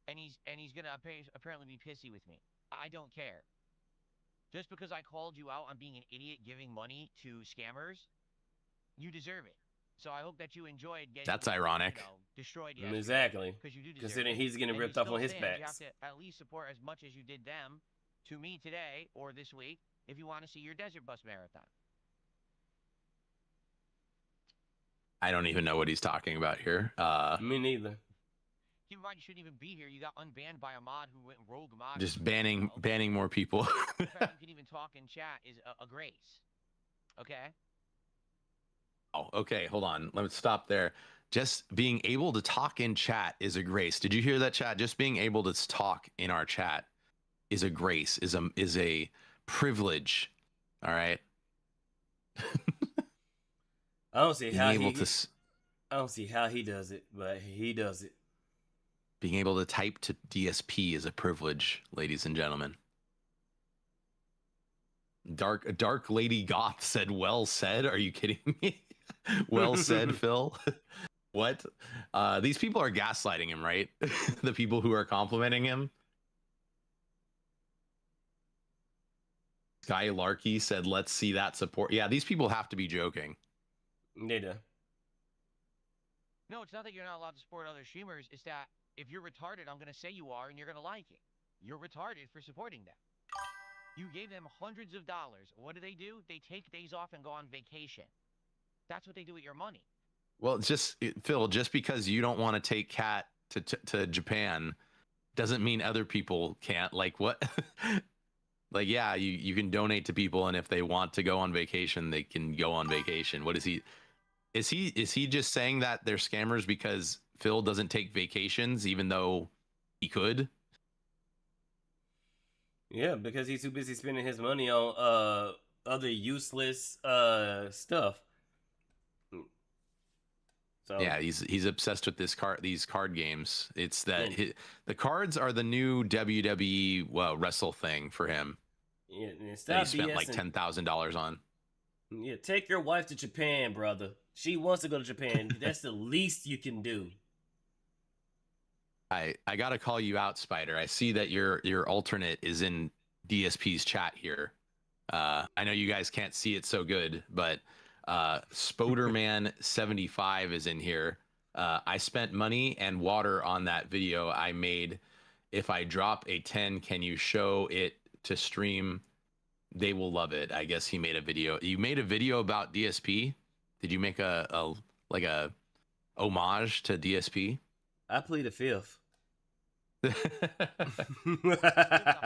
and he's gonna apparently be pissy with me. I don't care. Just because I called you out on being an idiot giving money to scammers, you deserve it. So I hope that you enjoyed getting That's ironic. Destroyed yesterday. Exactly. Because you do deserve Considering it. he's getting And ripped you off on his still stand. backs. You have to at least support as much as you did them to me today or this week if you want to see your Desert Bus Marathon. I don't even know what he's talking about here. Me neither. Keep in mind, you shouldn't even be here. You got unbanned by a mod who went rogue mod. Just banning more people. The fact you can even talk in chat is a grace. Okay? Oh, okay. Hold on. Let me stop there. Just being able to talk in chat is a grace. Did you hear that, chat? Just being able to talk in our chat is a grace, is a privilege. All right. I don't see how I don't see how he does it, but he does it. Being able to type to DSP is a privilege, ladies and gentlemen. Dark Lady Goth said, "Well said." Are you kidding me? Well said, Phil. What? These people are gaslighting him, right? The people who are complimenting him. Sky Larky said, "Let's see that support." Yeah, these people have to be joking. They do. No, it's not that you're not allowed to support other streamers. It's that if you're retarded, I'm going to say you are, and you're going to like it. You're retarded for supporting them. You gave them hundreds of dollars. What do? They take days off and go on vacation. That's what they do with your money. Well, Phil, just because you don't want to take Cat to Japan doesn't mean other people can't. Like, what? Like, yeah, you can donate to people, and if they want to go on vacation, they can go on vacation. What is he? Is he just saying that they're scammers because Phil doesn't take vacations, even though he could? Yeah, because he's too busy spending his money on other useless stuff. So yeah, he's obsessed with these card games. It's that the cards are the new WWE wrestle thing for him. Yeah, that he spent like $10,000 on. Yeah, take your wife to Japan, brother. She wants to go to Japan. That's the least you can do. I gotta call you out, Spydr. I see that your alternate is in DSP's chat here. I know you guys can't see it so good, but Spoderman75 is in here. I spent money and water on that video I made. If I drop a 10, can you show it to stream? They will love it. I guess he made a video. You made a video about DSP? Did you make a homage to DSP? I plead the fifth. The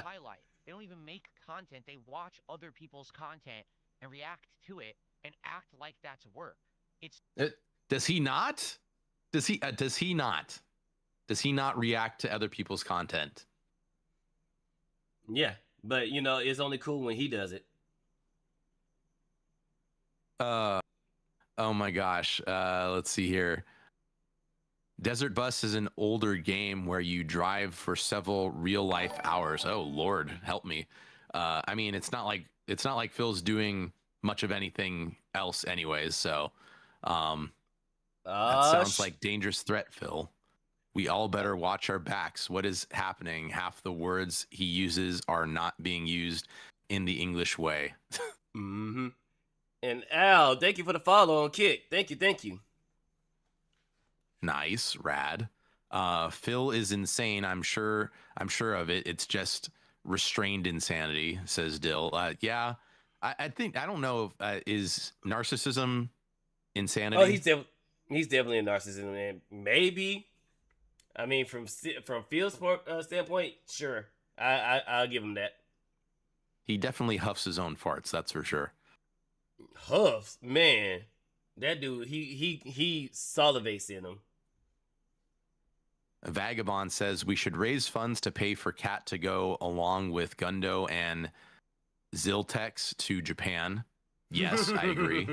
highlight. They don't even make content. They watch other people's content and react to it and act like that's work. Does he not? Does he not react to other people's content? Yeah, but it's only cool when he does it. Oh my gosh. Let's see here. Desert Bus is an older game where you drive for several real life hours. Oh Lord, help me. I mean, it's not like Phil's doing much of anything else anyways, so that sounds like dangerous threat, Phil. We all better watch our backs. What is happening? Half the words he uses are not being used in the English way. Mm-hmm. And Al, thank you for the follow on Kick. Thank you. Nice, rad. Phil is insane. I'm sure of it. It's just restrained insanity, says Dill. Yeah, I think I don't know if is narcissism insanity. Oh, he's definitely a narcissist, man. Maybe. I mean, from Phil's standpoint, sure. I'll give him that. He definitely huffs his own farts. That's for sure. Huffs, man. That dude, he salivates in him. Vagabond says we should raise funds to pay for Cat to go along with Gundo and Ziltex to Japan. Yes, I agree.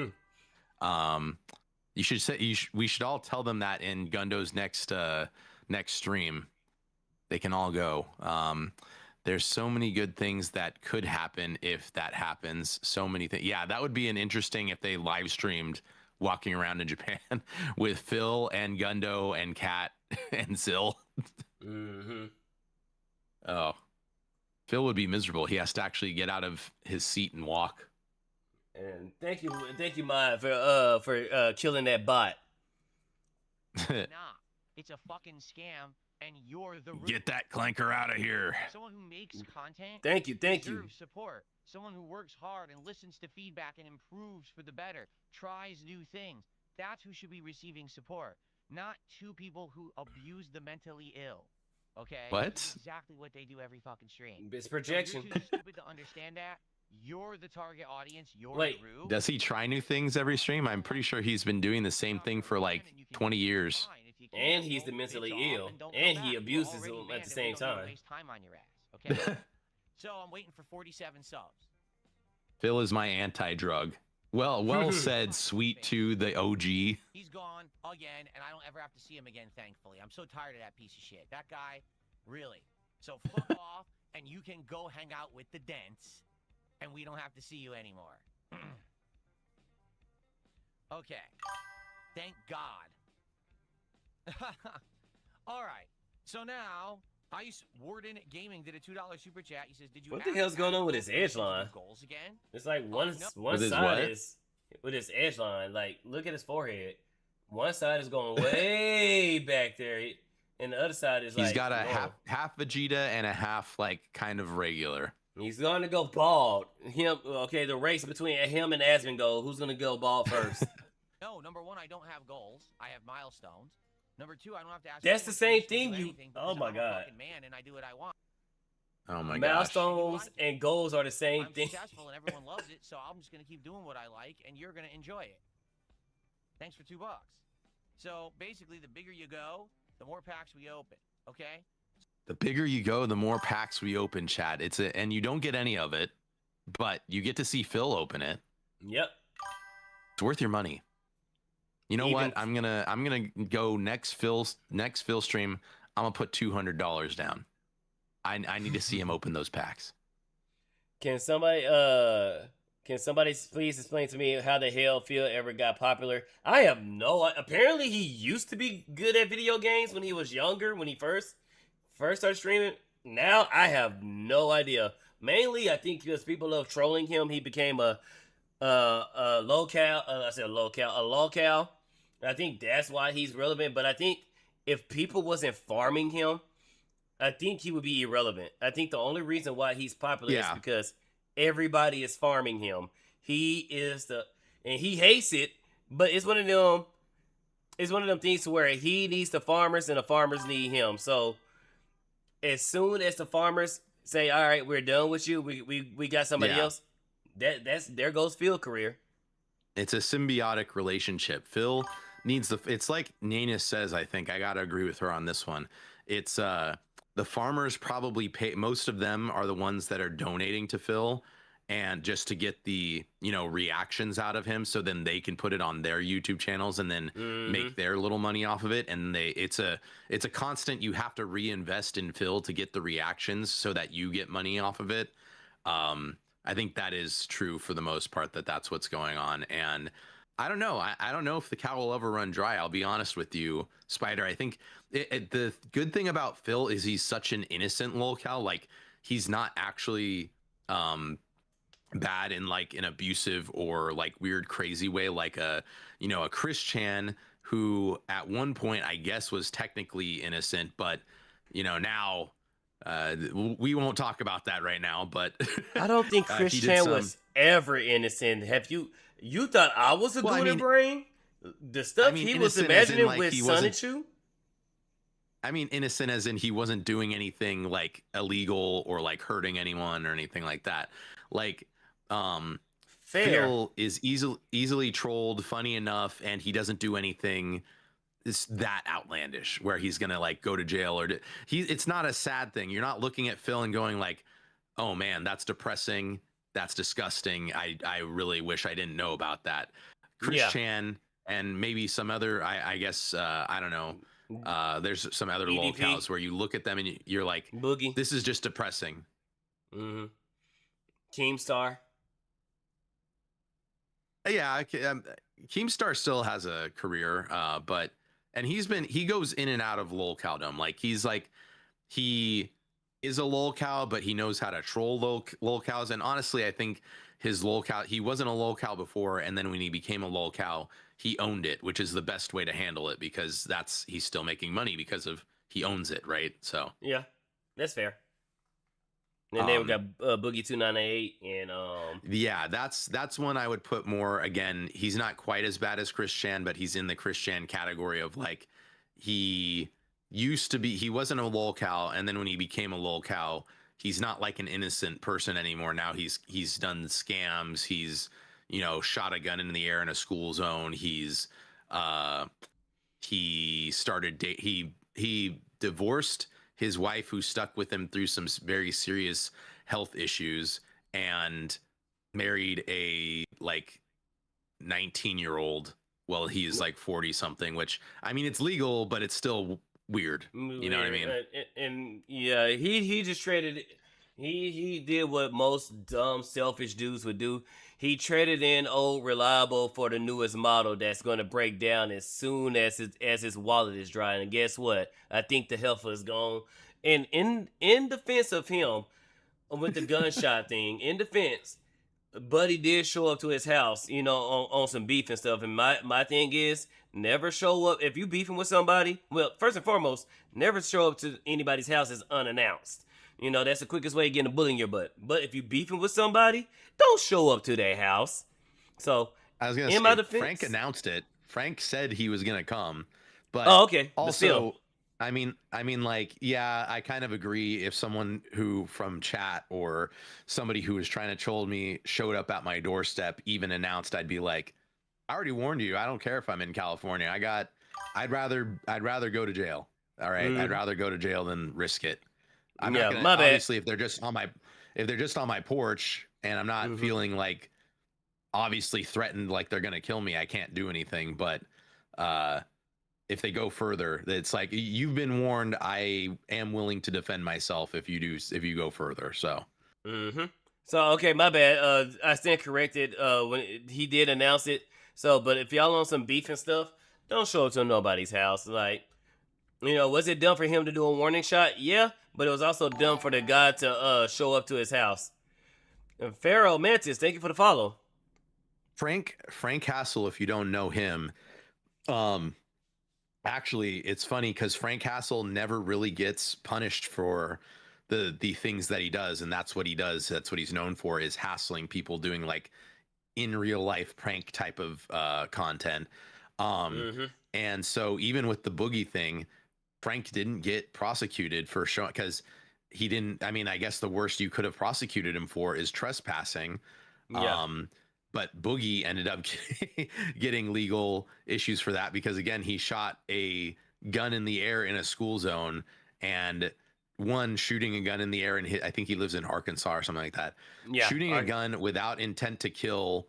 You should say we should all tell them that in Gundo's next stream. They can all go. There's so many good things that could happen if that happens. So many things. Yeah, that would be an interesting if they live streamed walking around in Japan with Phil and Gundo and Kat and Zil. Mm-hmm. Oh, Phil would be miserable. He has to actually get out of his seat and walk. And thank you, Maya, for killing that bot. Nah, it's a fucking scam, and you're the Get that clanker out of here. Someone who makes content. Thank you. Deserves support. Someone who works hard and listens to feedback and improves for the better, tries new things. That's who should be receiving support, not two people who abuse the mentally ill. Okay? What? That's exactly what they do every fucking stream. It's projection. So you're too stupid to understand that. You're the target audience. You're Wait, the Roo. Does he try new things every stream? I'm pretty sure he's been doing the same thing for like 20 years. And he's the mentally ill, and he abuses them at the same time. Waste time on your ass, okay? So I'm waiting for 47 subs. Phil is my anti-drug. Well said, sweet to the OG. He's gone again, and I don't ever have to see him again, thankfully. I'm so tired of that piece of shit. That guy, really. So fuck off, and you can go hang out with the dents, and we don't have to see you anymore. Okay. Thank God. All right. So now, Ice Warden Gaming did a $2 super chat. He says, "Did you?" What the hell's going on with his edge line? Goals again? It's like one With side is with his edge line. Like, look at his forehead. One side is going way back there, and the other side is He's got a half Vegeta and a half like kind of regular. He's going to go bald. The race between him and Asmongold. Who's going to go bald first? No, number one, I don't have goals. I have milestones. Number two, I don't have to ask. That's the same thing. Oh my God. I'm a man, and I do what I want. Oh my gosh. Milestones and goals are the same I'm thing. successful, and everyone loves it, so I'm just gonna keep doing what I like, and you're gonna enjoy it. Thanks for $2. So basically, the bigger you go, the more packs we open. Okay. The bigger you go, the more packs we open, chat. And you don't get any of it, but you get to see Phil open it. Yep. It's worth your money. You know what? I'm gonna go next Phil stream. I'm gonna put $200 down. I need to see him open those packs. Can somebody please explain to me how the hell Phil ever got popular? I have no. Apparently, he used to be good at video games when he was younger, when he first started streaming. Now I have no idea. Mainly, I think because people love trolling him, he became a lolcow. I think that's why he's relevant. But I think if people wasn't farming him, I think he would be irrelevant. I think the only reason why he's popular is because everybody is farming him. He hates it, but it's one of them. It's one of them things where he needs the farmers and the farmers need him. So as soon as the farmers say, "All right, we're done with you. We got somebody else," there goes Phil's career. It's a symbiotic relationship. Phil needs it's like Nana says, I think I gotta agree with her on this one. It's the farmers probably pay, most of them are the ones that are donating to Phil, and just to get the reactions out of him, so then they can put it on their YouTube channels and then make their little money off of it. And it's a constant, you have to reinvest in Phil to get the reactions so that you get money off of it. I think that is true for the most part, that's what's going on. And I don't know. I don't know if the cow will ever run dry. I'll be honest with you, Spydr. I think the good thing about Phil is he's such an innocent lolcow. Like, he's not actually bad in like an abusive or like weird crazy way, like a Chris Chan, who at one point I guess was technically innocent, but now we won't talk about that right now. But I don't think Chris Chan was ever innocent. Have you thought I was a good brain? The stuff he was imagining with Sonichu? I mean, innocent as in he wasn't doing anything like illegal or like hurting anyone or anything like that. Like, Phil is easily trolled, funny enough, and he doesn't do anything that outlandish where he's gonna like go to jail or it's not a sad thing. You're not looking at Phil and going like, oh man, that's depressing, that's disgusting, I really wish I didn't know about that. Chris Chan and maybe some other I guess I don't know, there's some other lolcows where you look at them and you're like, Boogie, this is just depressing. Keemstar. Yeah, Keemstar still has a career, but he goes in and out of lolcowdom. Like he is a lolcow, but he knows how to troll lolcows. And honestly, I think his lolcow, he wasn't a lolcow before, and then when he became a lolcow, he owned it, which is the best way to handle it because he's still making money because he owns it, right? So yeah, that's fair. And then we got Boogie 298 and yeah, that's one I would put more. Again, he's not quite as bad as Chris Chan, but he's in the Chris Chan category of like he wasn't a lolcow, and then when he became a lolcow, he's not like an innocent person anymore. Now he's done scams. He's shot a gun in the air in a school zone. He divorced his wife, who stuck with him through some very serious health issues, and married a like 19-year-old. Well, he is like 40 something, which I mean, it's legal, but it's still weird. You know what I mean? And yeah, he just traded. He did what most dumb, selfish dudes would do. He traded in old reliable for the newest model that's going to break down as soon as his wallet is dry. And guess what? I think the heifer is gone. And in defense of him, with the gunshot thing, in defense, Buddy did show up to his house, on some beef and stuff. And my thing is, never show up if you beefing with somebody. Well, first and foremost, never show up to anybody's house as unannounced. That's the quickest way of getting a bullet in your butt. But if you beefing with somebody, don't show up to their house. So, I was going to say, defense, Frank announced it. Frank said he was going to come. But okay. Also, I mean, like, yeah, I kind of agree. If someone who from chat or somebody who was trying to troll me showed up at my doorstep, even announced, I'd be like, I already warned you. I don't care if I'm in California. I'd rather go to jail. All right. I'd rather go to jail than risk it. I'm not gonna, obviously, if they're just on my porch and I'm not feeling like obviously threatened, like they're gonna kill me, I can't do anything. But if they go further, it's like, you've been warned. I am willing to defend myself if you go further. So. So okay, my bad. I stand corrected. When he did announce it. So, but if y'all on some beef and stuff, don't show up to nobody's house. Like, was it dumb for him to do a warning shot? Yeah. But it was also dumb for the guy to show up to his house. And Pharaoh Mantis, thank you for the follow. Frank Hassel, if you don't know him, actually, it's funny because Frank Hassel never really gets punished for the things that he does, and that's what he does. That's what he's known for, is hassling people, doing like in real life prank type of content. And so even with the Boogie thing, Frank didn't get prosecuted for showing, because he didn't. I mean, I guess the worst you could have prosecuted him for is trespassing. Yeah. But Boogie ended up getting legal issues for that because, again, he shot a gun in the air in a school zone, and shooting a gun in the air, and I think he lives in Arkansas or something like that. Yeah, shooting a gun without intent to kill,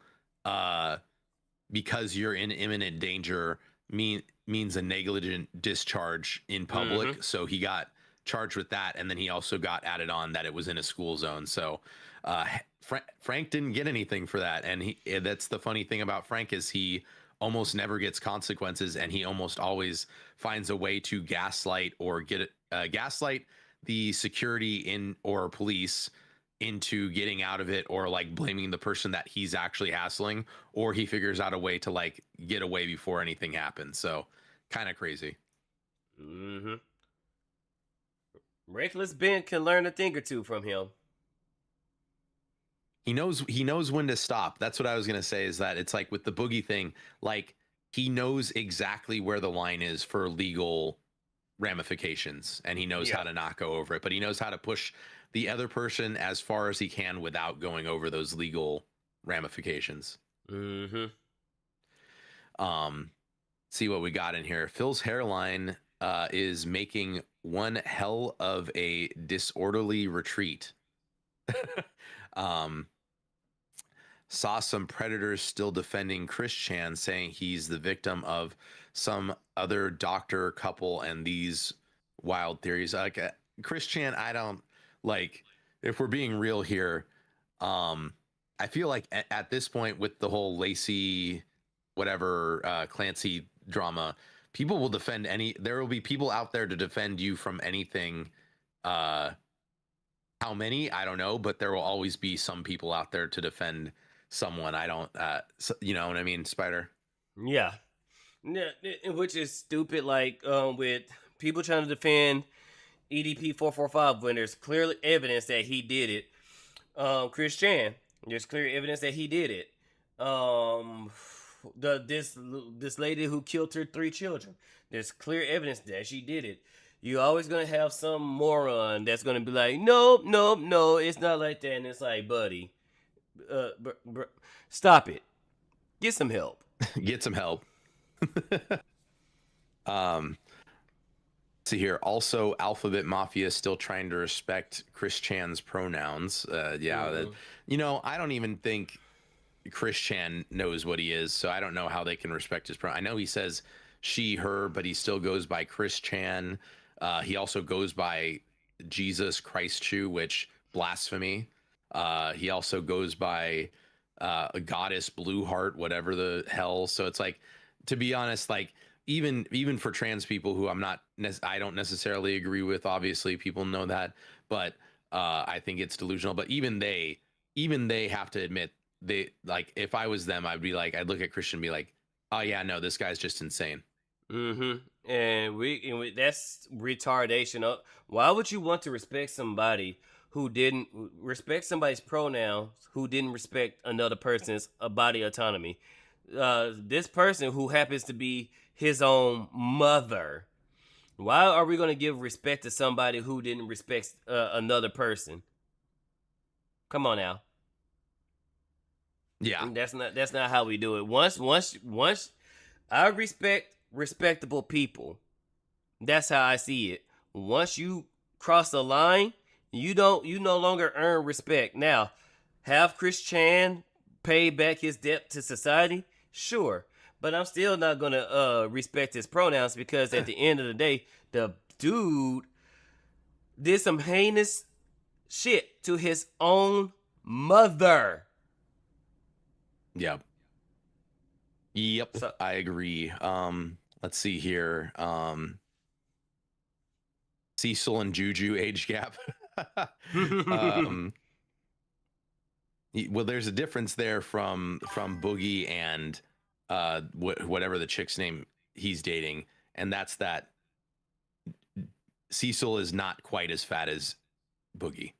because you're in imminent danger, means a negligent discharge in public. So he got charged with that, and then he also got added on that it was in a school zone. So Frank didn't get anything for that, and that's the funny thing about Frank, is he almost never gets consequences, and he almost always finds a way to gaslight or gaslight the security or police into getting out of it, or like blaming the person that he's actually hassling, or he figures out a way to like get away before anything happens. So kind of crazy. Mm-hmm. Reckless Ben can learn a thing or two from him. He knows when to stop. That's what I was gonna say, is that it's like with the Boogie thing, like he knows exactly where the line is for legal ramifications, and he knows how to not go over it, but he knows how to push the other person as far as he can without going over those legal ramifications. Mm-hmm. See what we got in here. Phil's hairline is making one hell of a disorderly retreat. Saw some predators still defending Chris Chan, saying he's the victim of some other doctor couple and these wild theories. Like Chris Chan, I don't like, if we're being real here. I feel like at this point with the whole Lacey, whatever, Clancy drama, people will defend there will be people out there to defend you from anything. How many? I don't know, but there will always be some people out there to defend someone. I don't, you know what I mean, Spydr? Yeah, which is stupid. Like with people trying to defend EDP 445 when there's clearly evidence that he did it. Chris Chan, there's clear evidence that he did it. This lady who killed her 3 children, there's clear evidence that she did it. You're always gonna have some moron that's gonna be like, nope, it's not like that, and it's like, buddy. Stop it. Get some help. Get some help. See here. Also, Alphabet Mafia is still trying to respect Chris Chan's pronouns. That, I don't even think Chris Chan knows what he is, so I don't know how they can respect his pronoun. I know he says she, her, but he still goes by Chris Chan. He also goes by Jesus Christ Chu, which blasphemy. He also goes by a goddess Blue Heart, whatever the hell. So it's like, to be honest, like even for trans people who I don't necessarily agree with, obviously people know that, but I think it's delusional. But even they have to admit, they, like, if I was them, I'd look at Christian and be like, oh yeah, no, this guy's just insane. Mm-hmm. And that's retardation. Why would you want to respect somebody who didn't respect somebody's pronouns, who didn't respect another person's body autonomy? This person who happens to be his own mother. Why are we going to give respect to somebody who didn't respect another person? Come on now. Yeah, that's not how we do it. Once I respect respectable people. That's how I see it. Once you cross the line, you no longer earn respect. Now, have Chris Chan pay back his debt to society? Sure. But I'm still not gonna respect his pronouns, because at the end of the day, the dude did some heinous shit to his own mother. Yep. So, I agree. Let's see here. Cecil and Juju age gap. Well, there's a difference there from Boogie and whatever the chick's name he's dating, and that's that Cecil is not quite as fat as Boogie.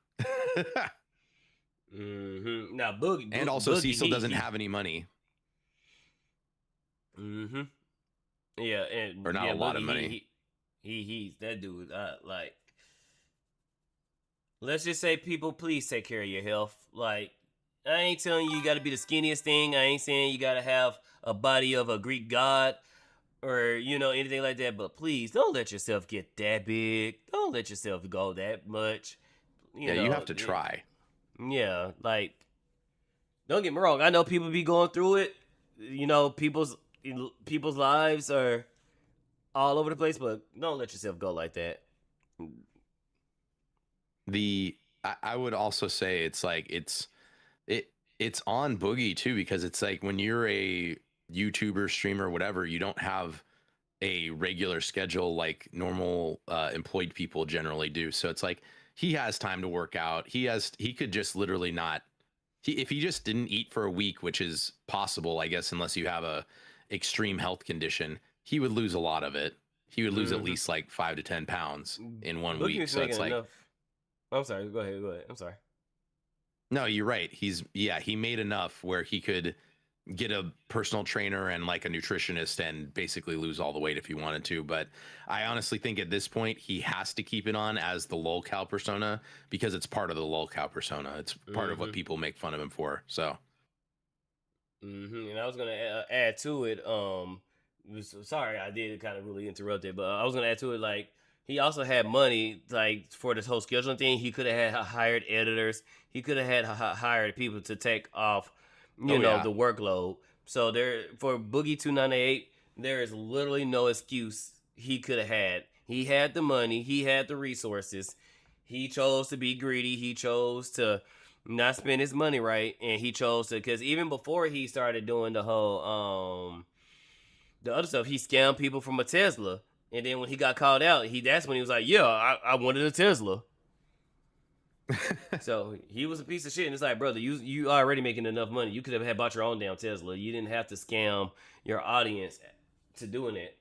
Mm-hmm. Now Boogie, and also Boogie, Cecil doesn't have any money. Mm-hmm. Yeah, or not a lot of money. He's that dude. Like, let's just say, people, please take care of your health. Like, I ain't telling you got to be the skinniest thing. I ain't saying you got to have a body of a Greek god or anything like that. But please don't let yourself get that big. Don't let yourself go that much. You have to try. Yeah, like, don't get me wrong. I know people be going through it. People's lives are all over the place, but don't let yourself go like that. I would also say it's like it's on Boogie too, because it's like when you're a YouTuber, streamer, whatever, you don't have a regular schedule like normal employed people generally do. So it's like he has time to work out. He could just literally not. If he just didn't eat for a week, which is possible, I guess, unless you have a extreme health condition, he would lose a lot of it. He would lose at least like 5 to 10 pounds in 1 week. So it's like, enough. I'm sorry. Go ahead. I'm sorry. No, you're right. He made enough where he could get a personal trainer and like a nutritionist and basically lose all the weight if he wanted to. But I honestly think at this point he has to keep it on as the lolcow persona because it's part of the lolcow persona. It's part of what people make fun of him for. So. And I was gonna add to it. Sorry, I did kind of really interrupt it, but I was gonna add to it like he also had money like for this whole scheduling thing. He could have had hired editors. He could have had hired people to take off, the workload. So there for Boogie 298, there is literally no excuse he could have had. He had the money. He had the resources. He chose to be greedy. He chose to not spend his money right, and he chose to because even before he started doing the whole the other stuff, he scammed people from a Tesla. And then when he got called out, that's when he was like, yeah, I wanted a Tesla. So he was a piece of shit. And it's like, brother, you already making enough money. You could have bought your own damn Tesla. You didn't have to scam your audience to doing it.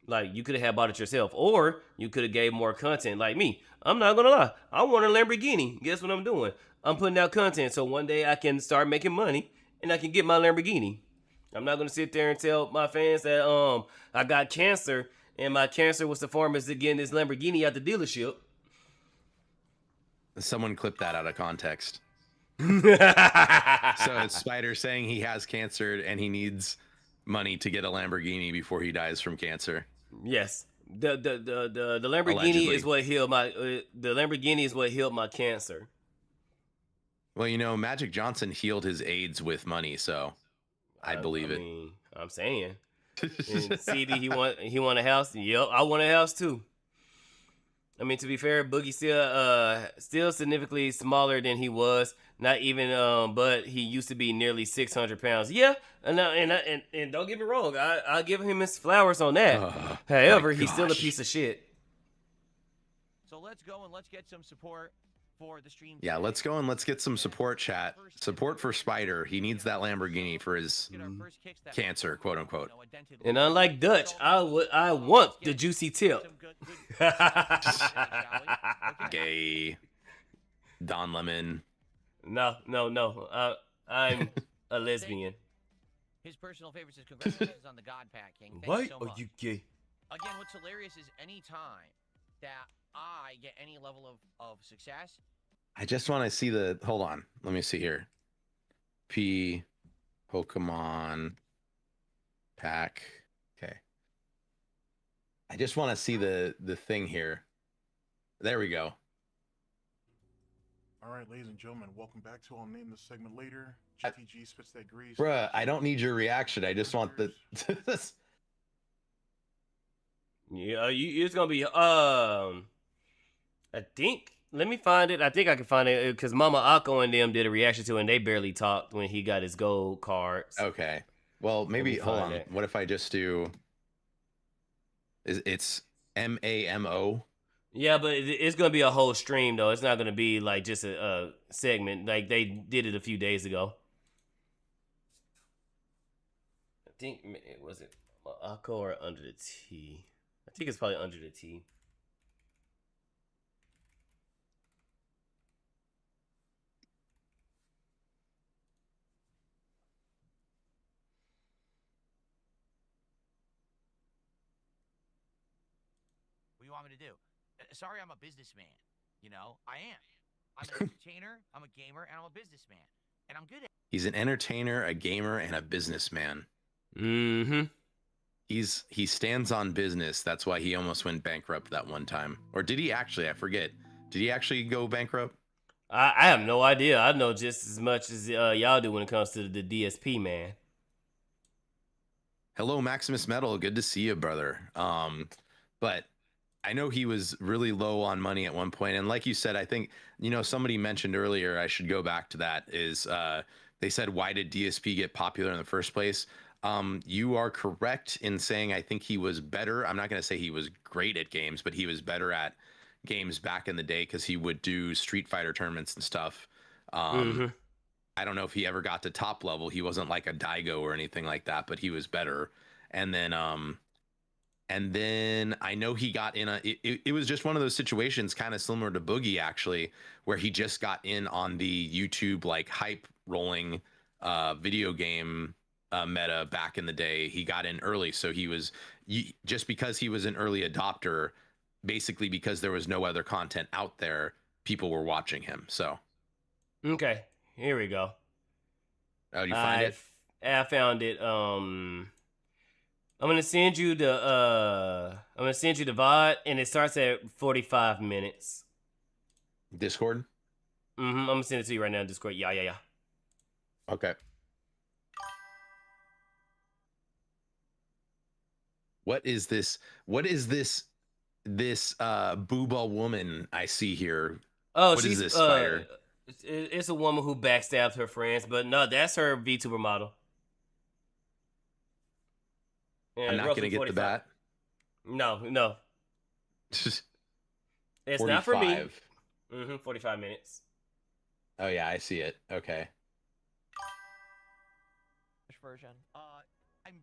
Like, you could have bought it yourself. Or you could have gave more content. Like me, I'm not going to lie. I want a Lamborghini. Guess what I'm doing? I'm putting out content so one day I can start making money and I can get my Lamborghini. I'm not going to sit there and tell my fans that I got cancer and my cancer was the form of getting this Lamborghini at the dealership. Someone clipped that out of context. So it's Spydr saying he has cancer and he needs money to get a Lamborghini before he dies from cancer. Yes. The Lamborghini Allegedly. Is what healed my the Lamborghini is what healed my cancer. Well, Magic Johnson healed his AIDS with money, so I believe it. I'm saying. And CD, he want a house. Yep, I want a house too. I mean, to be fair, Boogie still significantly smaller than he was. Not even, but he used to be nearly 600 pounds. Yeah, and don't get me wrong, I give him his flowers on that. However, he's still a piece of shit. So let's go and let's get some support for the stream. Yeah, let's go and let's get some support, chat. Support for Spydr. He needs that Lamborghini for his cancer, quote unquote. And unlike Dutch, I want the juicy tip. Gay. Don Lemon. No. I'm a lesbian. His personal favorite says congratulations on the God Pack King. Why are you gay? Again, what's hilarious is any time that I get any level of success. I just want to see hold on. Let me see here. Pokemon pack. Okay. I just want to see the thing here. There we go. All right, ladies and gentlemen, welcome back to I'll name this segment later. GTG spits that grease. Bruh, I don't need your reaction. I just want this. Yeah, it's gonna be I think. Let me find it. I think I can find it because Mama Akko and them did a reaction to it, and they barely talked when he got his gold cards. Okay. Well, maybe hold on. What if I just do? It's MAMO? Yeah, but it's gonna be a whole stream though. It's not gonna be like just a segment. Like they did it a few days ago. I think was it Akko or Under the T? I think it's probably Under the T. What do you want me to do? Sorry, I'm a businessman. I am. I'm an entertainer, I'm a gamer, and I'm a businessman. And I'm good at it. He's an entertainer, a gamer, and a businessman. Mm-hmm. He stands on business. That's why he almost went bankrupt that one time. Or did he actually? I forget. Did he actually go bankrupt? I have no idea. I know just as much as y'all do when it comes to the DSP, man. Hello, Maximus Metal. Good to see you, brother. But I know he was really low on money at one point. And like you said, I think, somebody mentioned earlier, I should go back to that, is they said, why did DSP get popular in the first place? You are correct in saying I think he was better. I'm not going to say he was great at games, but he was better at games back in the day because he would do Street Fighter tournaments and stuff. Mm-hmm. I don't know if he ever got to top level. He wasn't like a Daigo or anything like that, but he was better. And then I know he got in it was just one of those situations kind of similar to Boogie actually, where he just got in on the YouTube like hype rolling video game meta back in the day. He got in early, so he was just because he was an early adopter, basically because there was no other content out there, people were watching him. So Okay, here we go. Oh, you find it? I found it. I'm gonna send you the VOD, and it starts at 45 minutes. Discord? I'm gonna send it to you right now in Discord. Yeah. Okay. What is this booba woman I see here? Oh, what is this, Spydr? It's a woman who backstabbed her friends, but no, that's her VTuber model. Yeah, I'm not gonna get 45. the bat. No. It's not for me. 45 minutes. Oh yeah, I see it. Okay. Version. I'm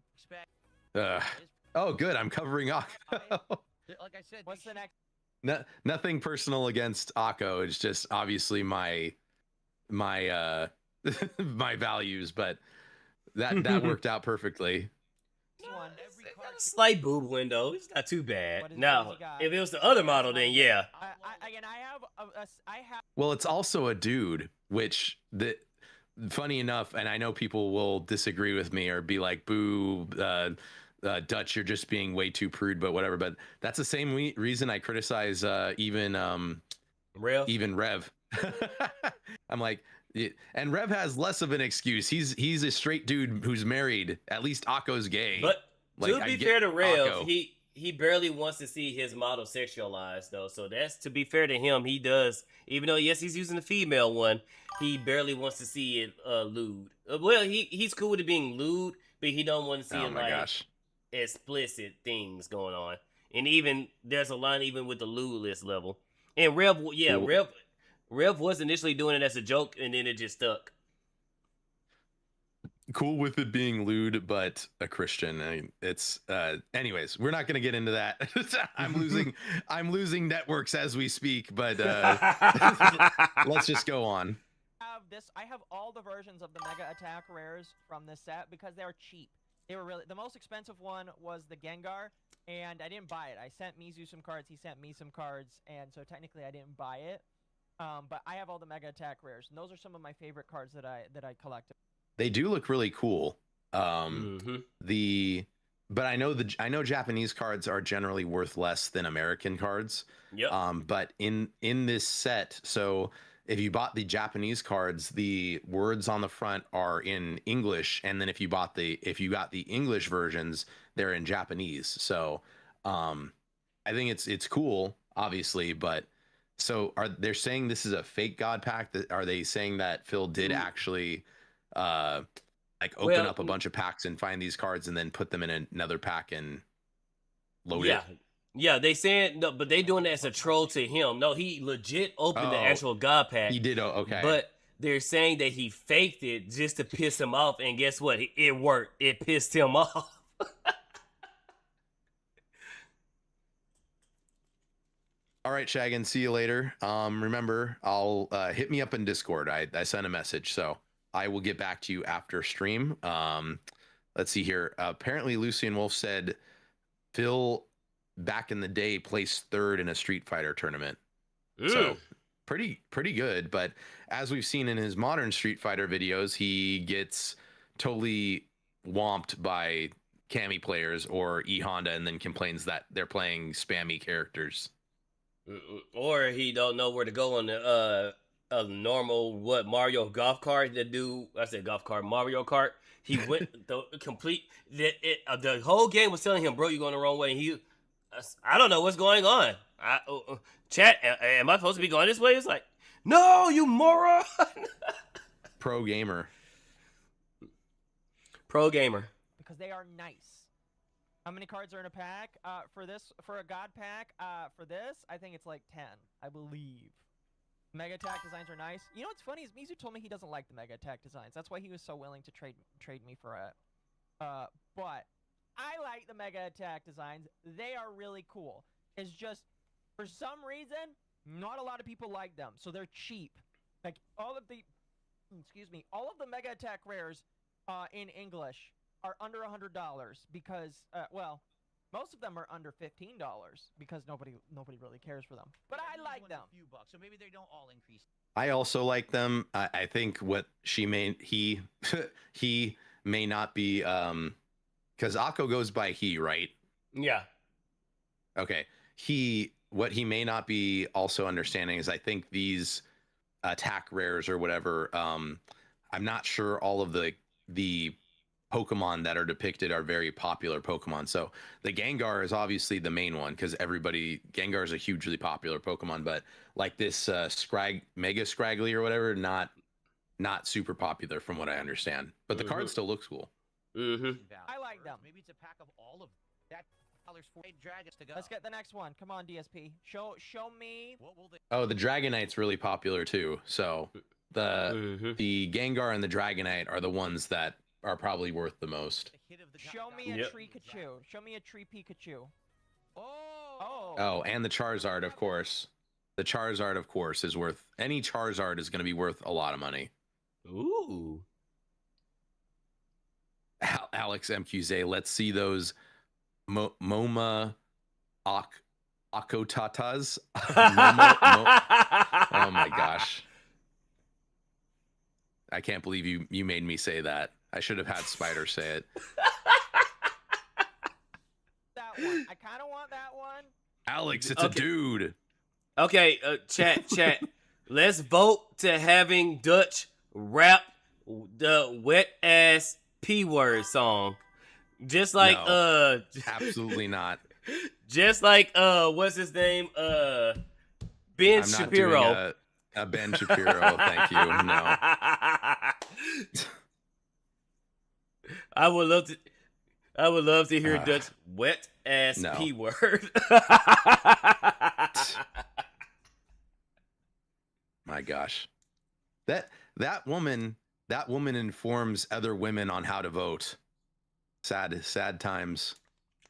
Oh, good. I'm covering Akko. like I said, what's the next? Nothing personal against Akko. It's just obviously my my values, but that worked out perfectly. One. Slight boob window. It's not too bad. Now, if it was the other model, then yeah. I have. Well, it's also a dude, which funny enough, and I know people will disagree with me or be like, "Boo, Dutch, you're just being way too prude," but whatever. But that's the same reason I criticize even Rev. I'm like, and Rev has less of an excuse. He's a straight dude who's married. At least Akko's gay. But like, to be fair to Rev, he barely wants to see his model sexualized though. So that's, to be fair to him, he does. Even though yes, he's using the female one, he barely wants to see it lewd. Well, he's cool with it being lewd, but he don't want to see explicit things going on. And even there's a line even with the lewd list level. And Rev, yeah, cool. Rev was initially doing it as a joke, and then it just stuck. Cool with it being lewd, but a Christian. I mean, it's anyways, we're not going to get into that. I'm losing networks as we speak, but let's just go on. I have all the versions of the Mega Attack rares from this set because they're cheap. They were really, the most expensive one was the Gengar, and I didn't buy it. I sent Mizu some cards, he sent me some cards, and so technically I didn't buy it. But I have all the Mega Attack rares, and those are some of my favorite cards that I collected. They do look really cool. But I know Japanese cards are generally worth less than American cards. Yep. But in this set, so if you bought the Japanese cards, the words on the front are in English, and then if you got the English versions, they're in Japanese. So I think it's cool, obviously, but so they're saying this is a fake God pack? Are they saying that Phil did actually open up a bunch of packs and find these cards and then put them in another pack and load it? Yeah, they saying no, but they doing that as a troll to him. No, he legit opened the actual God pack. He did. Okay. But they're saying that he faked it just to piss him off, and guess what? It worked. It pissed him off. All right, Shagan, see you later. Remember, I'll hit me up in Discord. I sent a message, so I will get back to you after stream. Let's see here. Apparently, Lucian Wolf said Phil back in the day placed third in a Street Fighter tournament. So pretty good. But as we've seen in his modern Street Fighter videos, he gets totally whomped by Kami players or E Honda, and then complains that they're playing spammy characters. Or he don't know where to go on the a normal Mario golf cart. Mario Kart. He went the whole game was telling him, bro, you're going the wrong way. And I don't know what's going on. Chat, am I supposed to be going this way? It's like, no, you moron. Pro gamer. Pro gamer. Because they are nice. How many cards are in a pack? For a god pack, for this, I think it's like 10, I believe. Mega attack designs are nice. You know what's funny is Mizu told me he doesn't like the mega attack designs. That's why he was so willing to trade me for it. But I like the mega attack designs. They are really cool. It's just, for some reason, not a lot of people like them, so they're cheap. Like all of the mega attack rares in English are under $100 because, well, most of them are under $15 because nobody really cares for them. But I like them. A few bucks, so maybe they don't all increase. I also like them. I think what he may not be, because Akko goes by he, right? Yeah. Okay. What he may not be also understanding is I think these attack rares or whatever, I'm not sure all of the Pokemon that are depicted are very popular Pokemon. So the Gengar is obviously the main one because Gengar is a hugely popular Pokemon, but like this Mega Scraggly or whatever, not super popular from what I understand. But the card still looks cool. Mm-hmm. I like them. Maybe it's a pack of all of that. $4 dragons to go. Let's get the next one. Come on, DSP. Show me. What will they? Oh, the Dragonite's really popular too. So the Gengar and the Dragonite are the ones that are probably worth the most. Show me a Pikachu. Show me a tree Pikachu. Oh, and the Charizard, of course. The Charizard, of course, is worth... Any Charizard is going to be worth a lot of money. Ooh. Alex MQZ, let's see those MoMA Akotatas. Oh my gosh. I can't believe you made me say that. I should have had Spydr say it. That one. I kind of want that one. Alex, it's a dude. Okay, chat. Let's vote to having Dutch rap the wet ass P-word song. Just like no, absolutely not. Just like what's his name? Ben Shapiro. A Ben Shapiro, thank you. No. I would love to hear Dutch wet ass P-word. My gosh. That woman informs other women on how to vote. Sad times.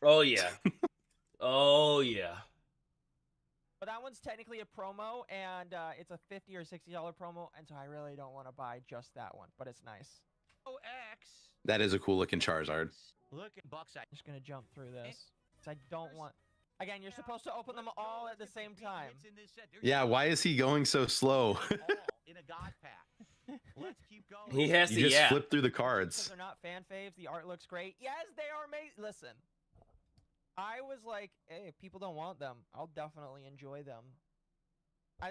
Oh yeah. Oh yeah. But that one's technically a promo, and it's a $50 or $60 promo, and so I really don't want to buy just that one, but it's nice. Oh, X. That is a cool looking Charizard. Look at Buckside. I'm just gonna jump through this. I don't want... Again, you're supposed to open them all at the same time. Yeah, why is he going so slow? In a god pack. Let's keep going. He has to, you just flip through the cards. Because they're not fan faves, the art looks great. Yes, they are amazing. Listen, I was like, hey, if people don't want them, I'll definitely enjoy them. I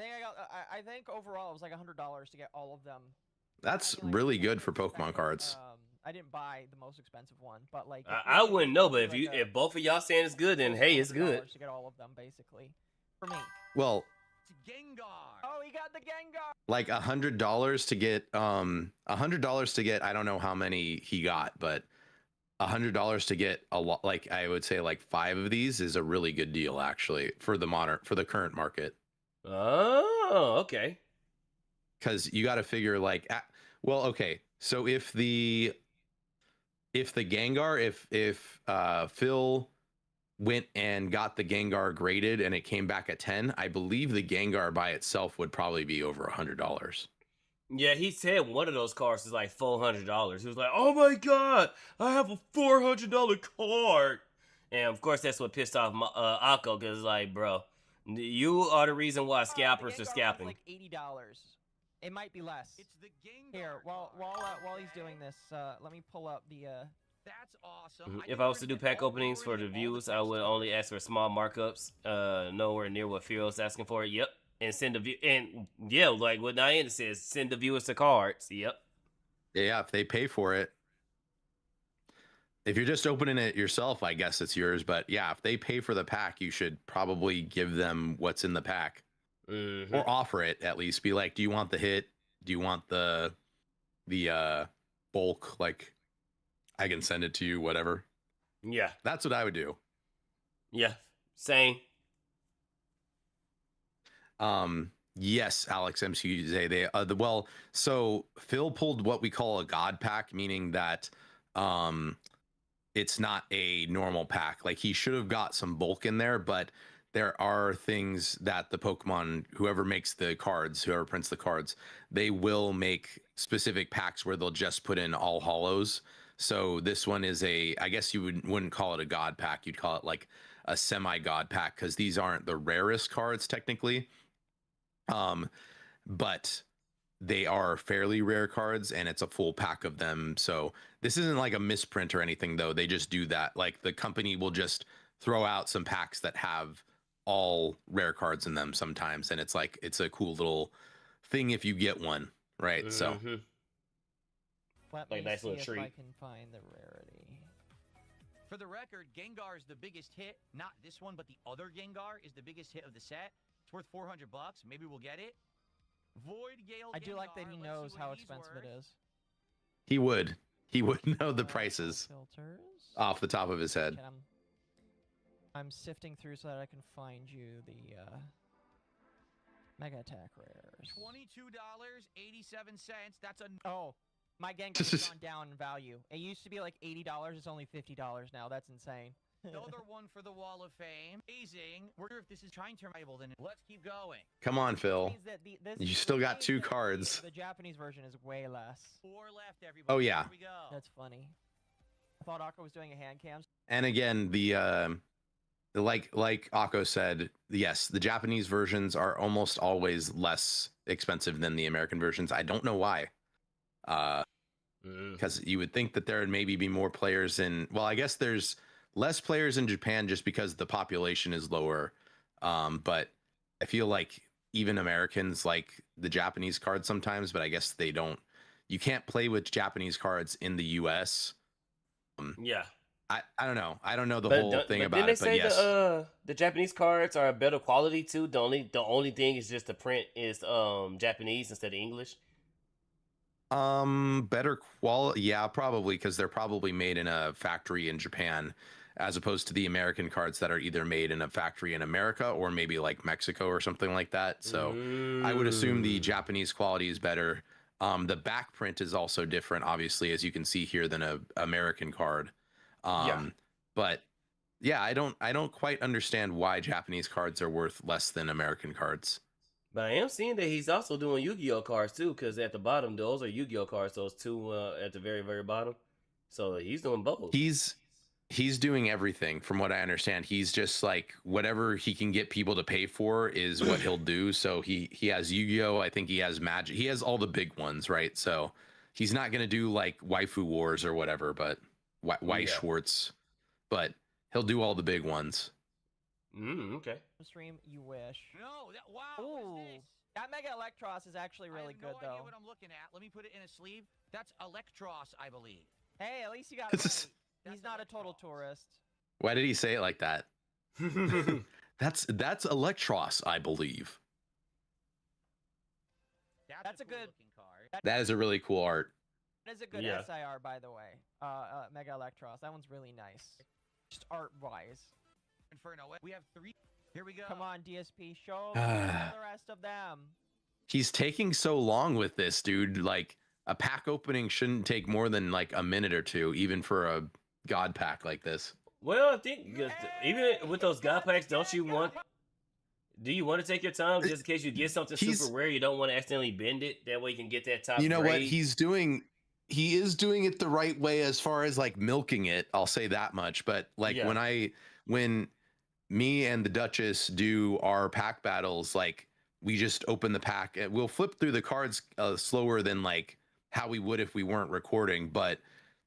think overall it was like $100 to get all of them. That's really good for Pokemon cards. I didn't buy the most expensive one, but like I wouldn't know. But if both of y'all saying it's good, then hey, it's good. To get all of them, basically, for me. Well, Gengar. Oh, he got the Gengar. Like $100 to get $100 to get, I don't know how many he got, but $100 to get a lot, like I would say like 5 of these is a really good deal actually for the current market. Oh, okay. Because you got to figure like, well, okay, so if the Gengar, if Phil went and got the Gengar graded and it came back at 10, I believe the Gengar by itself would probably be over $100. Yeah, he said one of those cards is like $400. He was like, "Oh my god, I have a $400 card," and of course that's what pissed off Akko, because like, bro, you are the reason why scalpers are scalping. Like $80. It might be less. It's the Gengar. Here, while he's doing this, let me pull up the. That's awesome. If I was to do pack openings for the viewers, I would only ask for small markups, nowhere near what Fio's asking for. Yep. And send the like what Diana says, send the viewers the cards. Yep. Yeah, if they pay for it. If you're just opening it yourself, I guess it's yours. But yeah, if they pay for the pack, you should probably give them what's in the pack. Mm-hmm. Or offer it at least. Be like, do you want the hit? Do you want the bulk? Like, I can send it to you, whatever. Yeah. That's what I would do. Yeah. Same. Yes, Alex MCUJ. So Phil pulled what we call a god pack, meaning that it's not a normal pack. Like, he should have got some bulk in there, but there are things that the Pokemon, whoever makes the cards, whoever prints the cards, they will make specific packs where they'll just put in all hollows. So this one is I guess you wouldn't call it a god pack. You'd call it like a semi-god pack, because these aren't the rarest cards technically. But they are fairly rare cards, and it's a full pack of them. So this isn't like a misprint or anything, though. They just do that. Like, the company will just throw out some packs that have all rare cards in them sometimes, and it's a cool little thing if you get one, right? Mm-hmm. So Let Like, me nice see little if treat. I can find the rarity. For the record, Gengar is the biggest hit. Not this one, but the other Gengar is the biggest hit of the set. It's worth $400. Maybe we'll get it. Void Gale. I do like that he Gengar, let's knows see how what he's expensive worth. it is. he would know the prices Filters. off the top of his head. Okay, I'm sifting through so that I can find you the Mega Attack rares. $22.87. That's a Oh, my Gengar's gone down in value. It used to be like $80. It's only $50 now. That's insane. another one for the Wall of Fame. Amazing. Wonder if this is trying to rival. Then let's keep going. Come on, Phil. Means that You still which got means 2 that cards. The Japanese version is way less. 4 left, everybody. Oh, yeah. Here we go. That's funny. I thought Aqua was doing a hand cam. And again, the like Akko said, yes, the Japanese versions are almost always less expensive than the American versions. I don't know why. Because you would think that there would maybe be more players in. Well, I guess there's less players in Japan just because the population is lower. But I feel like even Americans like the Japanese cards sometimes, but I guess they don't. You can't play with Japanese cards in the US. Yeah. I don't know. I don't know the whole thing about didn't it, but they yes. say the Japanese cards are a better quality too? The only thing is just the print is Japanese instead of English. Better quality, yeah, probably, because they're probably made in a factory in Japan, as opposed to the American cards that are either made in a factory in America or maybe like Mexico or something like that. So I would assume the Japanese quality is better. The back print is also different, obviously, as you can see here, than a American card. But yeah, I don't quite understand why Japanese cards are worth less than American cards. But I am seeing that he's also doing Yu-Gi-Oh cards too, because at the bottom those are Yu-Gi-Oh cards. Those 2 at the very very bottom. So he's doing both. He's doing everything, from what I understand. He's just like, whatever he can get people to pay for is what he'll do. So he has Yu-Gi-Oh, I think he has Magic, he has all the big ones, right? So he's not gonna do like Waifu Wars or whatever, but Schwartz, but he'll do all the big ones. Okay. Stream, you wish. No, wow. Ooh, What is this? that Mega Electros is actually really I have good no idea though. what I'm looking at. Let me put it in a sleeve. That's Electros, I believe. Hey, at least you got it right. He's That's not a total Electros. tourist. Why did he say it like that? That's Electros, I believe. That's a cool good- looking card. That is a really cool art. That is a good Yeah. SIR, by the way. Mega Electros. That one's really nice. Just art-wise. Inferno. We have 3. Here we go. Come on, DSP. Show me the rest of them. He's taking so long with this, dude. Like, a pack opening shouldn't take more than like a minute or 2, even for a god pack like this. Well, I think even with those god packs, do you want to take your time just in case you get something super rare? You don't want to accidentally bend it. That way you can get that top. You know grade. what he's doing? He is doing it the right way as far as like milking it. I'll say that much. But like when me and the Duchess do our pack battles, like we just open the pack and we'll flip through the cards slower than like how we would if we weren't recording, but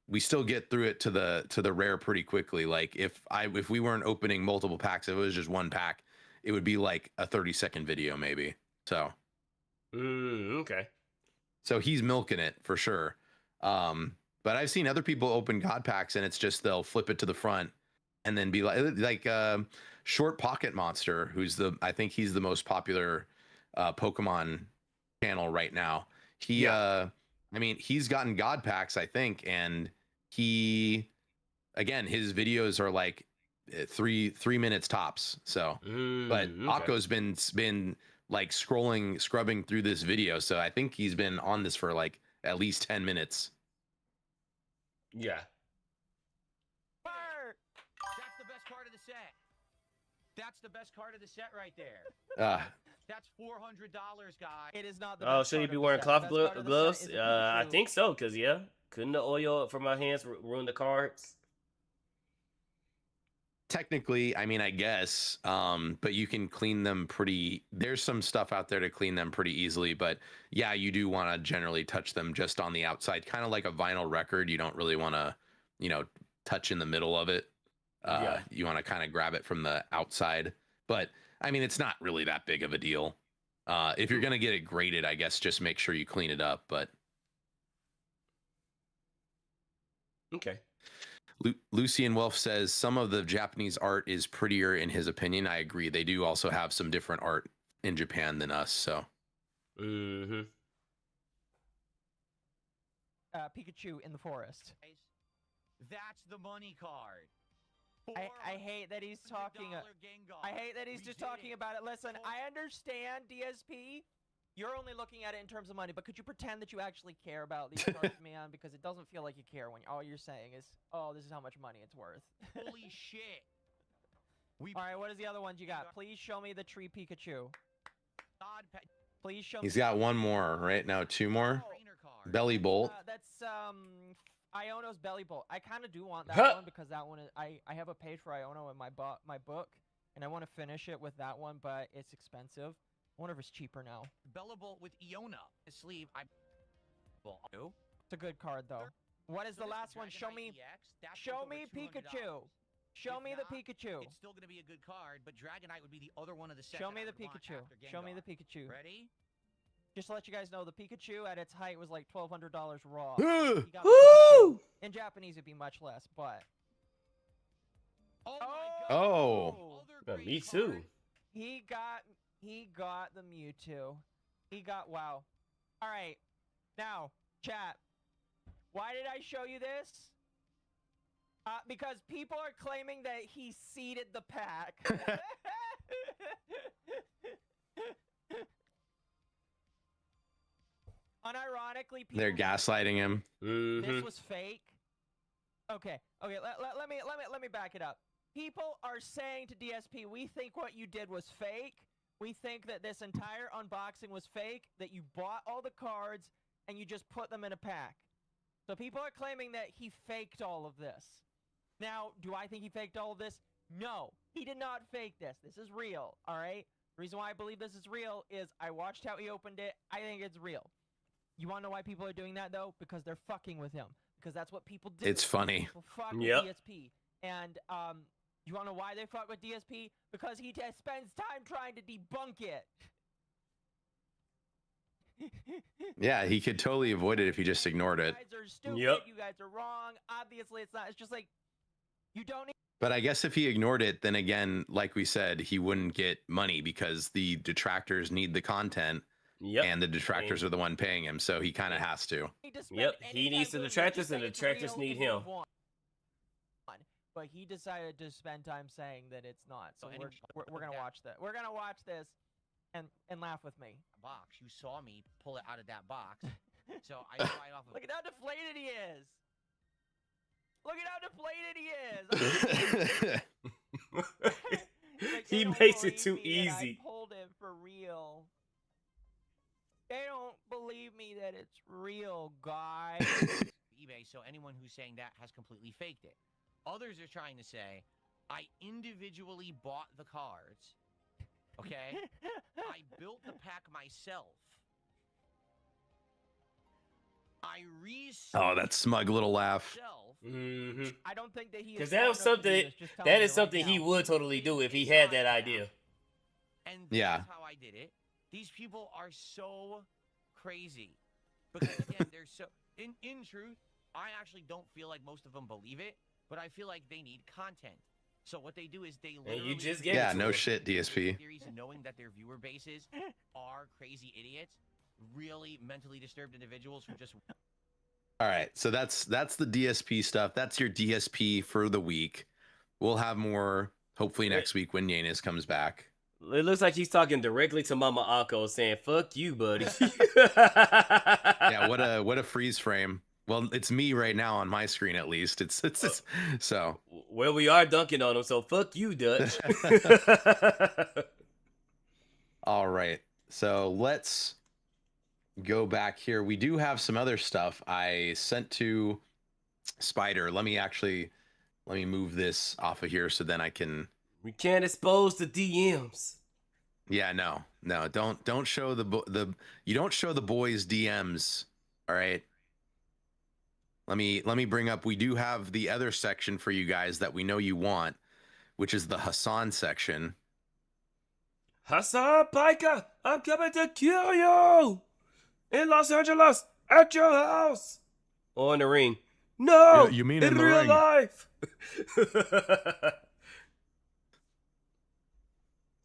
we still get through it to the rare pretty quickly. Like if we weren't opening multiple packs, if it was just one pack, it would be like a 30-second video maybe. So okay. So he's milking it for sure. But I've seen other people open god packs and it's just they'll flip it to the front and then be like Short Pocket Monster, I think he's the most popular Pokemon channel right now. I mean, he's gotten god packs, I think, and he again, his videos are like 3 minutes tops. So, but okay. Akko's been like scrubbing through this video. So I think he's been on this for like at least 10 minutes. Yeah. That's the best card of the set. That's the best card of the set right there. That's $400, guys. It is not the Oh, best should you card be of the wearing set. cloth The best card of the set gloves? is a I Pikachu. think so, cause yeah, couldn't the oil from my hands ruin the cards? Technically, I mean, I guess, but you can clean them there's some stuff out there to clean them pretty easily, but yeah, you do want to generally touch them just on the outside, kind of like a vinyl record. You don't really want to, touch in the middle of it. Yeah. You want to kind of grab it from the outside, but I mean, it's not really that big of a deal. If you're going to get it graded, I guess just make sure you clean it up, but. Okay. Lucian Welf says some of the Japanese art is prettier in his opinion. I agree. They do also have some different art in Japan than us. So, Mm-hmm. Pikachu in the forest. That's the money card. I hate that he's talking. I hate that he's just talking about it. Listen, I understand DSP. You're only looking at it in terms of money, but could you pretend that you actually care about these cards, man? Because it doesn't feel like you care when all you're saying is, "Oh, this is how much money it's worth." Holy shit! All right, what is the other ones you got? Please show me the tree Pikachu. Please show me. he's got one more right now, 2 more. Belly Bolt. That's Iono's Belly Bolt. I kind of do want that Huh. one because that one is, I have a page for Iono in my book, and I want to finish it with that one, but it's expensive. I wonder if it's cheaper now. Bella Bolt with Iona. His sleeve. It's a good card though. What is the last one? Show me. Show me Pikachu. Show me the Pikachu. It's still gonna be a good card, but Dragonite would be the other one of the set. Show me the Pikachu. Show me the Pikachu. Ready? Just to let you guys know, the Pikachu at its height was like $1,200 raw. Woo! He got the Pikachu. In Japanese, it'd be much less, but. Oh Oh. Me too. He got the Mewtwo. He got wow. All right, now chat. Why did I show you this? Because people are claiming that he seeded the pack. Unironically, people They're gaslighting him. this was fake. Okay. Let me back it up. People are saying to DSP, we think what you did was fake. We think that this entire unboxing was fake, that you bought all the cards and you just put them in a pack. So people are claiming that he faked all of this. Now, do I think he faked all of this? No, he did not fake this. This is real, all right? The reason why I believe this is real is I watched how he opened it. I think it's real. You want to know why people are doing that, though? Because they're fucking with him. Because that's what people do. It's funny. People fuck Yep. with DSP. And, you want to know why they fuck with DSP? Because he just spends time trying to debunk it. Yeah, he could totally avoid it if he just ignored You it. guys are stupid. Yep. You guys are wrong. Obviously, it's not. It's just like, you don't need. But I guess if he ignored it, then again, like we said, he wouldn't get money because the detractors need the content, Yep. and the detractors are the one paying him, so he kind of has to. to spend Yep, any he time needs the doing it. detractors Just and say the it's detractors real need and him. move on. But he decided to spend time saying that it's not. So So we're gonna watch that. We're gonna watch this, and laugh with me. Box. You saw me pull it out of that box. So I tried off of Look at how deflated he is. Look at how deflated he is. He's like, He "They don't makes it believe too me that easy. I pulled it for real. They don't believe me that it's real, guys. eBay, so anyone who's saying that has completely faked it. Others are trying to say, I individually bought the cards, okay? I built the pack myself. I Oh, that smug little laugh. myself. Mm-hmm. I don't think that he. Because is that was smart enough to do something. this, just telling That you is right something he now. would totally do if he had that idea. And Yeah. that's how I did it. These people are so crazy. Because again, they're so in truth, I actually don't feel like most of them believe it, but I feel like they need content. So what they do is they literally you just create gave it Yeah, to no him. shit, DSP. theories knowing that their viewer bases are crazy idiots, really mentally disturbed individuals who just All right, so that's the DSP stuff. That's your DSP for the week. We'll have more hopefully next week when Yanis comes back. It looks like he's talking directly to Mama Akko, saying "fuck you, buddy." Yeah, what a freeze frame. Well, it's me right now on my screen at least. It's so. Well, we are dunking on him, so fuck you, Dutch. All right, so let's go back here. We do have some other stuff I sent to Spydr. Let me move this off of here so then I can. We can't expose the DMs. Yeah, no, don't show you don't show the boys DMs. All right. Let me bring up. We do have the other section for you guys that we know you want, which is the Hassan section. Hassan Piker, I'm coming to kill you in Los Angeles at your house. Or in the ring. No, you mean in the real ring. life.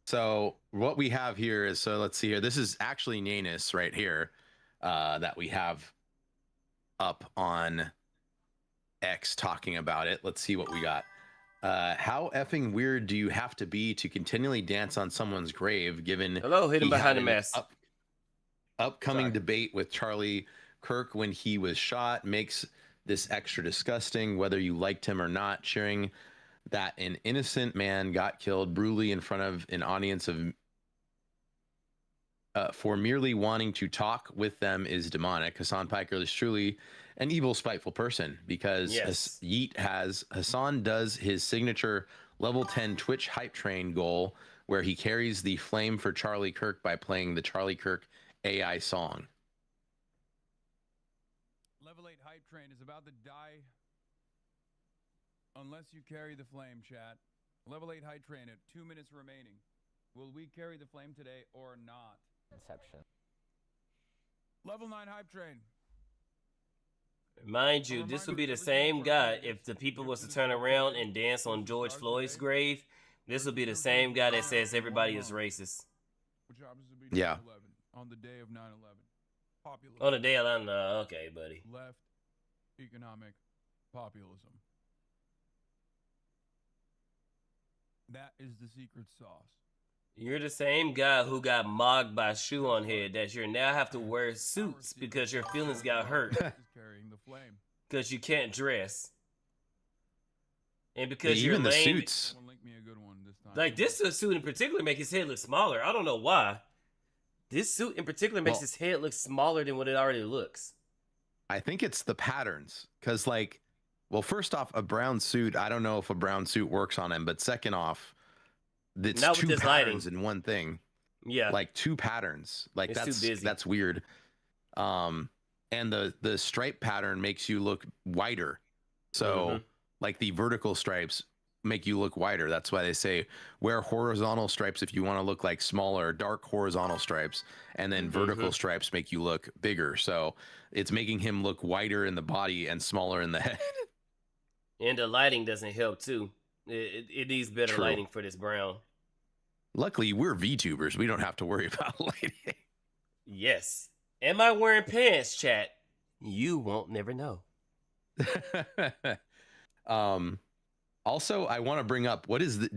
So what we have here is, so let's see here. This is actually Nanis right here that we have up on X talking about it. Let's see what we got. How effing weird do you have to be to continually dance on someone's grave, given Hello, hidden behind the mask. Upcoming debate with Charlie Kirk when he was shot makes this extra disgusting, whether you liked him or not. Sharing that an innocent man got killed brutally in front of an audience of for merely wanting to talk with them is demonic. Hassan Piker is truly an evil, spiteful person because Yes. Hassan does his signature level 10 Twitch hype train goal where he carries the flame for Charlie Kirk by playing the Charlie Kirk AI song. Level 8 hype train is about to die unless you carry the flame, chat. Level 8 hype train at 2 minutes remaining. Will we carry the flame today or not? Inception. Level 9 hype train. Mind you, this would be the same guy if the people was to turn around and dance on George Floyd's grave. This would be the same guy that says everybody is racist. Which happens to be 9/11, on the day of 9/11. Populism. On the day of okay, buddy. Left economic populism. That is the secret sauce. You're the same guy who got mocked by Shoe on Head that you now have to wear suits because your feelings got hurt. Carrying the flame. Because you can't dress. And because Even you're the lame. suits. Link me a good one this time. Like this suit in particular make his head look smaller. I don't know why. This suit in particular makes his head look smaller than what it already looks. I think it's the patterns. Because, like, well, first off, a brown suit, I don't know if a brown suit works on him. But second off, it's Not with two this patterns lighting. in one thing. Yeah. Like, two patterns. Like, It's too busy. that's weird. And the stripe pattern makes you look wider. So, like, the vertical stripes make you look wider. That's why they say wear horizontal stripes if you want to look like smaller, dark horizontal stripes, and then vertical stripes make you look bigger. So it's making him look wider in the body and smaller in the head. And the lighting doesn't help too. It needs better True. lighting for this brown. Luckily, we're VTubers. We don't have to worry about lighting. Yes. Am I wearing pants, chat? You won't never know. Also, I want to bring up, what is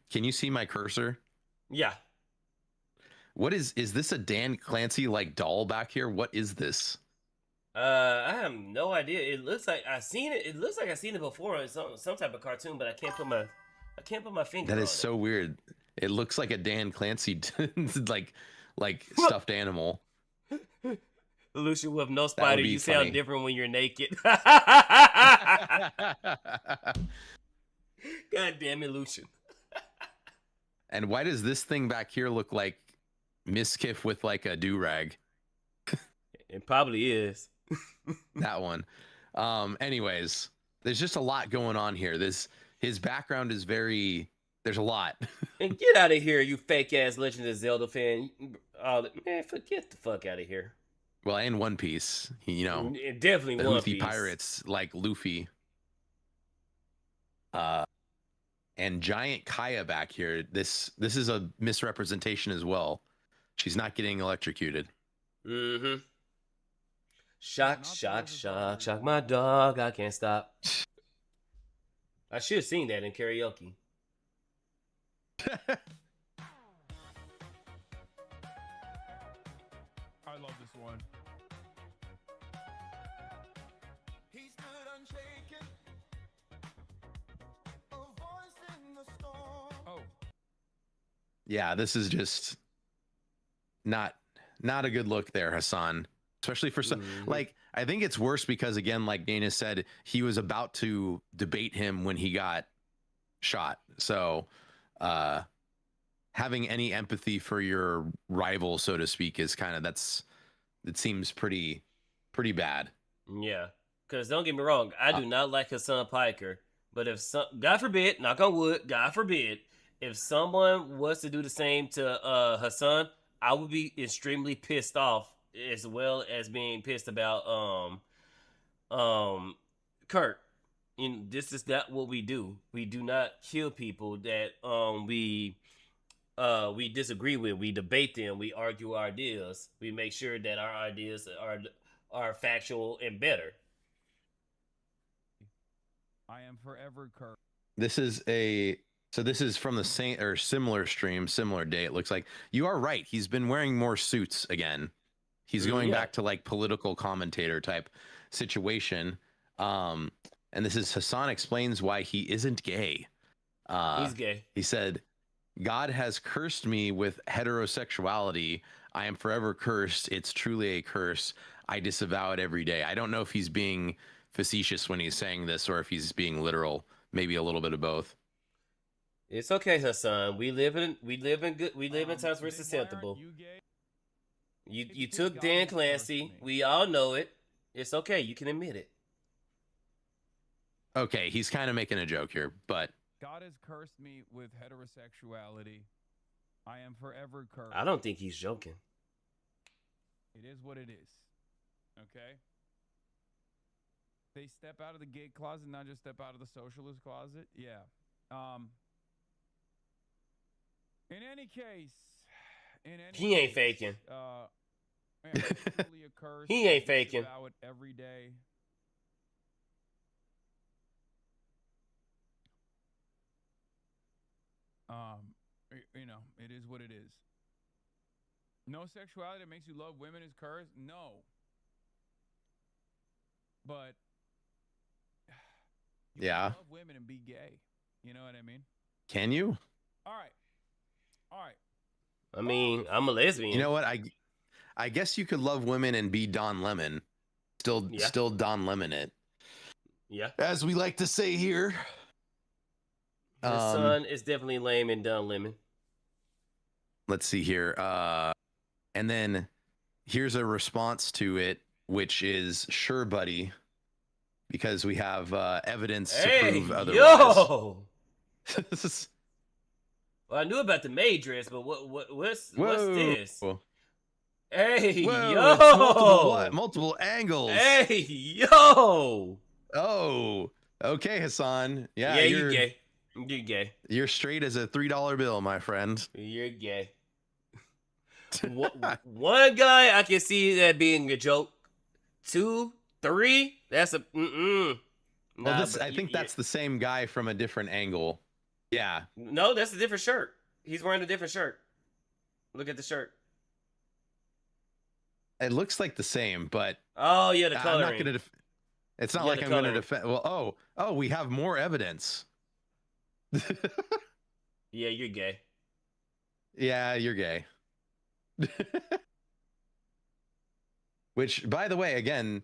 can you see my cursor? Yeah. What is this a Dan Clancy like doll back here? What is this? I have no idea. It looks like I've seen it. It looks like I've seen it before in some type of cartoon, but I can't put my finger on That is it. so weird. It looks like a Dan Clancy like stuffed animal. Lucian with no would spider, be you funny. sound different when you're naked. God damn it, Lucian. And why does this thing back here look like Miskiff with like a do-rag? It probably is. That one. Anyways, there's just a lot going on here. His background is there's a lot. And get out of here, you fake ass Legend of Zelda fan. Man, get the fuck out of here. Well, and One Piece, Definitely the One Houthi Piece. pirates like Luffy. And Giant Kaya back here. This is a misrepresentation as well. She's not getting electrocuted. Shock, shock, shock, shock my dog. I can't stop. I should have seen that in karaoke. I love this one. He stood unshaken, a voice in the storm. Oh. Yeah, this is just not a good look there, Hassan. Especially for some, like, I think it's worse because, again, like Dana said, he was about to debate him when he got shot. So having any empathy for your rival, so to speak, is kind of, it seems pretty bad. Yeah, because don't get me wrong, I do not like Hassan Piker, but if God forbid, knock on wood, God forbid, if someone was to do the same to Hassan, I would be extremely pissed off, as well as being pissed about Kurt. You know, this is not what we do. We do not kill people that we disagree with. We debate them. We argue our ideas. We make sure that our ideas are factual and better. I am forever Kurt. This is from the same or similar stream, similar day. It looks like you are right. He's been wearing more suits again. He's going back to like political commentator type situation. And this is Hassan explains why he isn't gay. He's gay. He said, God has cursed me with heterosexuality. I am forever cursed. It's truly a curse. I disavow it every day. I don't know if he's being facetious when he's saying this or if he's being literal. Maybe a little bit of both. It's okay, Hassan. We live in times where it's acceptable. You took Dan Clancy. We all know it. It's okay. You can admit it. Okay, he's kind of making a joke here, but God has cursed me with heterosexuality. I am forever cursed. I don't think he's joking. It is what it is. Okay? They step out of the gay closet, not just step out of the socialist closet. Yeah. In any case, he ain't faking. Truly a curse. He ain't faking. It every day. You know, it is what it is. No sexuality that makes you love women is cursed? No. But you yeah, can love women and be gay. You know what I mean? Can you? All right. I mean, I'm a lesbian. You know what? I guess you could love women and be Don Lemon. Still Don Lemon it. Yeah. As we like to say here. The son is definitely lame and Don Lemon. Let's see here. And then here's a response to it, which is sure, buddy, because we have evidence to prove otherwise. Yo! Well, I knew about the maid dress, but what's this? Hey, Whoa, yo! multiple angles. Hey, yo! Oh, okay, Hassan. Yeah, you're gay. You're gay. You're straight as a $3 bill, my friend. You're gay. One guy, I can see that being a joke. 2, 3, that's a Well, I think that's the same guy from a different angle. Yeah. No, that's a different shirt. He's wearing a different shirt. Look at the shirt. It looks like the same, but oh yeah, the coloring. I'm not gonna it's not like I'm going to defend. Well, oh, we have more evidence. Yeah, you're gay. Yeah, you're gay. Which, by the way, again,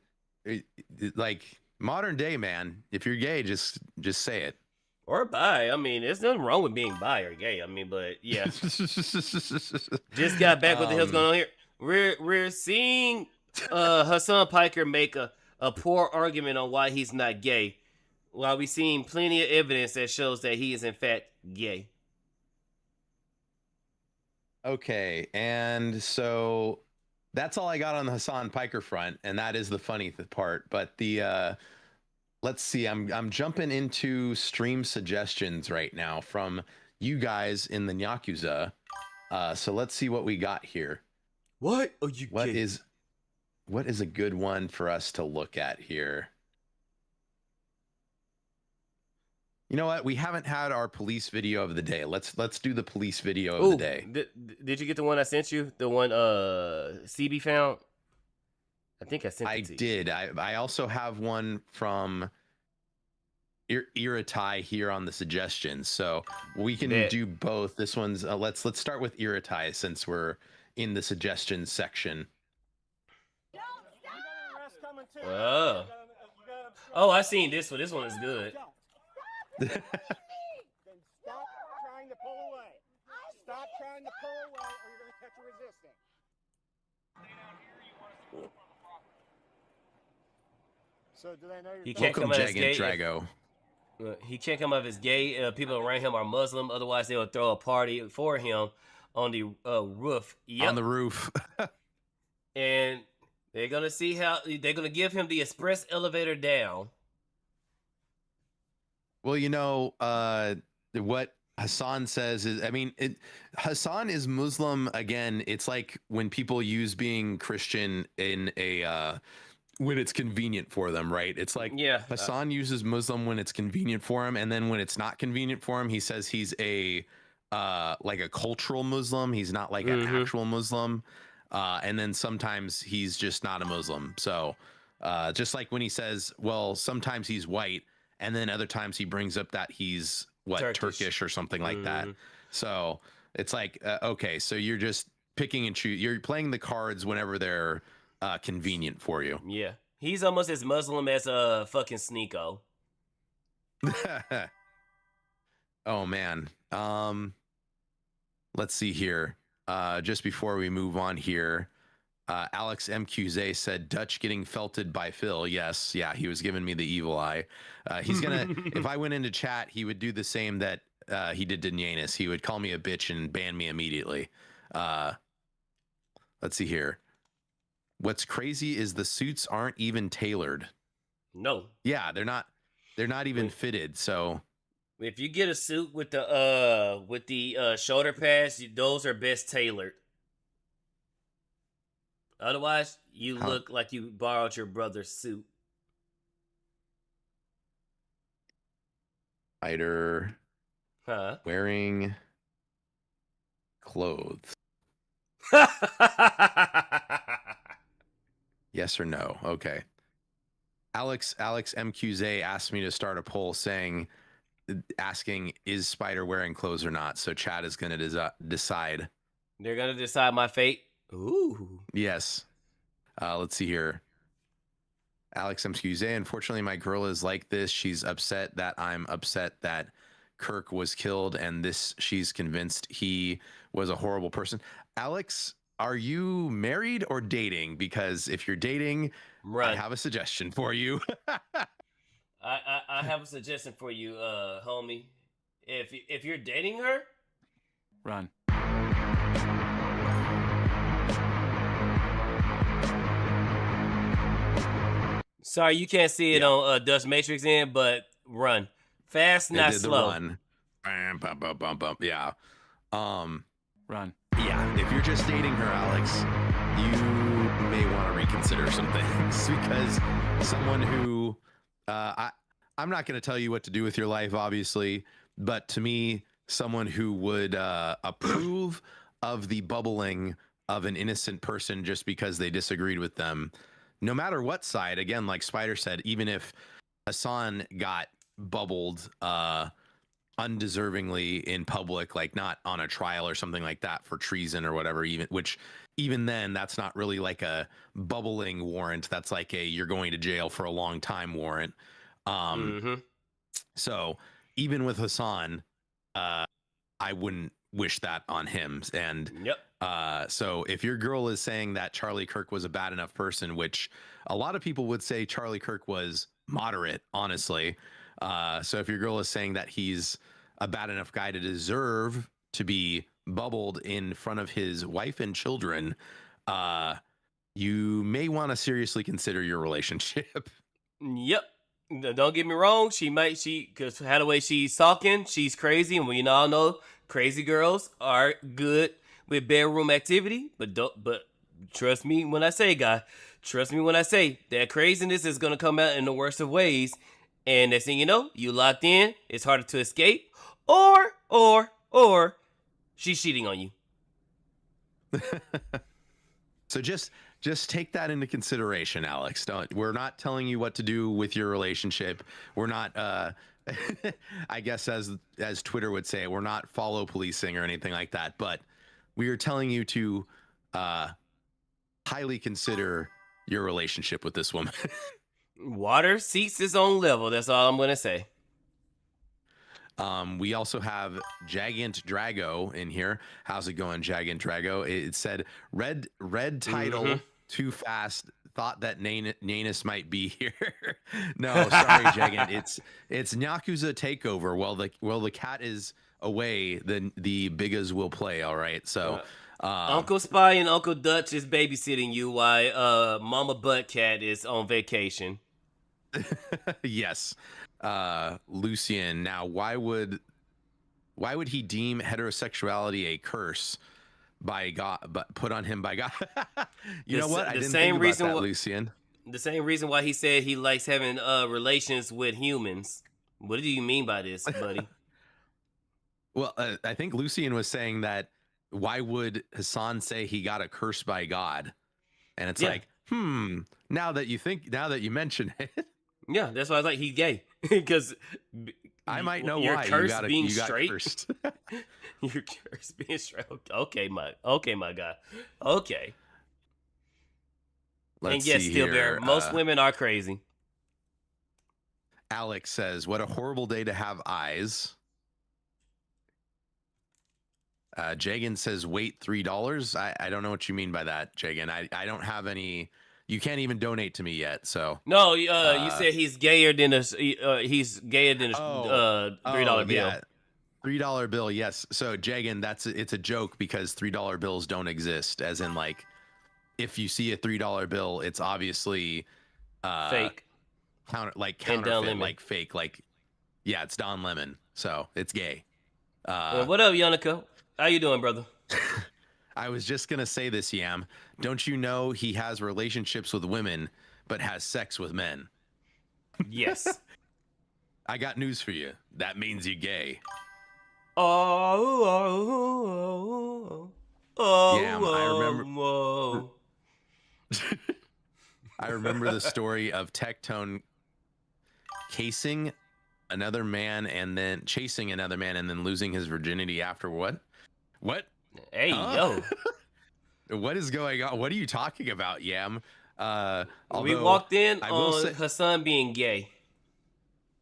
like modern day, man, if you're gay, just say it. Or bi. I mean, there's nothing wrong with being bi or gay. I mean, but yeah. Just got back. What the hell's going on here? We're seeing Hassan Piker make a poor argument on why he's not gay, while we've seen plenty of evidence that shows that he is in fact gay. Okay, and so that's all I got on the Hassan Piker front, and that is the funny part. But the let's see, I'm jumping into stream suggestions right now from you guys in the Nyakuza. So let's see what we got here. What are you? what is a good one for us to look at here? You know what? We haven't had our police video of the day. Let's do the police video of the day. Did you get the one I sent you? The one CB found? I think I sent it to you. Did. I also have one from Iratai here on the suggestions, so we can do both. This one's let's start with Iratai since we're in the suggestions section. Oh, I seen this one. This one is good. Then stop trying to pull away. Stop trying to pull away, or you're going to catch a resisting. So do they know you're He can't come out as gay. Drago. He can't come out as gay. People around him are Muslim. Otherwise, they will throw a party for him on the roof. Yep. On the roof. And they're gonna see how they're gonna give him the express elevator down. Well, you know, what Hassan says is, I mean, Hassan is Muslim. Again, it's like when people use being Christian in a, when it's convenient for them, right? It's like Hassan uses Muslim when it's convenient for him. And then when it's not convenient for him, he says he's like a cultural Muslim. He's not like an actual Muslim. And then sometimes he's just not a Muslim. So just like when he says, well, sometimes he's white, and then other times he brings up that he's Turkish or something like that. So it's like, okay, so you're just picking and choose. You're playing the cards whenever they're convenient for you. Yeah. He's almost as Muslim as fucking Sneeko. Oh man. Let's see here. Just before we move on here, Alex MQZ said Dutch getting felted by Phil. Yes, yeah, he was giving me the evil eye. He's gonna, if I went into chat, he would do the same that he did to Nyanis. He would call me a bitch and ban me immediately. Let's see here. What's crazy is the suits aren't even tailored. No. Yeah, they're not even fitted. So if you get a suit with the shoulder pads, those are best tailored. Otherwise, you look like you borrowed your brother's suit. Spydr wearing clothes. Yes or no? Okay. Alex MQZ asked me to start a poll asking, is Spydr wearing clothes or not? So chat is going to decide. They're going to decide my fate. Ooh. Yes. Let's see here. Alex MQZ, unfortunately, my girl is like this. She's upset that I'm upset that Kirk was killed, and she's convinced he was a horrible person. Alex, are you married or dating? Because if you're dating, I have a suggestion for you. I have a suggestion for you, homie. If you're dating her, run. Sorry, you can't see it on DutchMatrix end, but run fast, not slow. Run. Yeah. Run. Yeah. If you're just dating her, Alex, you may want to reconsider some things because someone who I'm not going to tell you what to do with your life, obviously, but to me, someone who would approve of the bubbling of an innocent person just because they disagreed with them, no matter what side, again, like Spydr said, even if Hassan got bubbled undeservingly in public, like not on a trial or something like that for treason or whatever, even then, that's not really like a bubbling warrant. That's like you're going to jail for a long time warrant. So even with Hassan, I wouldn't wish that on him. And so if your girl is saying that Charlie Kirk was a bad enough person, which a lot of people would say Charlie Kirk was moderate, honestly. So if your girl is saying that he's a bad enough guy to deserve to be bubbled in front of his wife and children, you may want to seriously consider your relationship. Yep. Don't get me wrong. Because how the way she's talking, she's crazy. And we all know crazy girls are good with bedroom activity. But trust me when I say, guy, Trust me when I say that craziness is gonna come out in the worst of ways, and next thing you know, you locked in. It's harder to escape, or she's cheating on you. So just take that into consideration, Alex. We're not telling you what to do with your relationship. We're not I guess as Twitter would say, we're not follow policing or anything like that, but we are telling you to highly consider your relationship with this woman. Water seeks its own level. That's all I'm gonna say. We also have Jagant Drago in here. How's it going, Jagant Drago? It said red title too fast. Thought that Nanus might be here. No, sorry, Jagant. It's Nyakuza Takeover. While the cat is away, then the biggest will play. All right. So Uncle Spy and Uncle Dutch is babysitting you while Mama Buttcat is on vacation. Yes. Lucian. Now, why would he deem heterosexuality a curse by God, but put on him by God? You know what? I didn't think about that, Lucian. The same reason why he said he likes having relations with humans. What do you mean by this, buddy? Well, I think Lucian was saying that why would Hassan say he got a curse by God? And it's like, now that you mention it. Yeah, that's why I was like, he's gay. Because I might know you're why cursed being you got straight. Cursed. You're cursed being straight. Okay, my guy. Okay. Let's and yes, see Steelbear, here. most women are crazy. Alex says, "What a horrible day to have eyes." Jagan says, "Wait, $3." I don't know what you mean by that, Jagan. I don't have any. You can't even donate to me yet, so. No, you said he's gayer than a $3 bill. Yeah. $3 bill, yes. So Jagan, it's a joke because $3 bills don't exist. As in, like, if you see a $3 bill, it's obviously fake, counterfeit, like fake, like it's Don Lemon, so it's gay. What up, Yannicka? How you doing, brother? I was just gonna say this, Yam. Don't you know he has relationships with women, but has sex with men? Yes. I got news for you. That means you're gay. Yam, I remember the story of Tectone chasing another man and then losing his virginity after what? What? Hey, yo. What is going on? What are you talking about, Yam? We walked in on Hassan being gay.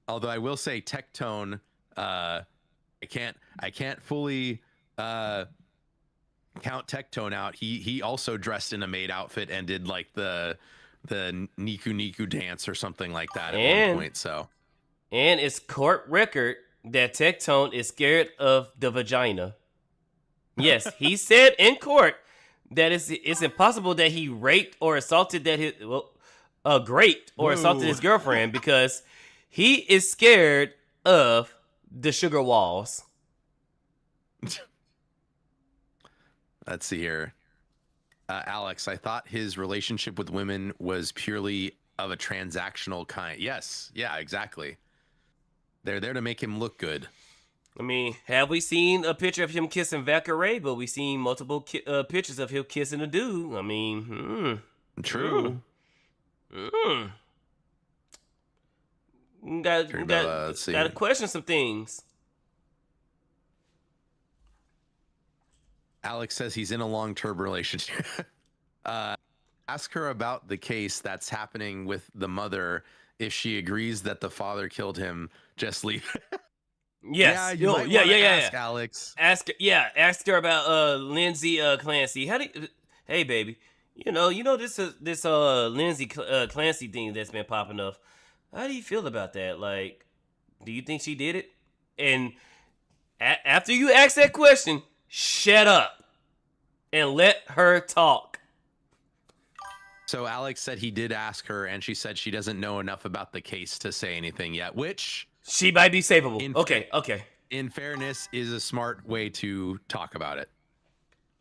Although I will say Tectone, I can't fully count Tectone out. He also dressed in a maid outfit and did like the Niku dance or something like that at one point. So, and it's court record that Tectone is scared of the vagina. Yes, he said in court that it's impossible that he raped or assaulted assaulted his girlfriend because he is scared of the sugar walls. Let's see here. Alex, I thought his relationship with women was purely of a transactional kind. Yes. Yeah, exactly. They're there to make him look good. I mean, have we seen a picture of him kissing Valkyrie? But we've seen multiple pictures of him kissing a dude. I mean, True. Got to question some things. Alex says he's in a long-term relationship. Ask her about the case that's happening with the mother. If she agrees that the father killed him, just leave. Yes. Ask Alex. Ask her about Lindsay Clancy. Hey baby, you know this Lindsay Clancy thing that's been popping up. How do you feel about that? Like, do you think she did it? And after you ask that question, shut up and let her talk. So Alex said he did ask her, and she said she doesn't know enough about the case to say anything yet, which she might be savable. Okay. In fairness, is a smart way to talk about it.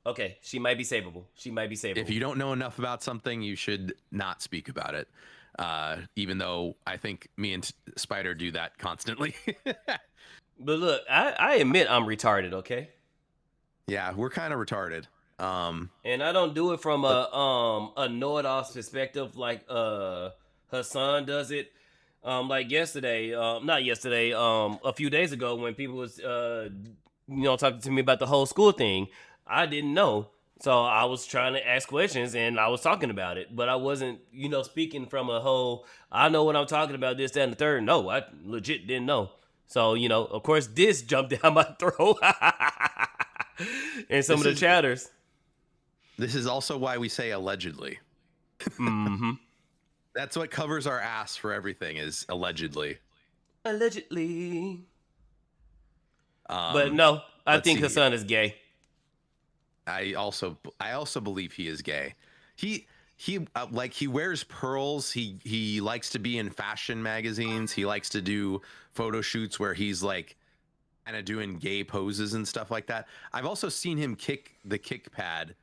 Okay, she might be savable. She might be savable. If you don't know enough about something, you should not speak about it. Even though I think me and Spydr do that constantly. But look, I admit I'm retarded, okay? Yeah, we're kind of retarded. And I don't do it from a know-it-all perspective like Hassan does it. Like yesterday, not yesterday, a few days ago when people was talking to me about the whole school thing, I didn't know. So I was trying to ask questions and I was talking about it, but I wasn't, speaking from a whole, I know what I'm talking about, this, that, and the third. No, I legit didn't know. So, of course, this jumped down my throat. And some of the chatters. This is also why we say allegedly. Mm-hmm. That's what covers our ass for everything is allegedly. Allegedly. But no, I think Hassan is gay. I also believe he is gay. He wears pearls. He likes to be in fashion magazines. He likes to do photo shoots where he's like kind of doing gay poses and stuff like that. I've also seen him kick the kick pad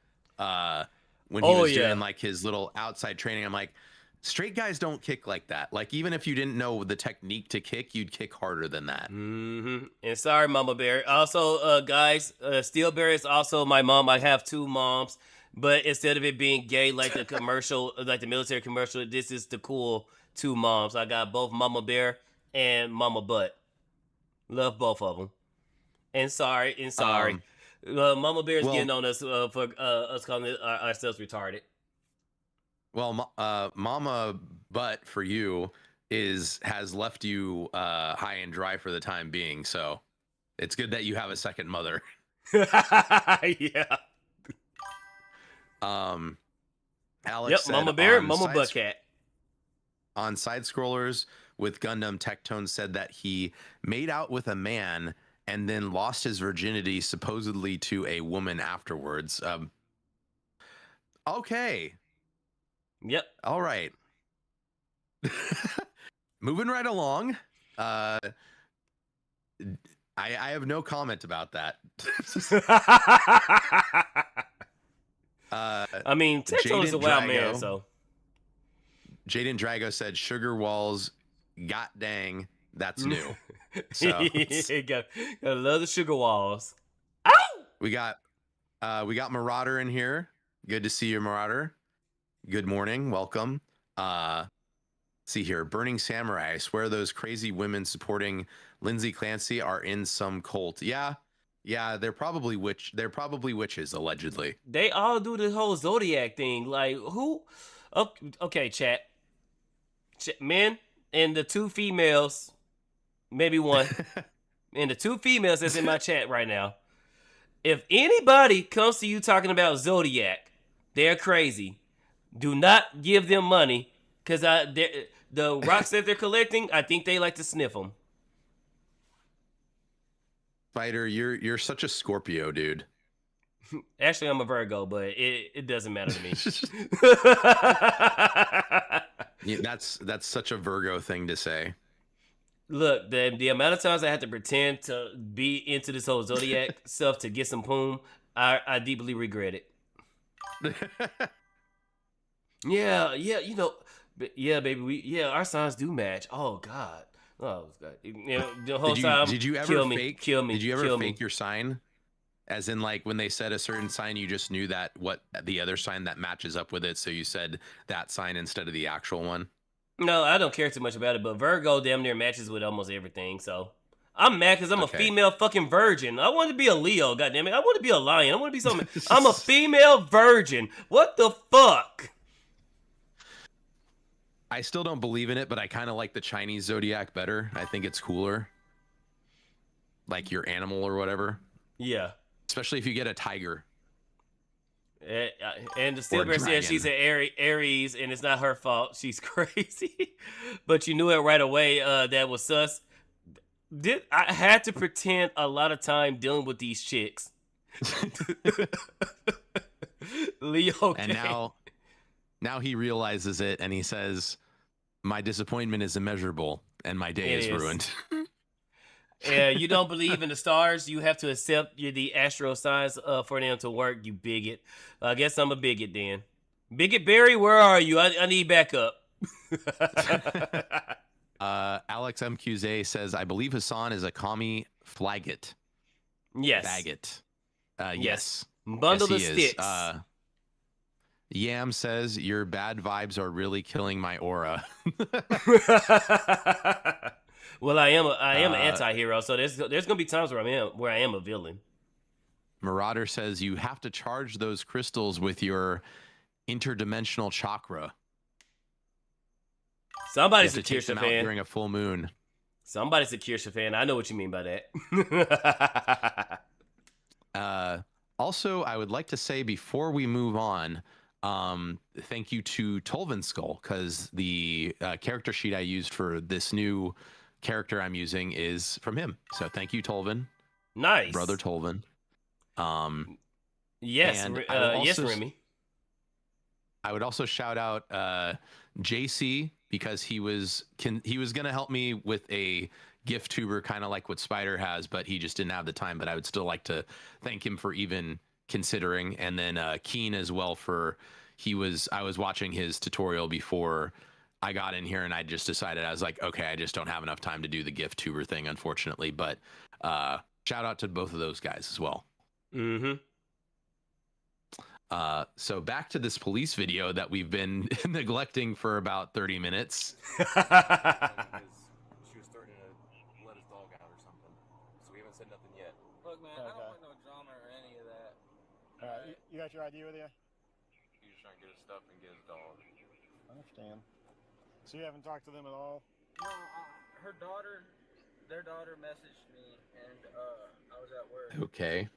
when he was doing like his little outside training. I'm like, straight guys don't kick like that. Like, even if you didn't know the technique to kick, you'd kick harder than that. Mm-hmm. And sorry, Mama Bear. Also, guys, Steel Bear is also my mom. I have two moms, but instead of it being gay like the commercial, like the military commercial, this is the cool two moms. I got both Mama Bear and Mama Butt. Love both of them. And sorry. Mama Bear's getting on us for us calling ourselves retarded. Well, Mama Butt for you has left you high and dry for the time being, so it's good that you have a second mother. Yeah. Alex said Mama Bear, Mama Butt Cat. On Side Scrollers with Gundam, Tectone said that he made out with a man and then lost his virginity supposedly to a woman afterwards. Okay. Yep. All right. Moving right along. I have no comment about that. I mean, Tectone is a wild man, so. Jaden Drago said, "Sugar walls, god dang, that's new." So gotta love the sugar walls. Ow! We got Marauder in here. Good to see you, Marauder. Good morning, welcome. See here, Burning Samurai. I swear those crazy women supporting Lindsay Clancy are in some cult. Yeah, they're probably witches, allegedly. They all do the whole Zodiac thing. Like, who? Okay, chat. Men and the two females, maybe one, and the two females that's in my chat right now. If anybody comes to you talking about Zodiac, they're crazy. Do not give them money, because the rocks that they're collecting, I think they like to sniff them. Spydr, you're such a Scorpio, dude. Actually, I'm a Virgo, but it doesn't matter to me. Yeah, that's such a Virgo thing to say. Look, the amount of times I had to pretend to be into this whole Zodiac stuff to get some poom, I deeply regret it. Yeah, yeah, baby, our signs do match. Oh God, the whole time. Did you ever fake? Kill me. Did you ever fake your sign? As in, like, when they said a certain sign, you just knew that what the other sign that matches up with it, so you said that sign instead of the actual one? No, I don't care too much about it, but Virgo damn near matches with almost everything, so I'm mad because I'm a female fucking virgin. I want to be a Leo, goddammit. I want to be a lion. I want to be something. I'm a female virgin. What the fuck? I still don't believe in it, but I kind of like the Chinese zodiac better. I think it's cooler. Like your animal or whatever. Yeah. Especially if you get a tiger. And the Steelbear said she's an Aries, and it's not her fault. She's crazy. But you knew it right away that was sus. I had to pretend a lot of time dealing with these chicks. Leo. And now he realizes it, and he says, "My disappointment is immeasurable, and my day is ruined." You don't believe in the stars. You have to accept the astro signs for them to work. You bigot. I guess I'm a bigot then. Bigot Barry, where are you? I need backup. Alex MQZ says, I believe Hassan is a commie flaggot. Yes. Faggot. Yes. Yes. Bundle Yes, of he is. sticks. Yam says, your bad vibes are really killing my aura. Well, I am an anti-hero, so there's gonna be times where I am a villain. Marauder says, you have to charge those crystals with your interdimensional chakra. Somebody's You a have to take Kirsha them out fan. during a full moon. Somebody's a Kirsha fan. I know what you mean by that. Also, I would like to say before we move on, thank you to Tolvin Skull, because the character sheet I used for this new character I'm using is from him. So thank you, Tolvin. Nice. Brother Tolvin. Yes, and yes, Remy. I would also shout out JC, because he was gonna help me with a gift tuber, kind of like what Spydr has, but he just didn't have the time. But I would still like to thank him for even considering. And then Keen as well, for I was watching his tutorial before I got in here, and I just decided, I was like, okay, I just don't have enough time to do the gift tuber thing, unfortunately. But shout out to both of those guys as well. Mm-hmm. So back to this police video that we've been neglecting for about 30 minutes. She was starting to let his dog out or something, so we haven't said nothing yet. Look, man, I don't want no drama or any of that. Alright, you got your ID with you? He's just trying to get his stuff and get his dog. I understand. So you haven't talked to them at all? No, their daughter messaged me, and I was at work. Okay.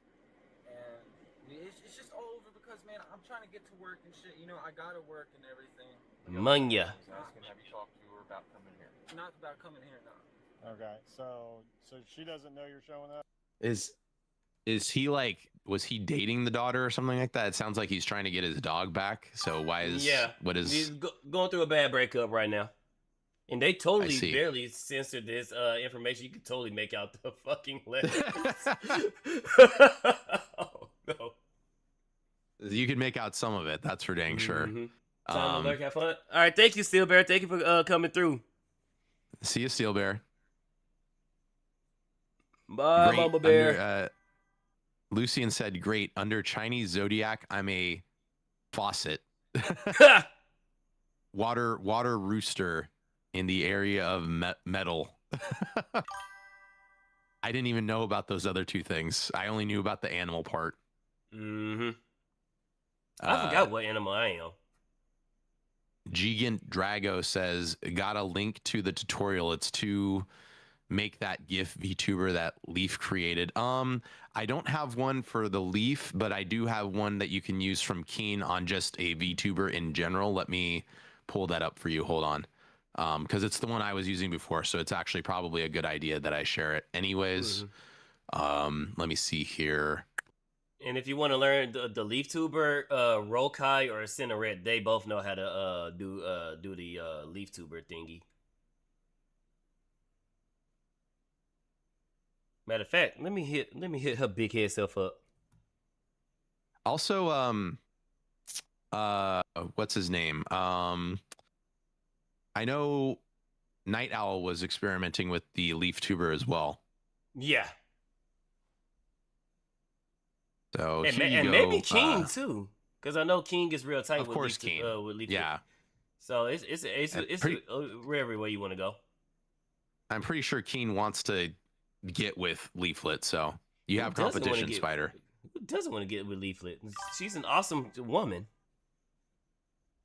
And it's just all over because, man, I'm trying to get to work and shit. You know, I gotta work and everything. Munya. He's asking, have you talked to her about coming here? Not about coming here, no. Okay, so she doesn't know you're showing up? Is he like, was he dating the daughter or something like that? It sounds like he's trying to get his dog back. So he's going through a bad breakup right now. And they totally barely censored this information. You could totally make out the fucking letters. Oh, no. You could make out some of it. That's for dang sure. Time to have fun. All right, thank you, Steel Bear. Thank you for coming through. See you, Steel Bear. Bye, Mama Bear. Lucian said, great. Under Chinese zodiac, I'm a faucet. water rooster in the area of metal. I didn't even know about those other two things. I only knew about the animal part. Mm-hmm. I forgot what animal I am. Gigant Drago says, got a link to the tutorial. It's to make that GIF VTuber that Leaf created. I don't have one for the Leaf, but I do have one that you can use from Keen on just a VTuber in general. Let me pull that up for you. Hold on. Because it's the one I was using before, so it's actually probably a good idea that I share it anyways. Let me see here. And if you want to learn the Leaf Tuber, Rokai or Cinneret, they both know how to do the Leaf Tuber thingy. Matter of fact, let me hit her big head self up. Also, what's his name? I know Night Owl was experimenting with the Leaf Tuber as well. Yeah. So and maybe King too, because I know King is real tight. Of course, King. With Leaf yeah. So it's wherever way you want to go. I'm pretty sure Keen wants to get with Leaflet, so you have competition, Spydr. Who doesn't want to get with Leaflet? She's an awesome woman.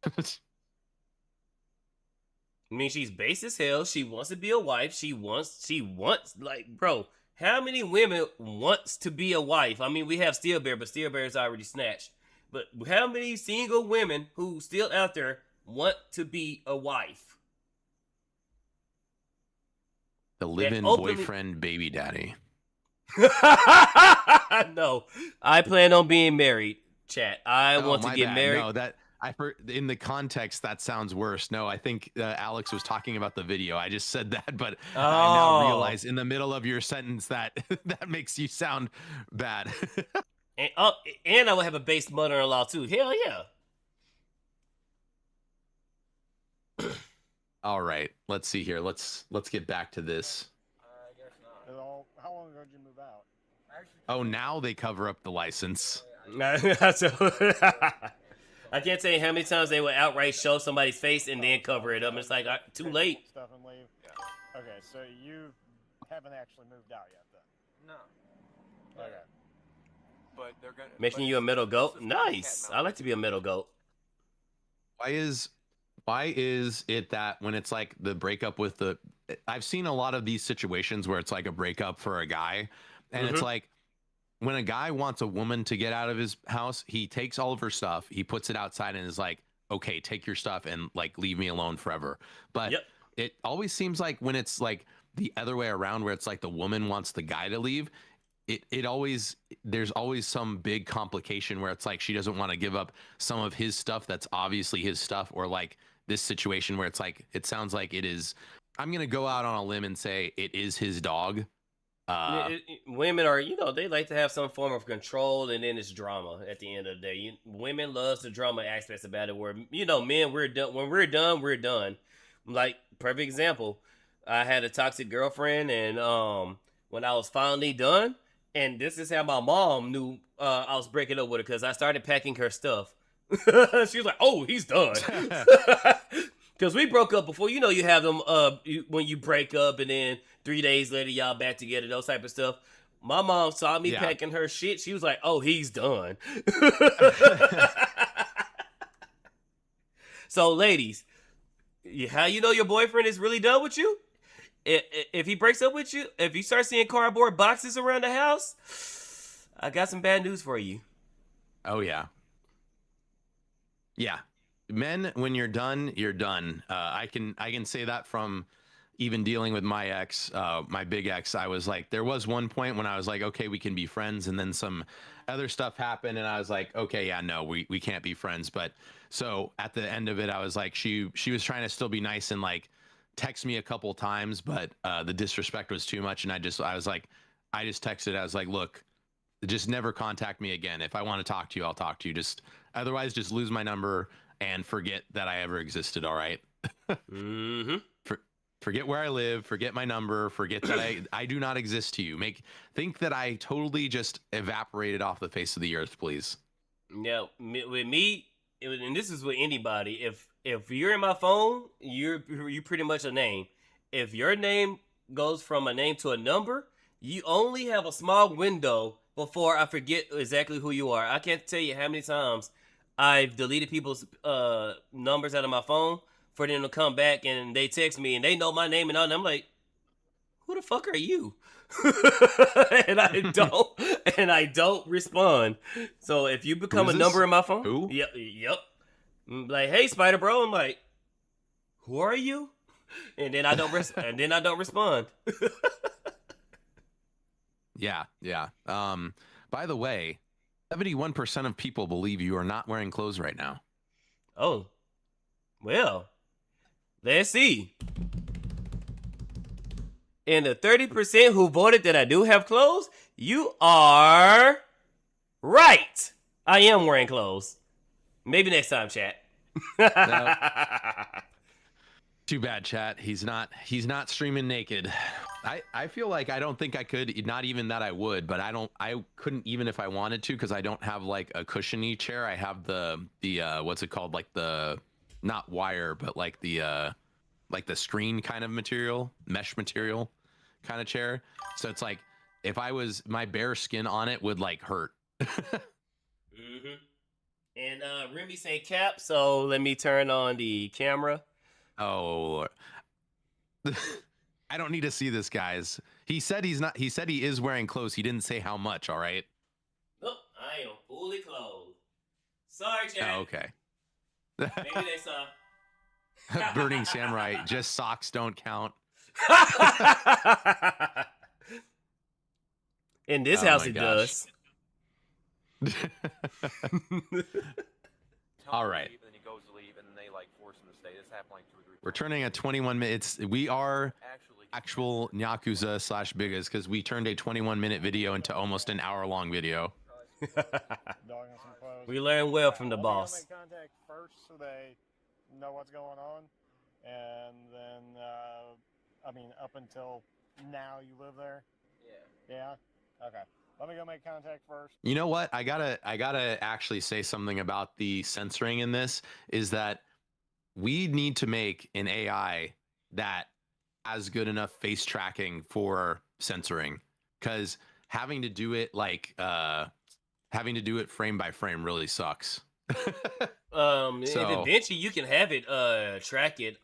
I mean, she's base as hell. She wants to be a wife. She wants like, bro, how many women wants to be a wife? I mean, we have Steel Bear, but Steel Bear is already snatched. But how many single women who still out there want to be a wife? The live-in boyfriend, baby daddy. No, I plan on being married. Chat. I want to get married. No, that in the context that sounds worse. No, I think Alex was talking about the video. I just said that, but I now realize in the middle of your sentence that that makes you sound bad. And I would have a base mother-in-law too. Hell yeah. All right, let's see here. Let's get back to this. I guess not. How long ago did you move out? Oh, now they cover up the license. I can't tell you how many times they would outright show somebody's face and then cover it up. It's like too late. Stuff and leave. Yeah. Okay, so you haven't actually moved out yet, then? No. Okay. But they're gonna Making you a middle goat. Nice. I like to be a middle goat. Why is it that when it's like the breakup with the, I've seen a lot of these situations where it's like a breakup for a guy, and it's like when a guy wants a woman to get out of his house, he takes all of her stuff, he puts it outside and is like, okay, take your stuff and like leave me alone forever. But it always seems like when it's like the other way around, where it's like the woman wants the guy to leave, there's always some big complication where it's like she doesn't want to give up some of his stuff that's obviously his stuff, or like this situation where it's like, it sounds like it is, I'm gonna go out on a limb and say it is his dog. Women are, they like to have some form of control, and then it's drama at the end of the day. Women loves the drama aspects about it, where, men, we're done. When we're done, we're done. Like, perfect example, I had a toxic girlfriend, and when I was finally done, and this is how my mom knew I was breaking up with her, because I started packing her stuff. She was like, oh, he's done. Because we broke up before. You have them when you break up and then 3 days later y'all back together, those type of stuff. My mom saw me packing her shit. She was like, oh, he's done. So, ladies, how you know your boyfriend is really done with you? If he breaks up with you, if you start seeing cardboard boxes around the house, I got some bad news for you. Oh, yeah. Yeah. Men, when you're done, you're done. I can say that from even dealing with my ex, my big ex. I was like, there was one point when I was like, okay, we can be friends. And then some other stuff happened. And I was like, okay, yeah, no, we can't be friends. But so at the end of it, I was like, she was trying to still be nice and like text me a couple times, but the disrespect was too much. And I just texted. I was like, look, just never contact me again. If I want to talk to you, I'll talk to you. Otherwise, just lose my number and forget that I ever existed. All right. Forget where I live. Forget my number. Forget that I do not exist to you. Think that I totally just evaporated off the face of the earth, please. Yeah, with me, and this is with anybody. If you're in my phone, you pretty much a name. If your name goes from a name to a number, you only have a small window before I forget exactly who you are. I can't tell you how many times I've deleted people's numbers out of my phone for them to come back, and they text me and they know my name and all. And I'm like, who the fuck are you? and I don't respond. So if you become a number in my phone, who? Yep. I'm like, hey, Spydr-Bro. I'm like, who are you? And then I don't respond. Yeah. By the way, 71% of people believe you are not wearing clothes right now. Oh, well, let's see. And the 30% who voted that I do have clothes, you are right. I am wearing clothes. Maybe next time, chat. No. Too bad, chat. He's not streaming naked. I feel like I don't think I could, not even that I would, but I couldn't even if I wanted to, because I don't have like a cushiony chair. I have the what's it called, like the, not wire, but like the screen kind of material, mesh material kind of chair. So it's like if I was, my bare skin on it would like hurt. And Remy saying cap, so let me turn on the camera. Oh, I don't need to see this, guys. He said he is wearing clothes. He didn't say how much, all right? Nope, I am fully clothed. Sorry, chat. Oh, okay. Maybe next time. Burning Samurai, just socks don't count. In this house, it does. All right. happened like 2 or 3 We're times. turning a 21 minutes. We are actual Nyakuza / Bigas because we turned a 21-minute video into almost an hour-long video. We learn well from the Let me boss. go make contact first so they know what's going on, and then I mean up until now you live there. Yeah. Okay. Let me go make contact first. You know what? I gotta actually say something about the censoring in this. Is that we need to make an AI that has good enough face tracking for censoring, because having to do it frame by frame really sucks. In DaVinci you can have it track it.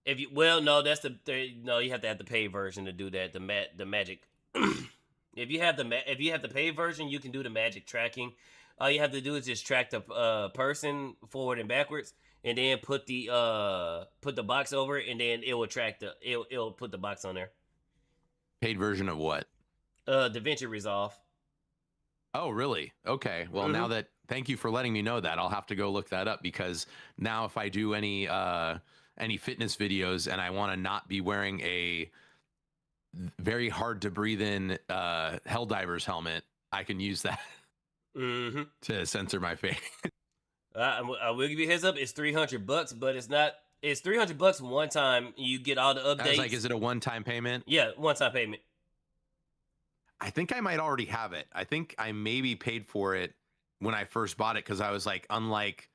If you no, that's no, you have to have the paid version to do that. The magic. If you have the paid version, you can do the magic tracking. All you have to do is just track the person forward and backwards, and then put the box over it, and then it will track it'll put the box on there. Paid version of what? DaVinci Resolve. Oh, really? Okay. Well, now that, thank you for letting me know that. I'll have to go look that up, because now if I do any fitness videos and I want to not be wearing a very hard to breathe in Helldiver's helmet, I can use that to censor my face. I will give you a heads up. It's $300, but it's not. It's $300 one time. You get all the updates. I was like, is it a one-time payment? Yeah, one-time payment. I think I might already have it. I think I maybe paid for it when I first bought it, because I was like, unlike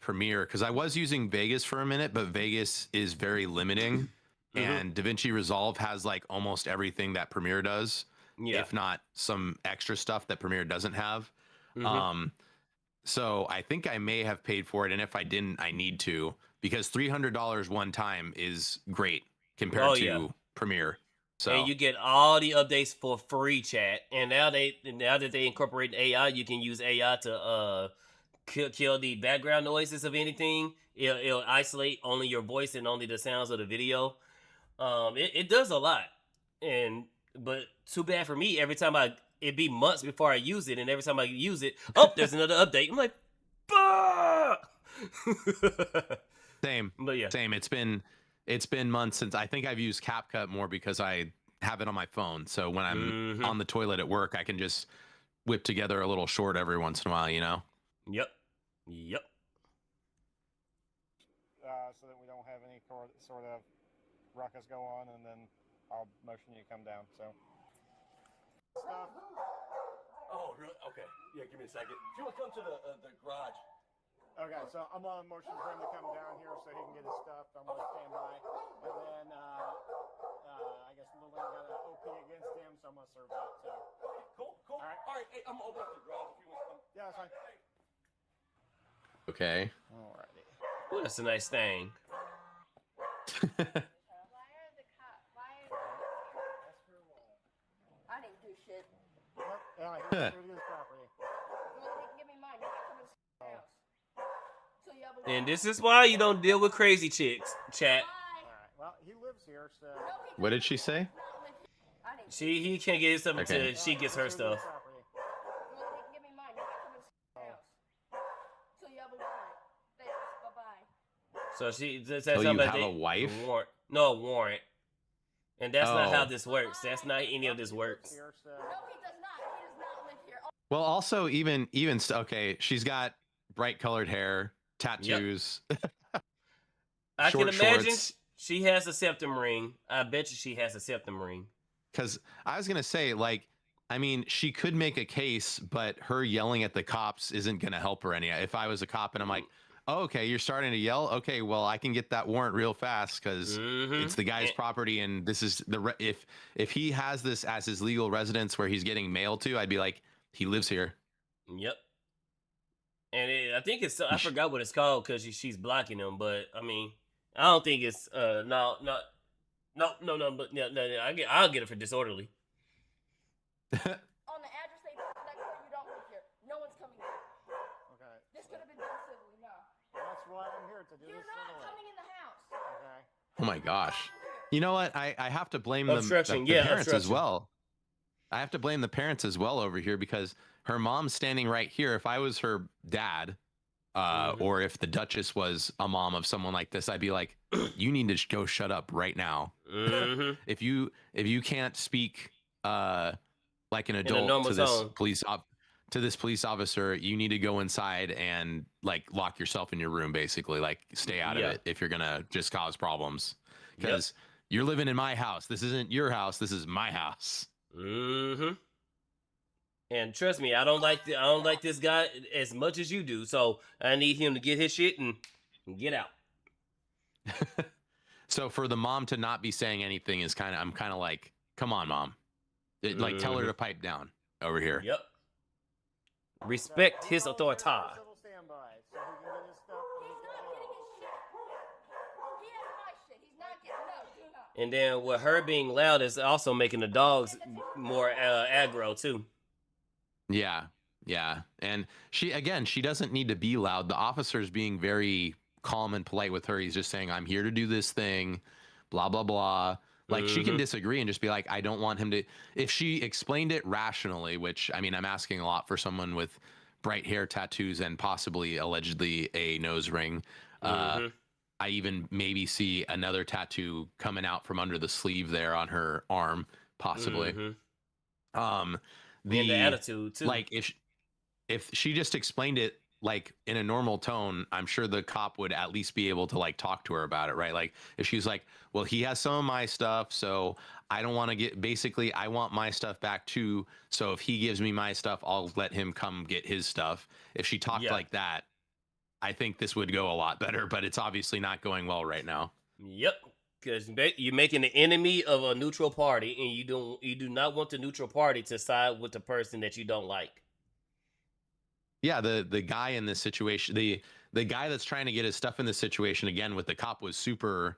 Premiere, because I was using Vegas for a minute, but Vegas is very limiting, and DaVinci Resolve has like almost everything that Premiere does, if not some extra stuff that Premiere doesn't have. So I think I may have paid for it, and if I didn't, I need to, because $300 one time is great compared to Premiere. So, and you get all the updates for free, chat. And now that they incorporate AI, you can use AI to kill the background noises of anything. It'll isolate only your voice and only the sounds of the video. It does a lot. But too bad for me. Every time it'd be months before I use it, and every time I use it, there's another update. I'm like, fuck. Same. But yeah, same. It's been months since. I think I've used CapCut more because I have it on my phone. So when I'm on the toilet at work, I can just whip together a little short every once in a while, you know? Yep. So that we don't have any sort of ruckus go on, and then I'll motion you to come down. So. Stuff. Oh, really? Okay. Yeah, give me a second. If you want to come to the garage. Okay, so I'm on motion for him to come down here so he can get his stuff. I'm going to stand by. And then I guess Lillian got an OP against him, so I'm going to serve that too. Cool. All right. Hey, I'm going to open up the garage if you want to come. Yeah, that's fine. Okay. Alrighty. Well, that's a nice thing. I didn't do shit. Yeah, he's here to get his property. Give me mine. You can come in the house. So you have a And this is why you don't deal with crazy chicks, chat. Alright, well, he lives here, so. What did she say? He can't get his stuff until she gets her stuff. Give me mine. You can come in the house. So you have a warrant. Thanks. Bye-bye. So she says Oh, something you about have a wife? Warrant. No, a warrant. And that's not how this works. That's not any of this works. No, he does not. He does not live here. Oh. Well, also okay, she's got bright colored hair, tattoos. I can short imagine shorts. she has a septum ring. I bet you she has a septum ring. Because I was gonna say, like, I mean, she could make a case, but her yelling at the cops isn't gonna help her any. If I was a cop and I'm like, oh, okay, you're starting to yell. Okay, well, I can get that warrant real fast because it's the guy's property, and this is if he has this as his legal residence where he's getting mail to, I'd be like, he lives here. Yep. And I think it's I forgot what it's called because she's blocking him, but I mean, I don't think it's no, but I'll get it for disorderly. On the address they put next door, you don't live here. No one's coming here. Okay. This could have been done civilly. No. That's why I'm here to do You're this. not coming in the house. Okay. Oh my gosh. You know what? I have to blame the Obstruction, parents as obstruction. well. I have to blame the parents as well over here because her mom's standing right here. If I was her dad, or if the Duchess was a mom of someone like this, I'd be like, you need to go shut up right now. If you can't speak like an adult to this police officer, you need to go inside and like lock yourself in your room, basically, like stay out of it if you're gonna just cause problems, because you're living in my house. This isn't your house. This is my house. And trust me, I don't like this guy as much as you do. So I need him to get his shit and get out. So for the mom to not be saying anything is I'm kind of like, come on, mom, like tell her to pipe down over here. Yep. Respect his authority. And then with her being loud is also making the dogs more aggro too. Yeah. And she doesn't need to be loud. The officer's being very calm and polite with her. He's just saying, I'm here to do this thing, blah, blah, blah. Like she can disagree and just be like, I don't want him to. If she explained it rationally, which I mean, I'm asking a lot for someone with bright hair, tattoos, and possibly allegedly a nose ring. I even maybe see another tattoo coming out from under the sleeve there on her arm, possibly. The attitude too. Like if she just explained it like in a normal tone, I'm sure the cop would at least be able to like talk to her about it, right? Like if she's like, well, he has some of my stuff, so I don't want to get, basically I want my stuff back too, so if he gives me my stuff, I'll let him come get his stuff. If she talked like that, I think this would go a lot better, but it's obviously not going well right now. Yep, because you're making an enemy of a neutral party, and you do not want the neutral party to side with the person that you don't like. Yeah, the guy in this situation, the guy that's trying to get his stuff in this situation again with the cop was super,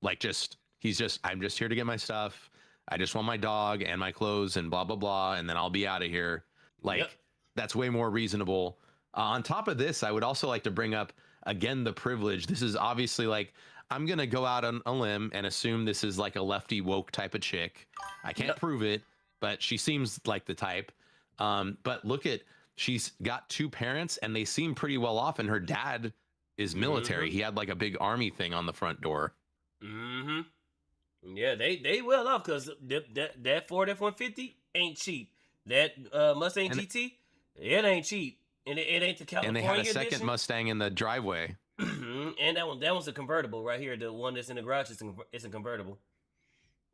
like, I'm just here to get my stuff. I just want my dog and my clothes and blah, blah, blah, and then I'll be out of here. Like, that's way more reasonable. On top of this, I would also like to bring up, again, the privilege. This is obviously like, I'm going to go out on a limb and assume this is like a lefty woke type of chick. I can't prove it, but she seems like the type. But look at, she's got two parents and they seem pretty well off, and her dad is military. He had like a big army thing on the front door. Yeah, they well off, because that Ford F-150 ain't cheap. That Mustang GT, it ain't cheap. And it ain't the California edition. And they had a second edition. Mustang in the driveway. And that one's a convertible right here. The one that's in the garage is a convertible.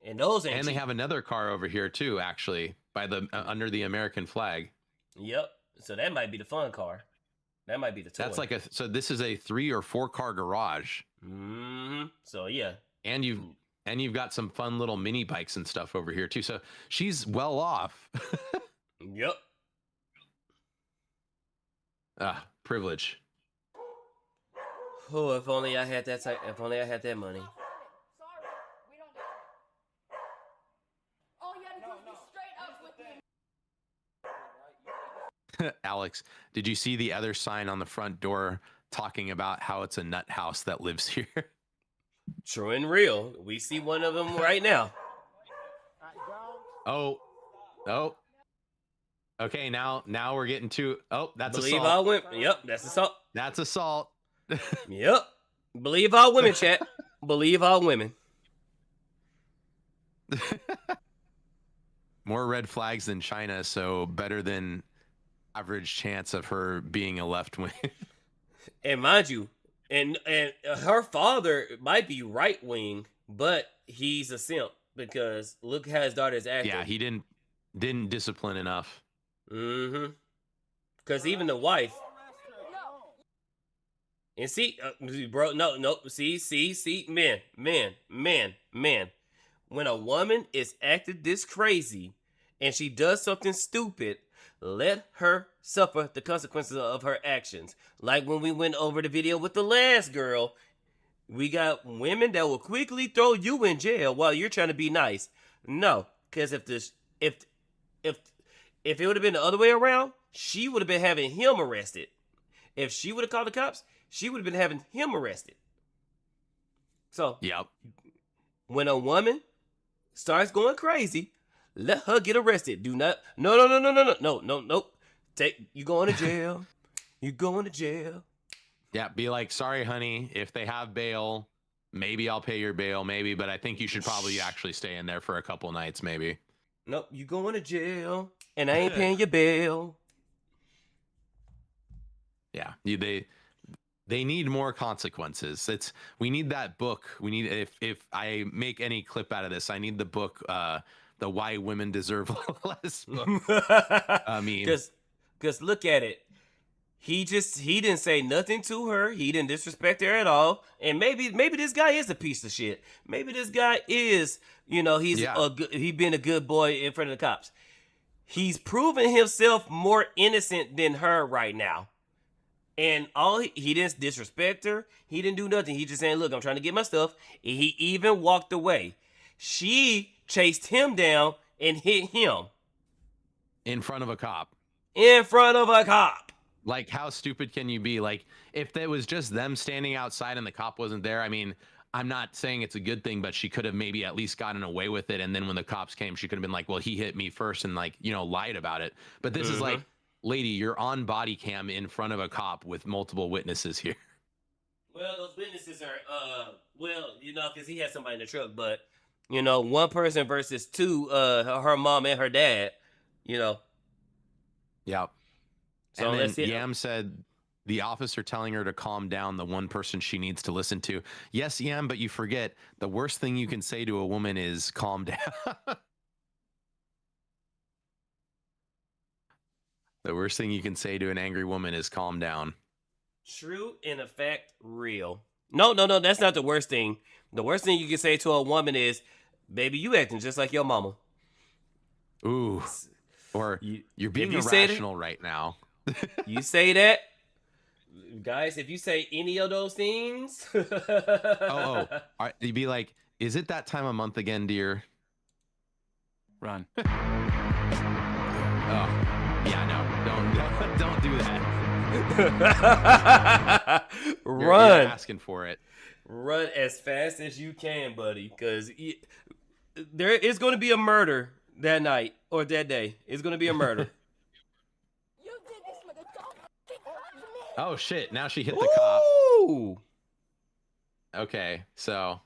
And those ain't cheap. They have another car over here too, actually, by the under the American flag. Yep. So that might be the fun car. That might be the toy. That's like so this is a 3 or 4 car garage. So yeah. And you've got some fun little mini bikes and stuff over here too. So she's well off. Yep. Privilege. Oh, if only I had that money. Alex, did you see the other sign on the front door talking about how it's a nut house that lives here? True and real. We see one of them right now. Oh. Okay, now we're getting to. Oh, that's Believe assault. all women. Yep, that's assault. That's assault. Yep. Believe all women, chat. Believe all women. More red flags than China, so better than average chance of her being a left wing. And mind you, and her father might be right wing, but he's a simp, because look how his daughter is acting. Yeah, he didn't discipline enough. Because even the wife. And see, bro, no, see, man. When a woman is acting this crazy and she does something stupid, let her suffer the consequences of her actions. Like when we went over the video with the last girl, we got women that will quickly throw you in jail while you're trying to be nice. No, because if it would have been the other way around, she would have been having him arrested. If she would have called the cops, she would have been having him arrested. So, when a woman starts going crazy, let her get arrested. Do not. No. You going to jail. You going to jail. Yeah, be like, sorry, honey, if they have bail, maybe I'll pay your bail, maybe, but I think you should probably actually stay in there for a couple nights, maybe. Nope, you going to jail, and I ain't paying your bail. Yeah, they need more consequences. We need that book. We need if I make any clip out of this, I need the book, the Why Women Deserve Less book. I mean, because look at it. He didn't say nothing to her. He didn't disrespect her at all. And maybe this guy is a piece of shit. Maybe this guy is, he been a good boy in front of the cops. He's proven himself more innocent than her right now. And he didn't disrespect her. He didn't do nothing. He just saying, look, I'm trying to get my stuff. And he even walked away. She chased him down and hit him. In front of a cop. In front of a cop. Like, how stupid can you be? Like, if it was just them standing outside and the cop wasn't there, I mean, I'm not saying it's a good thing, but she could have maybe at least gotten away with it. And then when the cops came, she could have been like, well, he hit me first and, like, lied about it. But this is like, lady, you're on body cam in front of a cop with multiple witnesses here. Well, those witnesses are, because he had somebody in the truck, but, one person versus two, her mom and her dad, Yep. So and then Yam said the officer telling her to calm down, the one person she needs to listen to. Yes, Yam, but you forget the worst thing you can say to a woman is calm down. The worst thing you can say to an angry woman is calm down. True, in effect, real. No, that's not the worst thing. The worst thing you can say to a woman is, baby, you acting just like your mama. Ooh. Or you're being irrational right now. You say that, guys, if you say any of those things. You'd be like, is it that time of month again, dear? Run. Oh, yeah, no, don't do that. Run. You're asking for it. Run as fast as you can, buddy, because there is going to be a murder that night or that day. It's going to be a murder. Oh shit, now she hit the cop. Okay, so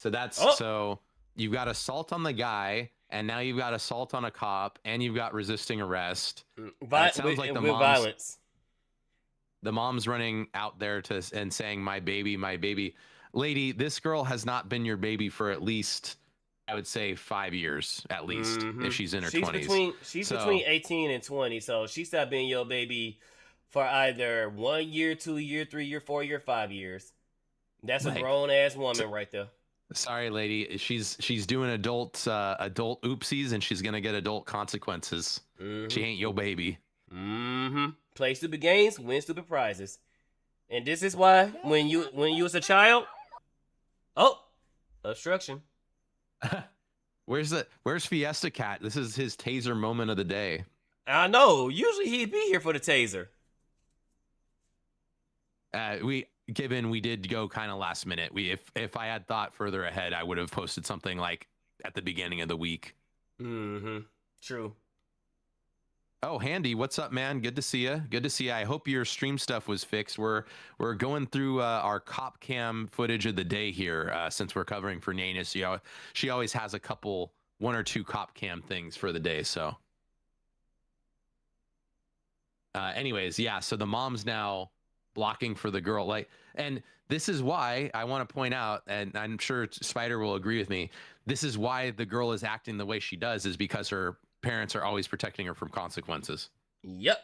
that's so you've got assault on the guy, and now you've got assault on a cop, and you've got resisting arrest. It sounds like violence. The mom's running out there and saying, my baby, my baby. Lady, this girl has not been your baby for at least, I would say, 5 years at least, if she's in her 20s. She's between 18 and 20, so she stopped being your baby for either 1 year, 2 year, 3 year, 4 year, 5 years. That's a grown ass woman right there. Sorry, lady. She's doing adult oopsies, and she's gonna get adult consequences. She ain't your baby. Play stupid games, win stupid prizes, and this is why when you was a child, obstruction. Where's Fiesta Cat? This is his taser moment of the day. I know. Usually he'd be here for the taser. We did go kind of last minute. If I had thought further ahead, I would have posted something like at the beginning of the week. True. Oh, Handy, what's up, man? Good to see you. Good to see you. I hope your stream stuff was fixed. We're going through our cop cam footage of the day here since we're covering for Nana. She always has one or two cop cam things for the day. So, anyways, yeah. So the mom's now blocking for the girl. And this is why I want to point out, and I'm sure Spydr will agree with me. This is why the girl is acting the way she does, is because her parents are always protecting her from consequences. Yep.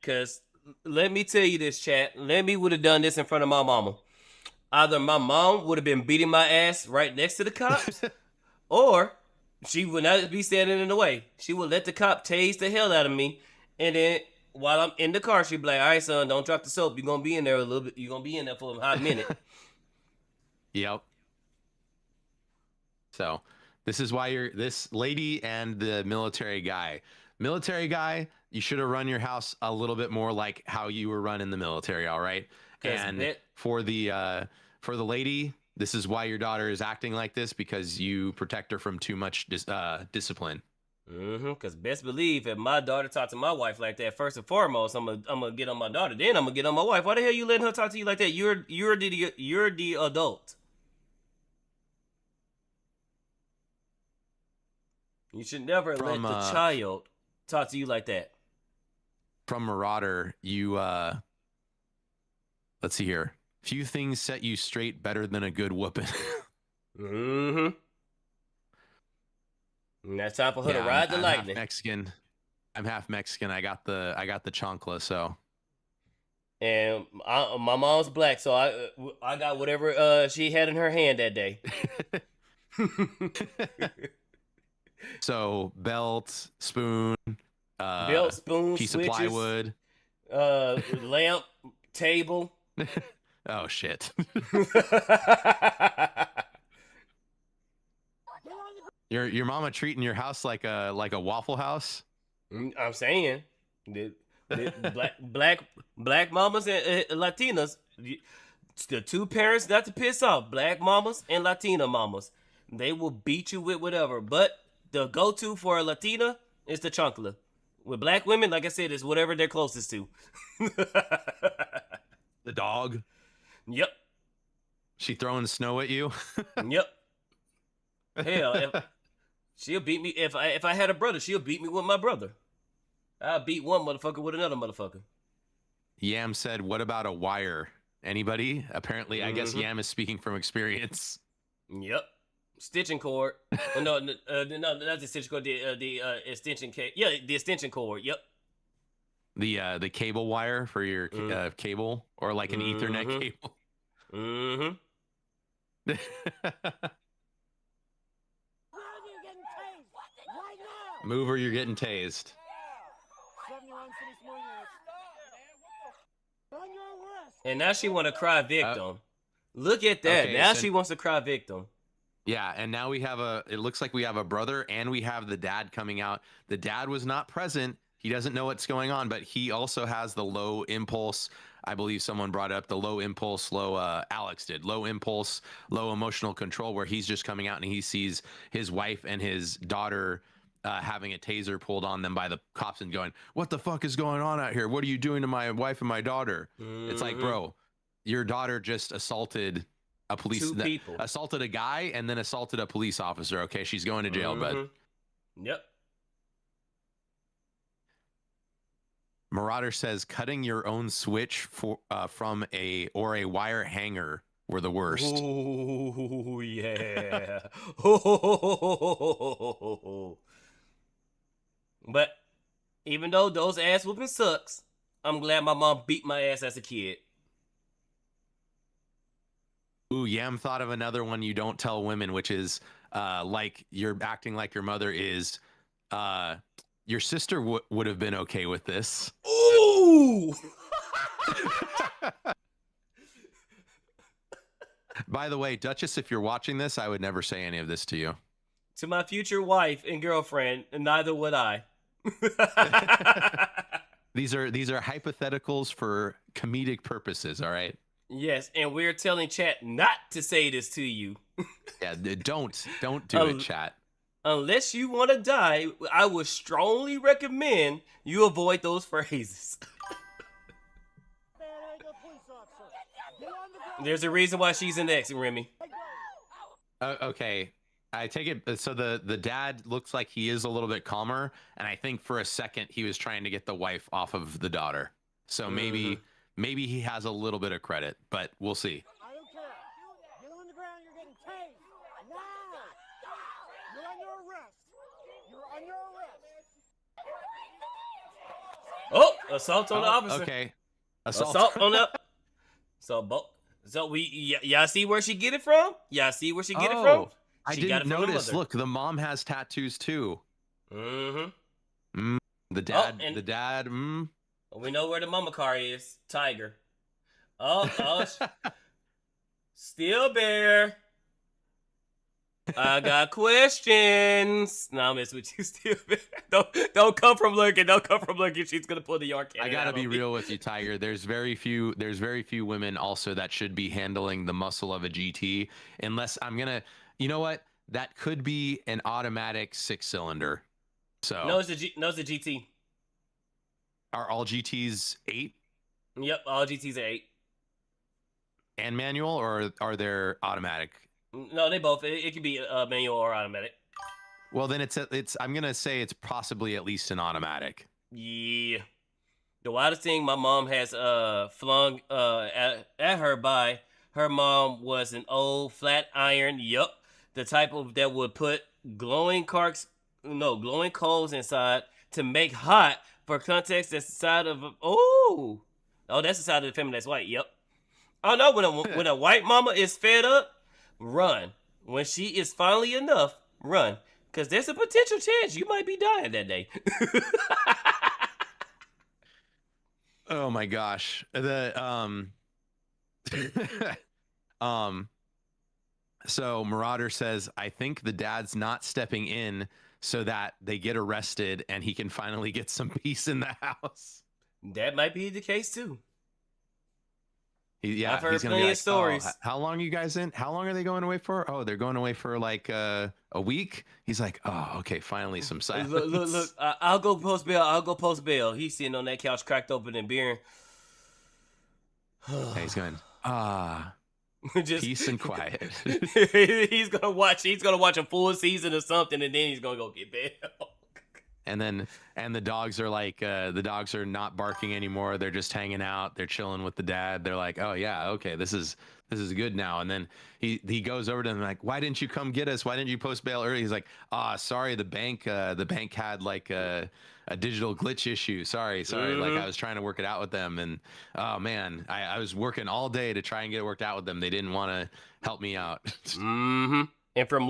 Because let me tell you this, chat. Lemmy would have done this in front of my mama. Either my mom would have been beating my ass right next to the cops, or she would not be standing in the way. She would let the cop tase the hell out of me, and then while I'm in the car, she'd be like, all right, son, don't drop the soap. You're going to be in there a little bit. You're going to be in there for a hot minute. Yep. So this is why you're this lady and the military guy. Military guy, you should have run your house a little bit more like how you were run in the military, all right? And for the lady, this is why your daughter is acting like this, because you protect her from too much discipline. Cause best believe if my daughter talk to my wife like that, first and foremost, I'm gonna get on my daughter. Then I'm gonna get on my wife. Why the hell you letting her talk to you like that? You're the adult. You should never let the child talk to you like that. From Marauder, you let's see here. Few things set you straight better than a good whooping. And that's time for her to ride the lightning. I'm half Mexican. I got the chancla, so. And my mom's black, so I got whatever she had in her hand that day. So belt, spoon, piece switches, of plywood, lamp, table. Oh shit. Your mama treating your house like a Waffle House? I'm saying, the black mamas and Latinas, the two parents not to piss off, black mamas and Latina mamas. They will beat you with whatever, but the go-to for a Latina is the chancla. With black women, like I said, it's whatever they're closest to. The dog? Yep. She throwing snow at you? Yep. Hell, she'll beat me. If I had a brother, she'll beat me with my brother. I'll beat one motherfucker with another motherfucker. Yam said, what about a wire? Anybody? Apparently, I guess Yam is speaking from experience. Yep. Stitching cord. No, not the stitching cord. The extension cable. Yeah, the extension cord. Yep. The cable wire for your cable, or like an Ethernet cable. Move or you're getting tased. And now she want to cry victim. Look at that. Okay, now she wants to cry victim. Yeah, and now we have it looks like we have a brother and we have the dad coming out. The dad was not present. He doesn't know what's going on, but he also has the low impulse. I believe someone brought up the low impulse, Alex did. Low impulse, low emotional control, where he's just coming out and he sees his wife and his daughter having a taser pulled on them by the cops and going, what the fuck is going on out here? What are you doing to my wife and my daughter? It's like, bro, your daughter just assaulted assaulted a guy and then assaulted a police officer. Okay, she's going to jail, bud. Yep. Marauder says cutting your own switch from a wire hanger were the worst. Oh yeah. But even though those ass whooping sucks, I'm glad my mom beat my ass as a kid. Ooh, Yam thought of another one you don't tell women, which is like you're acting like your mother is. Your sister would have been okay with this. Ooh! By the way, Duchess, if you're watching this, I would never say any of this to you. To my future wife and girlfriend, neither would I. These are hypotheticals for comedic purposes, all right? Yes, and we're telling chat not to say this to you. Yeah, don't do it, chat. Unless you want to die, I would strongly recommend you avoid those phrases. There's a reason why she's an ex, Remy. Okay, I take it. So the dad looks like he is a little bit calmer, and I think for a second he was trying to get the wife off of the daughter. So maybe he has a little bit of credit, but we'll see. I don't care. Get on the ground. You're getting tased. Now. You're under arrest. You're under arrest. Oh, assault on the officer. Okay. Assault on the. So y'all see where she get it from? Y'all see where she get it from? I didn't notice. Look, the mom has tattoos too. The dad. The dad. We know where the mama car is. Tiger. Still Bear. I got questions. No, I'm messing with you, Still Bear. Don't come from looking. Don't come from looking. She's gonna pull the yard cannon. I gotta be real with you, Tiger. There's very few women also that should be handling the muscle of a GT. Unless I'm gonna, you know what? That could be an automatic 6-cylinder. So No, it's the GT. Are all GTs 8? Yep, all GTs are 8. And manual, or are they automatic? No, they both. It could be manual or automatic. Well, then it's I'm gonna say it's possibly at least an automatic. Yeah. The wildest thing my mom has flung at her by her mom was an old flat iron. Yup, the type of that would put glowing coals inside to make hot. For context, that's the side of that's the side of the family that's white. Yep. Oh no, when a white mama is fed up, run. When she is finally enough, run. Cause there's a potential chance you might be dying that day. Oh my gosh. So Marauder says, I think the dad's not stepping in so that they get arrested and he can finally get some peace in the house. That might be the case too. I've heard plenty of stories. Oh, how long are you guys in? How long are they going away for? Oh, they're going away for like a week. He's like, oh, okay, finally some silence. Look. I'll go post bail. He's sitting on that couch, cracked open and beer. He's going, just peace and quiet. he's gonna watch a full season or something, and then he's gonna go get bail. And the dogs are like, the dogs are not barking anymore. They're just hanging out. They're chilling with the dad. They're like, oh yeah, okay, this is good now. And then he goes over to them like, why didn't you come get us? Why didn't you post bail early? He's like, sorry, the bank had like a digital glitch issue. Sorry. Like I was trying to work it out with them. And oh man, I was working all day to try and get it worked out with them. They didn't want to help me out. Mm-hmm. And from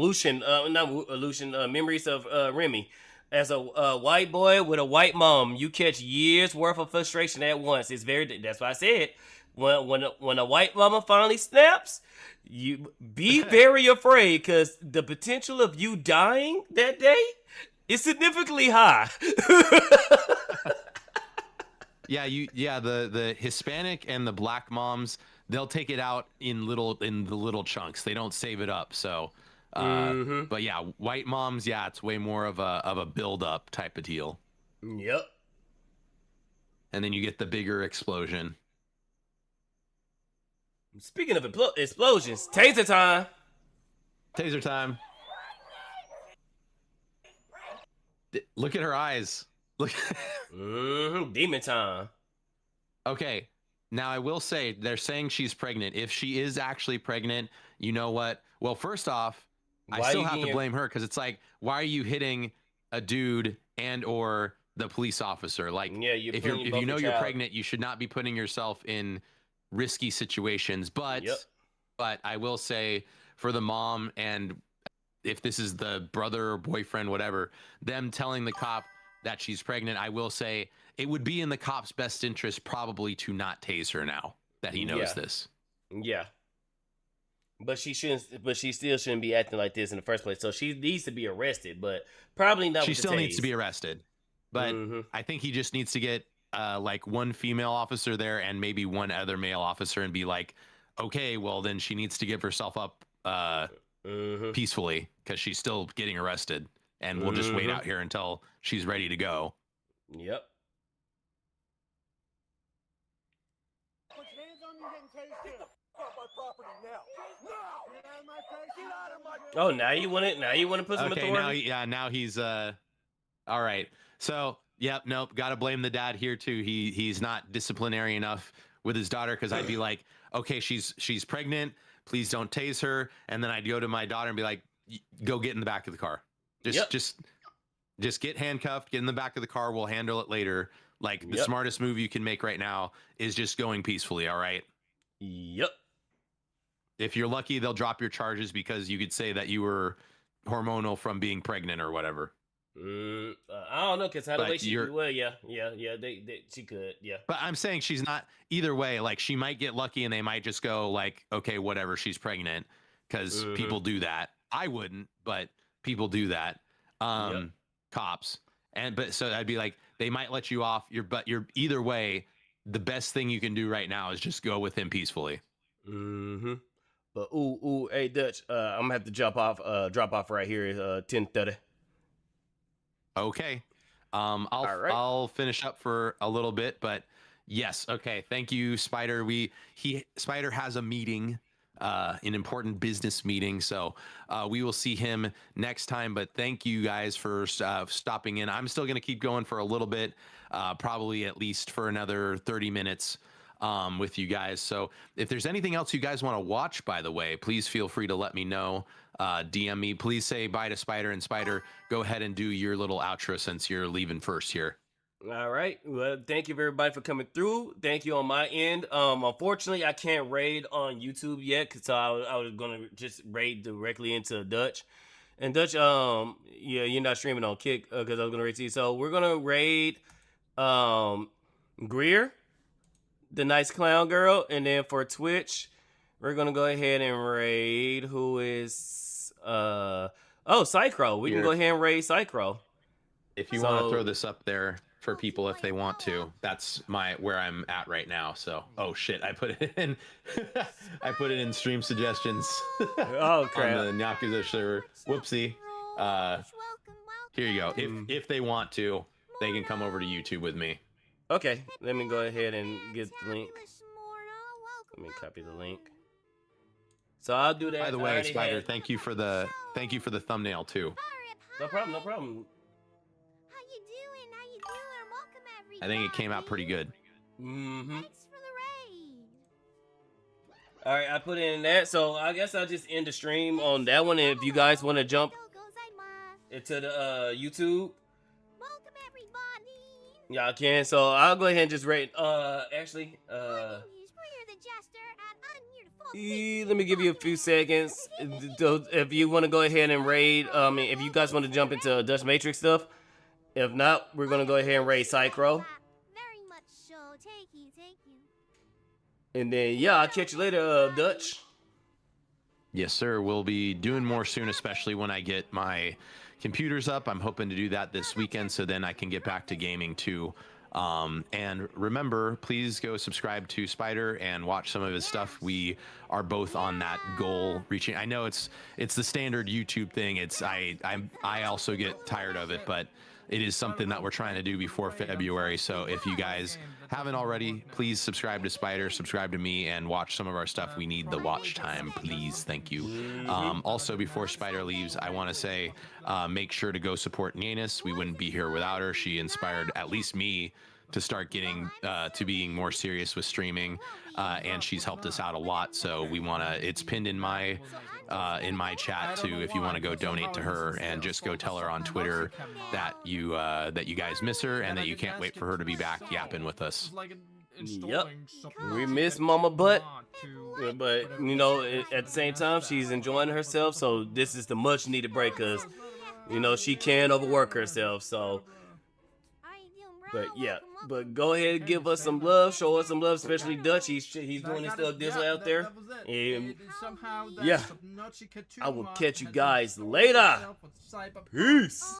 Memories of Remy. As a white boy with a white mom, you catch years worth of frustration at once. That's why I said, when a white mama finally snaps, you be very afraid, because the potential of you dying that day is significantly high. The Hispanic and the black moms, they'll take it out in the little chunks. They don't save it up. So but yeah, white moms, it's way more of a build up type of deal. Yep. And then you get the bigger explosion. Speaking of explosions, taser time. Taser time. Look at her eyes. Look. Demon time. Okay. Now I will say, they're saying she's pregnant. If she is actually pregnant, you know what? Well, first off, I still have to blame her, because it's like, why are you hitting a dude and or the police officer? Like, if you know you're pregnant, you should not be putting yourself in risky situations. But I will say, for the mom, and if this is the brother or boyfriend, whatever, them telling the cop that she's pregnant, I will say it would be in the cop's best interest probably to not tase her now that he knows this. Yeah. But she still shouldn't be acting like this in the first place. So she needs to be arrested, but probably not. She still needs to be arrested. But I think he just needs to get like one female officer there and maybe one other male officer and be like, okay, well then she needs to give herself up peacefully, because she's still getting arrested, and we'll just wait out here until she's ready to go. Yep. Put your hands on me, getting tased. Get the fuck off my property now. Now! Get out of my face. Get out of my face. Oh, now you want to put some authority? Now he's all right. So, nope, got to blame the dad here too. He's not disciplinary enough with his daughter, because I'd be like, okay, she's pregnant, please don't tase her. And then I'd go to my daughter and be like, go get in the back of the car. Just get handcuffed, get in the back of the car, we'll handle it later. Like, the smartest move you can make right now is just going peacefully, all right? Yep. If you're lucky, they'll drop your charges because you could say that you were hormonal from being pregnant or whatever. I don't know, because how the way she she could, But I'm saying she's not, either way, like, she might get lucky and they might just go like, okay, whatever, she's pregnant, because people do that. I wouldn't, but people do that. Cops. But so I'd be like, they might let you off, but you're either way, the best thing you can do right now is just go with him peacefully. But hey Dutch, I'm gonna have to drop off right here at 10:30. Okay. I'll finish up for a little bit, but yes. Okay. Thank you, Spydr. Spydr has a meeting, an important business meeting. So we will see him next time. But thank you guys for stopping in. I'm still going to keep going for a little bit, probably at least for another 30 minutes with you guys. So if there's anything else you guys want to watch, by the way, please feel free to let me know. DM me. Please say bye to Spydr, and Spydr, go ahead and do your little outro since you're leaving first here. All right. Well, thank you everybody for coming through. Thank you on my end. Unfortunately, I can't raid on YouTube yet because I was gonna just raid directly into Dutch. And Dutch, yeah, you're not streaming on Kick because I was gonna raid you. So we're gonna raid Greer, the nice clown girl, and then for Twitch, we're gonna go ahead and raid who is Psychro. We can go ahead and raid Psychro. If you want to throw this up there for people if they want to, that's where I'm at right now. So oh shit, I put it in I put it in stream suggestions. Oh crap. On the Nyakuza server. Whoopsie. Here you go. If they want to, they can come over to YouTube with me. Okay, let me go ahead and get the link. Let me copy the link. So I'll do that. By the way, Spydr, thank you for the thumbnail too. No problem, no problem. I think it came out pretty good. Mm-hmm. All right, I put in that. So I guess I'll just end the stream on that one. And if you guys want to jump into the YouTube, y'all can. So I'll go ahead and just rate. Actually, let me give you a few seconds. If you want to go ahead and raid, if you guys want to jump into DutchMatrix stuff. If not, we're gonna go ahead and raid Psychro. Very much so. Take you. And then yeah, I'll catch you later, Dutch. Yes, sir. We'll be doing more soon, especially when I get my computers up. I'm hoping to do that this weekend, so then I can get back to gaming too. And remember, please go subscribe to Spydr and watch some of his stuff. We are both on that goal reaching. I know it's the standard YouTube thing. I also get tired of it, but it is something that we're trying to do before February. So if you guys haven't already, please subscribe to Spydr, subscribe to me, and watch some of our stuff. We need the watch time, please. Thank you. Also, before Spydr leaves, I want to say make sure to go support Nyanis. We wouldn't be here without her. She inspired at least me to start getting to being more serious with streaming, and she's helped us out a lot. So we want to, it's pinned in my chat too, if you want to go donate to her, and just go tell her on Twitter that you guys miss her and that you can't wait for her to be back yapping with us. Yep, we miss Mama Butt, but you know, at the same time, she's enjoying herself. So this is the much needed break, because you know she can overwork herself. So, but yeah, but go ahead and give us some love, show us some love, especially Dutch. He's doing his stuff this out there. And yeah, I will catch you guys later. Peace.